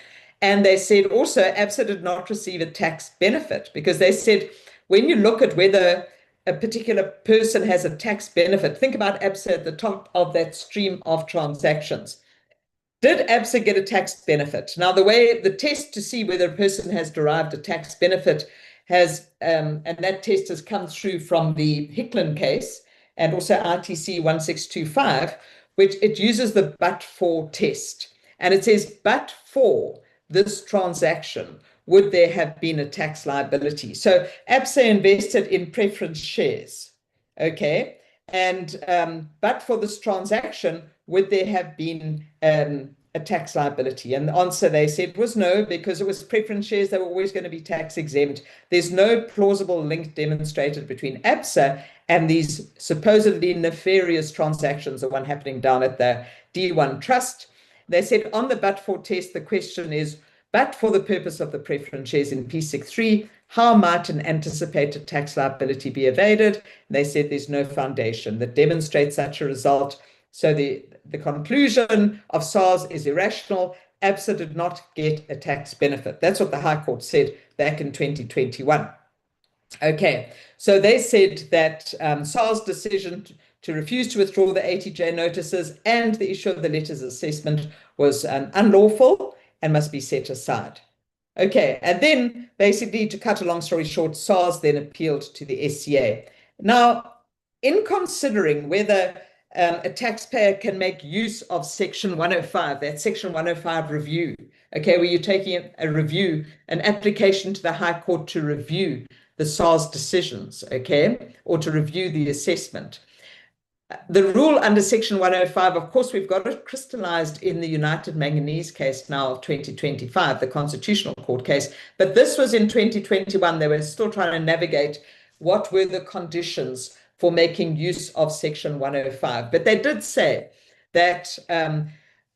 And they said also ABSA did not receive a tax benefit, because they said when you look at whether a particular person has a tax benefit, think about ABSA at the top of that stream of transactions. Did ABSA get a tax benefit? Now, the test to see whether a person has derived a tax benefit has, and that test has come through from the Hicklin case and also ITC 1625, which it uses the but-for test. And it says, but for this transaction, would there have been a tax liability? So ABSA invested in preference shares, okay? And but for this transaction, would there have been a tax liability? And the answer, they said, was no, because it was preference shares. They were always going to be tax exempt. There's no plausible link demonstrated between ABSA and these supposedly nefarious transactions, the one happening down at the D1 Trust. They said on the but-for test, the question is, but for the purpose of the preference shares in PSEC 3, how might an anticipated tax liability be evaded? They said there's no foundation that demonstrates such a result. So the conclusion of SARS is irrational. ABSA did not get a tax benefit. That's what the High Court said back in 2021. Okay, so they said that SAR's decision to refuse to withdraw the ATJ notices and the issue of the letters of assessment was unlawful and must be set aside. Okay, and then basically, to cut a long story short, SARS then appealed to the SCA. Now, in considering whether a taxpayer can make use of Section 105, that Section 105 review, okay, where you're taking a review, an application to the High Court to review the SARS decisions, okay, or to review the assessment. The rule under Section 105, of course, we've got it crystallized in the United Manganese case now of 2025, the Constitutional Court case, but this was in 2021. They were still trying to navigate what were the conditions for making use of Section 105. But they did say that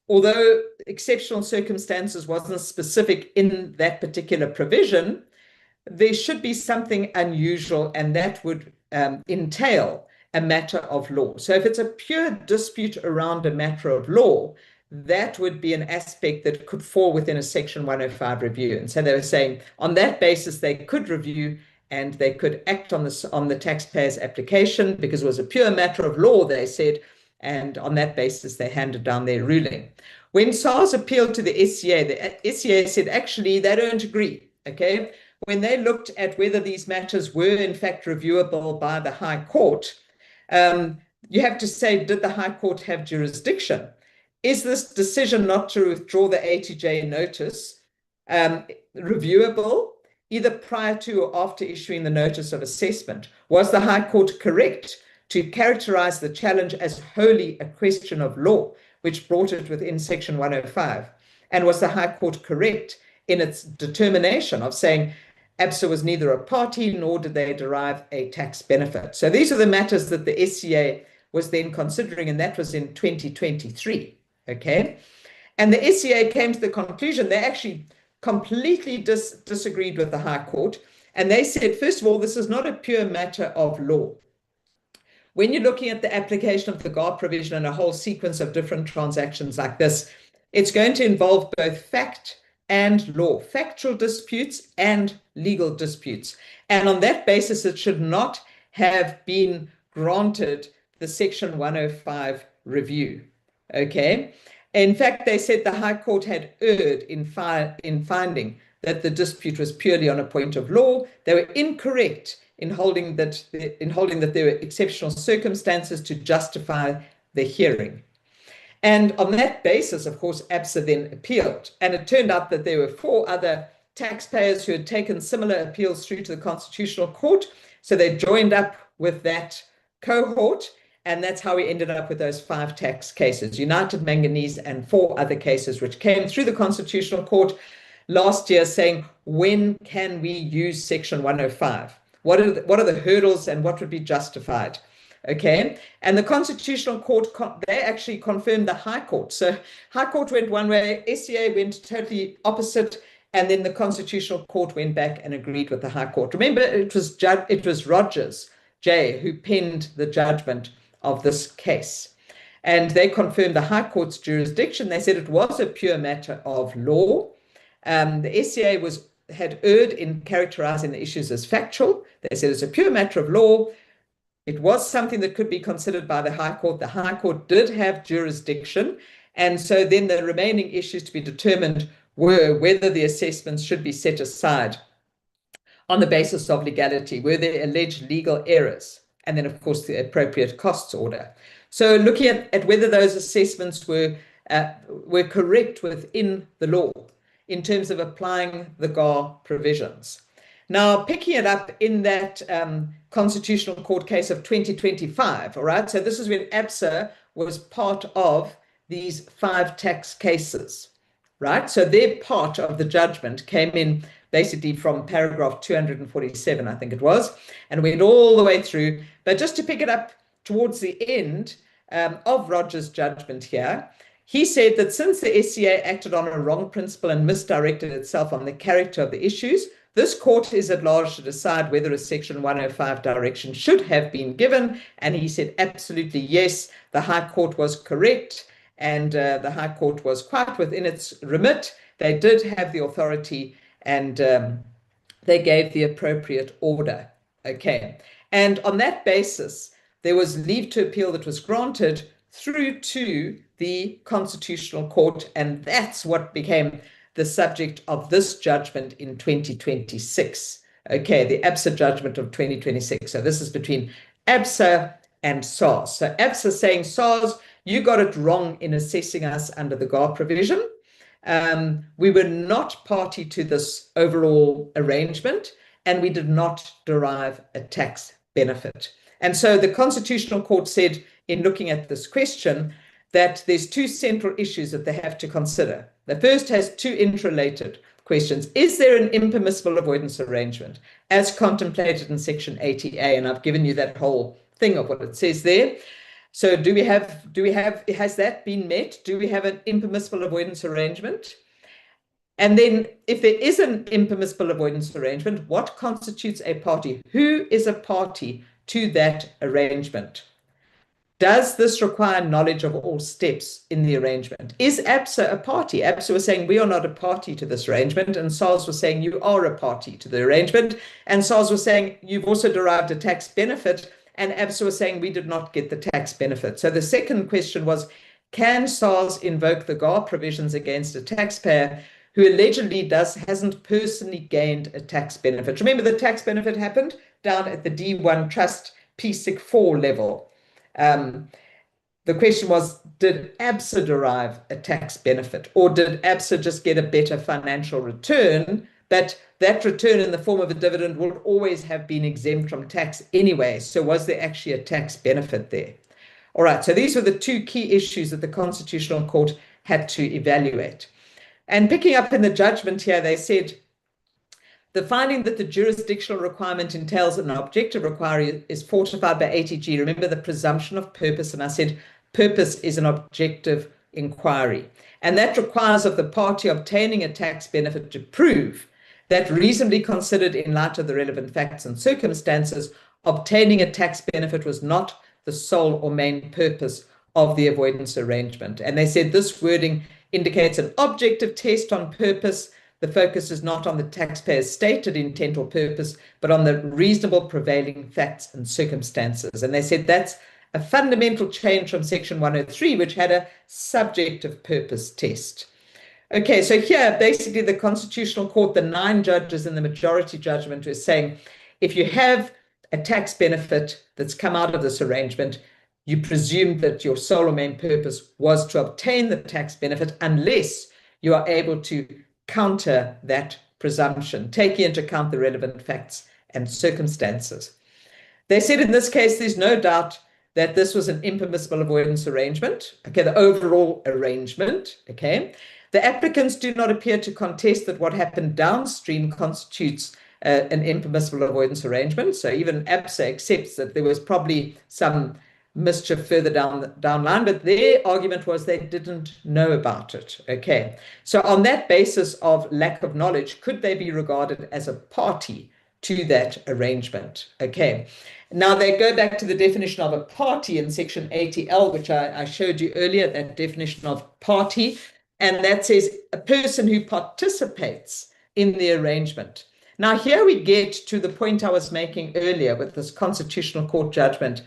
although exceptional circumstances wasn't specific in that particular provision, there should be something unusual, and that would entail a matter of law. So if it's a pure dispute around a matter of law, that would be an aspect that could fall within a Section 105 review. And so they were saying on that basis, they could review and they could act on the taxpayer's application because it was a pure matter of law, they said, and on that basis, they handed down their ruling. When SARS appealed to the SCA said, actually, they don't agree, okay? When they looked at whether these matters were in fact reviewable by the High Court, you have to say, did the High Court have jurisdiction? Is this decision not to withdraw the ATJ notice reviewable, either prior to or after issuing the notice of assessment? Was the High Court correct to characterize the challenge as wholly a question of law, which brought it within Section 105? And was the High Court correct in its determination of saying ABSA was neither a party nor did they derive a tax benefit? So these are the matters that the SCA was then considering, and that was in 2023, okay? And the SCA came to the conclusion they actually completely disagreed with the High Court, and they said, first of all, this is not a pure matter of law. When you're looking at the application of the GAR provision and a whole sequence of different transactions like this, it's going to involve both fact and law, factual disputes and legal disputes. And on that basis, it should not have been granted the Section 105 review, okay? In fact, they said the High Court had erred in finding that the dispute was purely on a point of law. They were incorrect in holding that there were exceptional circumstances to justify the hearing. And on that basis, of course, ABSA then appealed. And it turned out that there were 4 other taxpayers who had taken similar appeals through to the Constitutional Court. So they joined up with that cohort. And that's how we ended up with those 5 tax cases, United Manganese and 4 other cases, which came through the Constitutional Court last year saying, when can we use Section 105? What are the hurdles and what would be justified? Okay, and the Constitutional Court, they actually confirmed the High Court. So High Court went one way, SCA went totally opposite, and then the Constitutional Court went back and agreed with the High Court. Remember, it was Rogers, J, who penned the judgment of this case. And they confirmed the High Court's jurisdiction. They said it was a pure matter of law. The SCA had erred in characterizing the issues as factual. They said it's a pure matter of law. It was something that could be considered by the High Court. The High Court did have jurisdiction. And so then the remaining issues to be determined were whether the assessments should be set aside on the basis of legality, were there alleged legal errors, and then, of course, the appropriate costs order. So looking at whether those assessments were correct within the law in terms of applying the GAR provisions. Now, picking it up in that Constitutional Court case of 2025, all right? So this is when ABSA was part of these 5 tax cases, right? So their part of the judgment came in basically from paragraph 247, I think it was, and went all the way through. But just to pick it up towards the end of Rogers' judgment here, he said that since the SCA acted on a wrong principle and misdirected itself on the character of the issues, this court is at large to decide whether a Section 105 direction should have been given. And he said, absolutely yes, the High Court was correct. and the High Court was quite within its remit. They did have the authority, and they gave the appropriate order. Okay. And on that basis, there was leave to appeal that was granted through to the Constitutional Court, and that's what became the subject of this judgment in 2026. Okay, the ABSA judgment of 2026. So this is between ABSA and SARS. So ABSA saying, SARS, you got it wrong in assessing us under the GAR provision. We were not party to this overall arrangement, and we did not derive a tax benefit. And so the Constitutional Court said, in looking at this question, that there's two central issues that they have to consider. The first has two interrelated questions. Is there an impermissible avoidance arrangement as contemplated in Section 80A? And I've given you that whole thing of what it says there. So has that been met? Do we have an impermissible avoidance arrangement? And then if there is an impermissible avoidance arrangement, what constitutes a party? Who is a party to that arrangement? Does this require knowledge of all steps in the arrangement? Is ABSA a party? ABSA was saying, we are not a party to this arrangement. And SARS was saying, you are a party to the arrangement. And SARS was saying, you've also derived a tax benefit. And ABSA was saying, we did not get the tax benefit. So the second question was, can SARS invoke the GAR provisions against a taxpayer who allegedly hasn't personally gained a tax benefit? Remember, the tax benefit happened down at the D1 Trust PSIC 4 level. The question was, did ABSA derive a tax benefit, or did ABSA just get a better financial return? But that return in the form of a dividend will always have been exempt from tax anyway. So was there actually a tax benefit there? All right, so these were the two key issues that the Constitutional Court had to evaluate. And picking up in the judgment here, they said, the finding that the jurisdictional requirement entails an objective inquiry is fortified by 80G. Remember the presumption of purpose, and I said purpose is an objective inquiry. And that requires of the party obtaining a tax benefit to prove that, reasonably considered in light of the relevant facts and circumstances, obtaining a tax benefit was not the sole or main purpose of the avoidance arrangement. And they said this wording indicates an objective test on purpose. The focus is not on the taxpayer's stated intent or purpose, but on the reasonable prevailing facts and circumstances. And they said that's a fundamental change from Section 103, which had a subjective purpose test. Okay, so here, basically, the Constitutional Court, the 9 judges in the majority judgment, is saying, if you have a tax benefit that's come out of this arrangement, you presume that your sole or main purpose was to obtain the tax benefit unless you are able to counter that presumption, taking into account the relevant facts and circumstances. They said in this case, there's no doubt that this was an impermissible avoidance arrangement, okay, the overall arrangement, okay. The applicants do not appear to contest that what happened downstream constitutes an impermissible avoidance arrangement. So even ABSA accepts that there was probably some mischief further down line, but their argument was they didn't know about it. Okay, so on that basis of lack of knowledge, could they be regarded as a party to that arrangement? Okay, now they go back to the definition of a party in Section 80L, which I showed you earlier, that definition of party, and that says a person who participates in the arrangement. Now here we get to the point I was making earlier with this Constitutional Court judgment,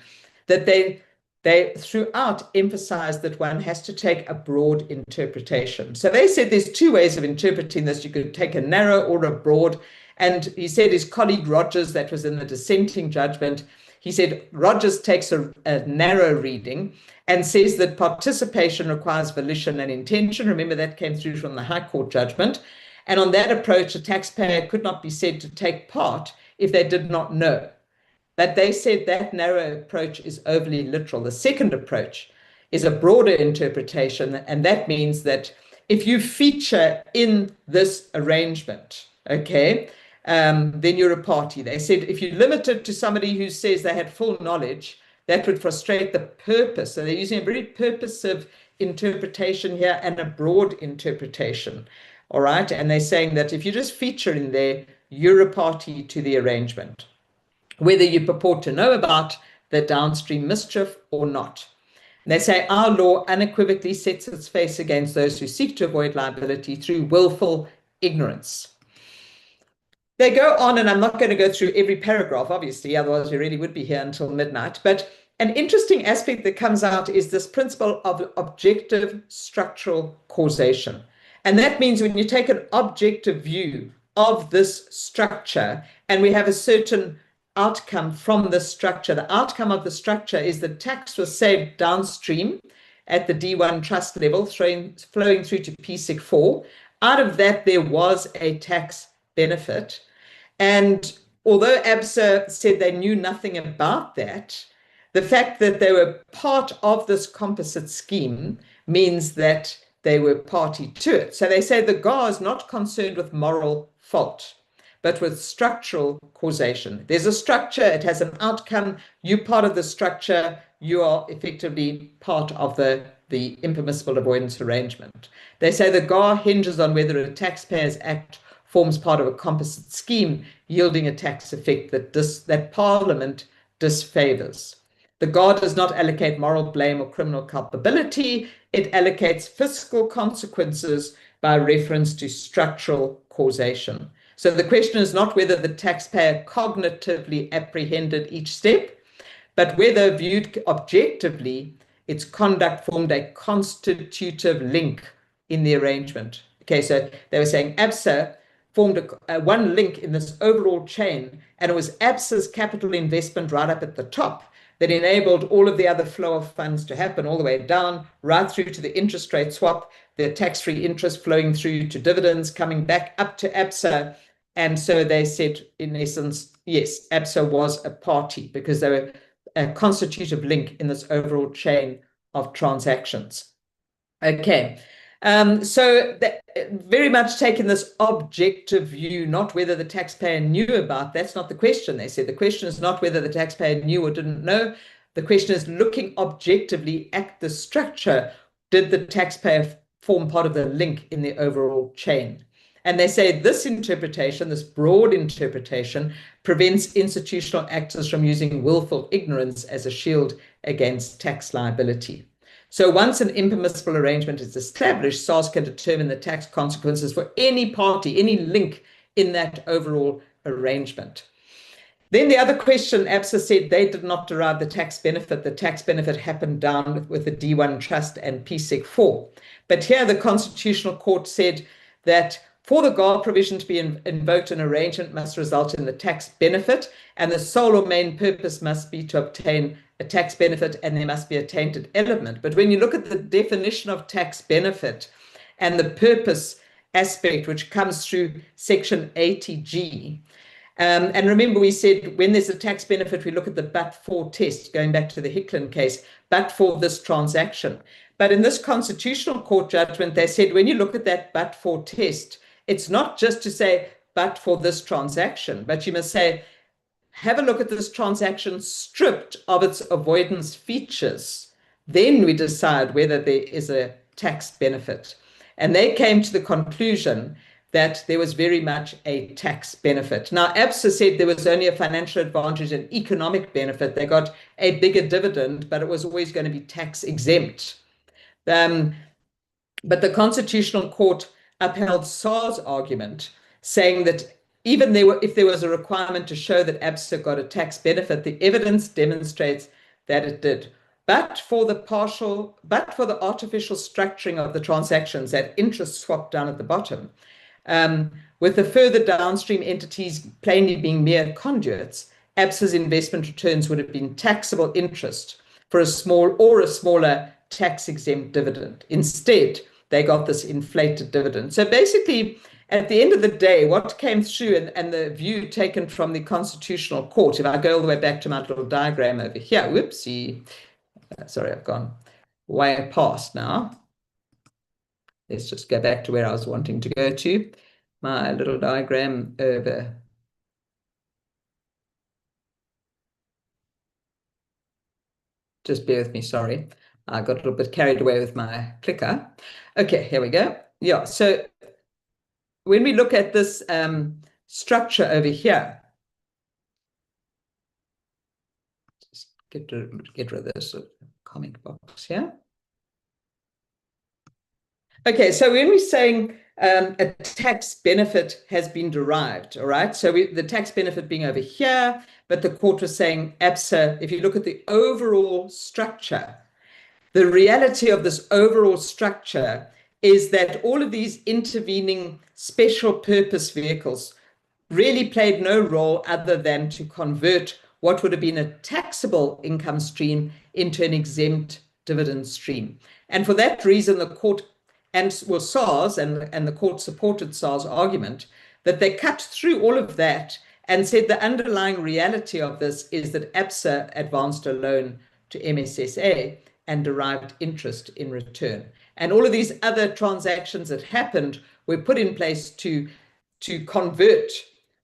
that they throughout emphasize that one has to take a broad interpretation. So they said there's 2 ways of interpreting this. You could take a narrow or a broad. And he said his colleague Rogers, that was in the dissenting judgment, he said Rogers takes a narrow reading and says that participation requires volition and intention. Remember, that came through from the High Court judgment. And on that approach, a taxpayer could not be said to take part if they did not know. But they said that narrow approach is overly literal. The second approach is a broader interpretation, and that means that if you feature in this arrangement, okay, then you're a party. They said if you limit it to somebody who says they had full knowledge, that would frustrate the purpose. So they're using a very purposive interpretation here and a broad interpretation, all right? And they're saying that if you just feature in there, you're a party to the arrangement, whether you purport to know about the downstream mischief or not. And they say our law unequivocally sets its face against those who seek to avoid liability through willful ignorance. They go on, and I'm not going to go through every paragraph, obviously, otherwise we really would be here until midnight. But an interesting aspect that comes out is this principle of objective structural causation. And that means when you take an objective view of this structure, and we have a certain outcome from the structure, the outcome of the structure is that tax was saved downstream at the D1 trust level, flowing through to PSIC 4. Out of that, there was a tax benefit. And although ABSA said they knew nothing about that, the fact that they were part of this composite scheme means that they were party to it. So they say the GAR is not concerned with moral fault, but with structural causation. There's a structure, it has an outcome, you're part of the structure, you are effectively part of the impermissible avoidance arrangement. They say the GAR hinges on whether a taxpayer's act forms part of a composite scheme, yielding a tax effect that Parliament disfavours. The GAR does not allocate moral blame or criminal culpability. It allocates fiscal consequences by reference to structural causation. So the question is not whether the taxpayer cognitively apprehended each step, but whether viewed objectively, its conduct formed a constitutive link in the arrangement. Okay, so they were saying ABSA formed one link in this overall chain, and it was ABSA's capital investment right up at the top that enabled all of the other flow of funds to happen all the way down, right through to the interest rate swap, the tax-free interest flowing through to dividends, coming back up to ABSA. And so they said, in essence, yes, ABSA was a party because they were a constitutive link in this overall chain of transactions. Okay. So that, very much taking this objective view, not whether the taxpayer knew about, that's not the question. They said the question is not whether the taxpayer knew or didn't know. The question is looking objectively at the structure. Did the taxpayer form part of the link in the overall chain? And they say this interpretation, this broad interpretation, prevents institutional actors from using willful ignorance as a shield against tax liability. So once an impermissible arrangement is established, SARS can determine the tax consequences for any party, any link in that overall arrangement. Then the other question, ABSA said they did not derive the tax benefit. The tax benefit happened down with the D1 Trust and PSIC 4. But here the Constitutional Court said that for the GAR provision to be invoked, an arrangement must result in the tax benefit, and the sole or main purpose must be to obtain a tax benefit, and there must be a tainted element. But when you look at the definition of tax benefit and the purpose aspect, which comes through section 80G, and remember we said when there's a tax benefit, we look at the but-for test, going back to the Hicklin case, but for this transaction. But in this Constitutional Court judgment, they said when you look at that but-for test, it's not just to say, but for this transaction, but you must say, have a look at this transaction stripped of its avoidance features. Then we decide whether there is a tax benefit. And they came to the conclusion that there was very much a tax benefit. Now, ABSA said there was only a financial advantage and economic benefit. They got a bigger dividend, but it was always going to be tax exempt. But the Constitutional Court upheld SAR's argument, saying that even if there was a requirement to show that ABSA got a tax benefit, the evidence demonstrates that it did. But for the artificial structuring of the transactions, that interest swap down at the bottom, with the further downstream entities plainly being mere conduits, ABSA's investment returns would have been taxable interest for a smaller tax-exempt dividend. Instead, they got this inflated dividend. So basically, at the end of the day, what came through and the view taken from the Constitutional Court, if I go all the way back to my little diagram over here, whoopsie, sorry, I've gone way past now. Let's just go back to where I was wanting to go to. My little diagram over. Just bear with me, sorry. I got a little bit carried away with my clicker. Okay, here we go. Yeah, so when we look at this structure over here, just get rid of this comment box here. Okay, so when we're saying a tax benefit has been derived, all right? So the tax benefit being over here, but the court was saying ABSA, if you look at the overall structure, the reality of this overall structure is that all of these intervening special purpose vehicles really played no role other than to convert what would have been a taxable income stream into an exempt dividend stream. And for that reason, the court SARS and the court supported SARS' argument that they cut through all of that and said the underlying reality of this is that ABSA advanced a loan to MSSA and derived interest in return. And all of these other transactions that happened were put in place to convert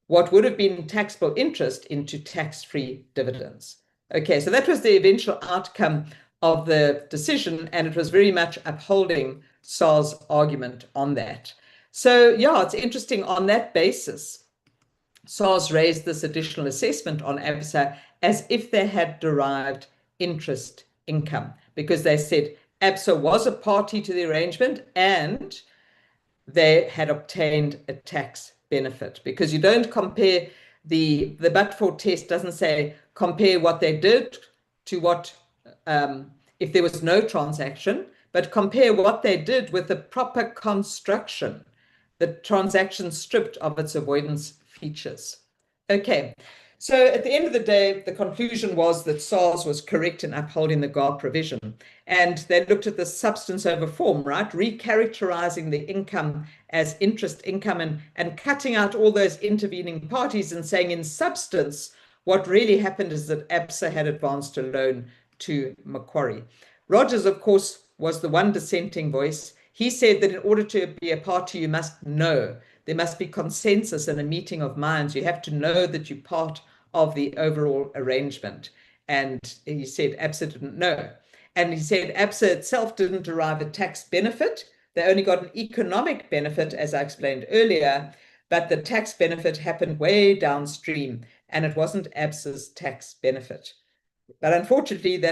what would have been taxable interest into tax-free dividends. Okay, so that was the eventual outcome of the decision, and it was very much upholding SARS' argument on that. So yeah, it's interesting on that basis, SARS raised this additional assessment on ABSA as if they had derived interest income, because they said ABSA was a party to the arrangement and they had obtained a tax benefit, because you don't compare the but-for test doesn't say compare what they did to what if there was no transaction, but compare what they did with the proper construction, the transaction stripped of its avoidance features. Okay, so at the end of the day, the conclusion was that SARS was correct in upholding the GAR provision. And they looked at the substance over form, right? Recharacterizing the income as interest income and cutting out all those intervening parties and saying in substance, what really happened is that ABSA had advanced a loan to Macquarie. Rogers, of course, was the one dissenting voice. He said that in order to be a party, you must know. There must be consensus and a meeting of minds. You have to know that you're part of the overall arrangement. And he said ABSA didn't know. And he said ABSA itself didn't derive a tax benefit. They only got an economic benefit, as I explained earlier, but the tax benefit happened way downstream, and it wasn't ABSA's tax benefit. But unfortunately,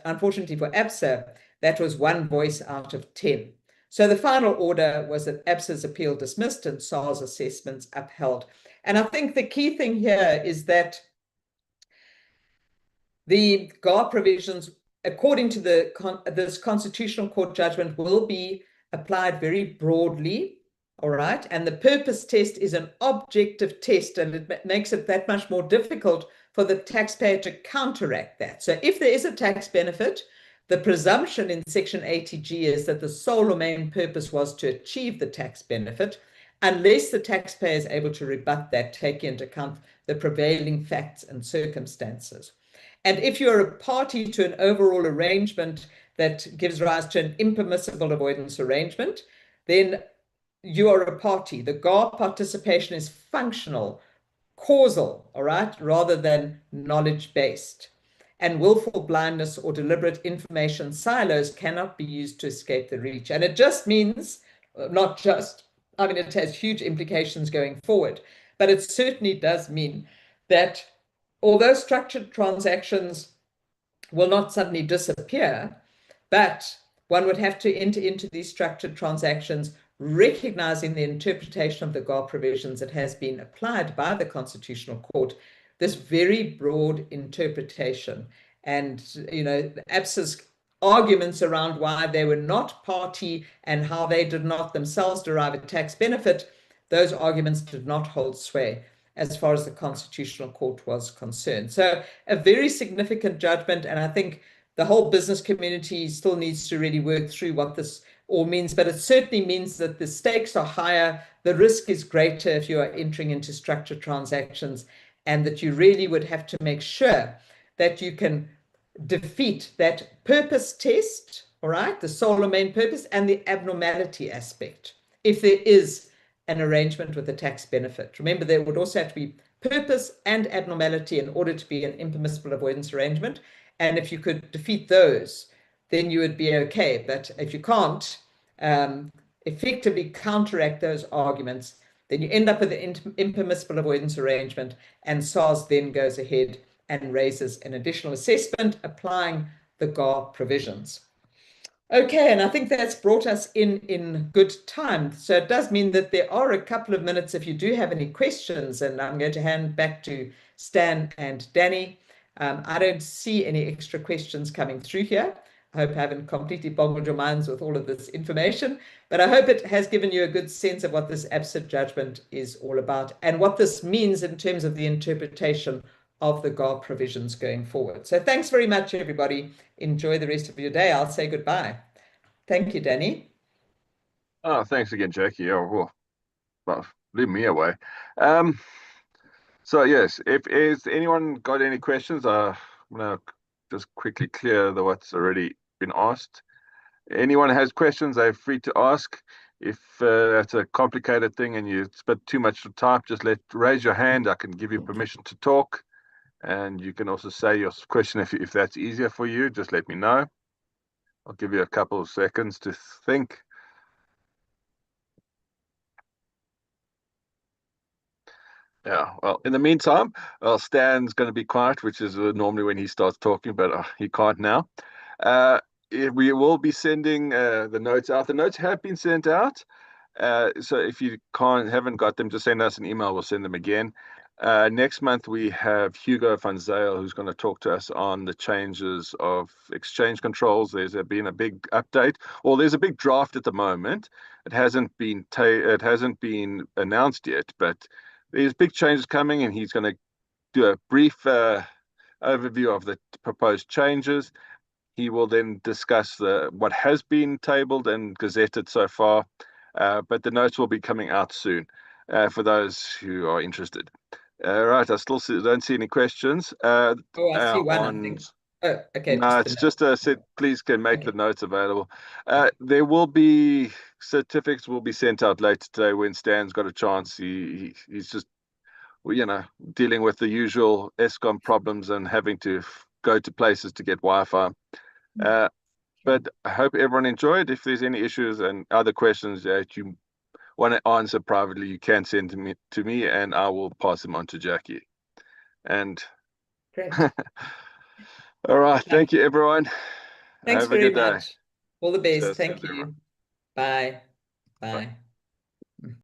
unfortunately for ABSA, that was one voice out of 10. So the final order was that ABSA's appeal dismissed and SARS assessments upheld. And I think the key thing here is that the GAR provisions, according to this Constitutional Court judgment, will be applied very broadly, all right? And the purpose test is an objective test, and it makes it that much more difficult for the taxpayer to counteract that. So if there is a tax benefit, the presumption in Section 80G is that the sole or main purpose was to achieve the tax benefit, unless the taxpayer is able to rebut that, taking into account the prevailing facts and circumstances. And if you're a party to an overall arrangement that gives rise to an impermissible avoidance arrangement, then you are a party. The GAR participation is functional, causal, all right, rather than knowledge-based. And willful blindness or deliberate information silos cannot be used to escape the reach. And it just means, not just, I mean, it has huge implications going forward, but it certainly does mean that although structured transactions will not suddenly disappear, but one would have to enter into these structured transactions recognizing the interpretation of the GAR provisions that has been applied by the Constitutional Court, this very broad interpretation. And, you know, ABSA's arguments around why they were not party and how they did not themselves derive a tax benefit, those arguments did not hold sway as far as the Constitutional Court was concerned. So a very significant judgment, and I think the whole business community still needs to really work through what this all means, but it certainly means that the stakes are higher, the risk is greater if you are entering into structured transactions, and that you really would have to make sure that you can defeat that purpose test, all right, the sole or main purpose, and the abnormality aspect, if there is an arrangement with a tax benefit. Remember, there would also have to be purpose and abnormality in order to be an impermissible avoidance arrangement. And if you could defeat those, then you would be okay. But if you can't effectively counteract those arguments, then you end up with an impermissible avoidance arrangement, and SARS then goes ahead and raises an additional assessment applying the GAR provisions. Okay, and I think that's brought us in good time. So it does mean that there are a couple of minutes if you do have any questions, and I'm going to hand back to Stan and Danny. I don't see any extra questions coming through here. I hope I haven't completely boggled your minds with all of this information, but I hope it has given you a good sense of what this absent judgment is all about and what this means in terms of the interpretation of the GAR provisions going forward. So thanks very much, everybody. Enjoy the rest of your day. I'll say goodbye. Thank you, Danny. Oh, thanks again, Jackie. Oh, well, leave me away. So yes, if anyone got any questions, I'm gonna just quickly clear what's already been asked. Anyone has questions, they're free to ask. If that's a complicated thing and you spend too much time, just raise your hand. I can give you permission to talk, and you can also say your question if that's easier for you. Just let me know. I'll give you a couple of seconds to think. Yeah, well, in the meantime, Stan's going to be quiet, which is normally when he starts talking, but he can't now. We will be sending the notes out. The notes have been sent out. So if you haven't got them, just send us an email. We'll send them again. Next month, we have Hugo van Zyl, who's going to talk to us on the changes of exchange controls. There's been a big update, or there's a big draft at the moment. It hasn't been announced yet, but there's big changes coming, and he's going to do a brief overview of the proposed changes. He will then discuss what has been tabled and gazetted so far, but the notes will be coming out soon for those who are interested. Right, I still don't see any questions. I see one, I think. Oh, okay. No, it's just said, please can make the notes available. There will be certificates will be sent out later today when Stan's got a chance. He's just, dealing with the usual ESCOM problems and having to go to places to get Wi-Fi. But I hope everyone enjoyed. If there's any issues and other questions that you want to answer privately, you can send to me and I will pass them on to Jackie. And great. All right. Thank you, everyone. Thanks Have a good very day. much. All the best. Cheers. Thank you. Bye. Bye.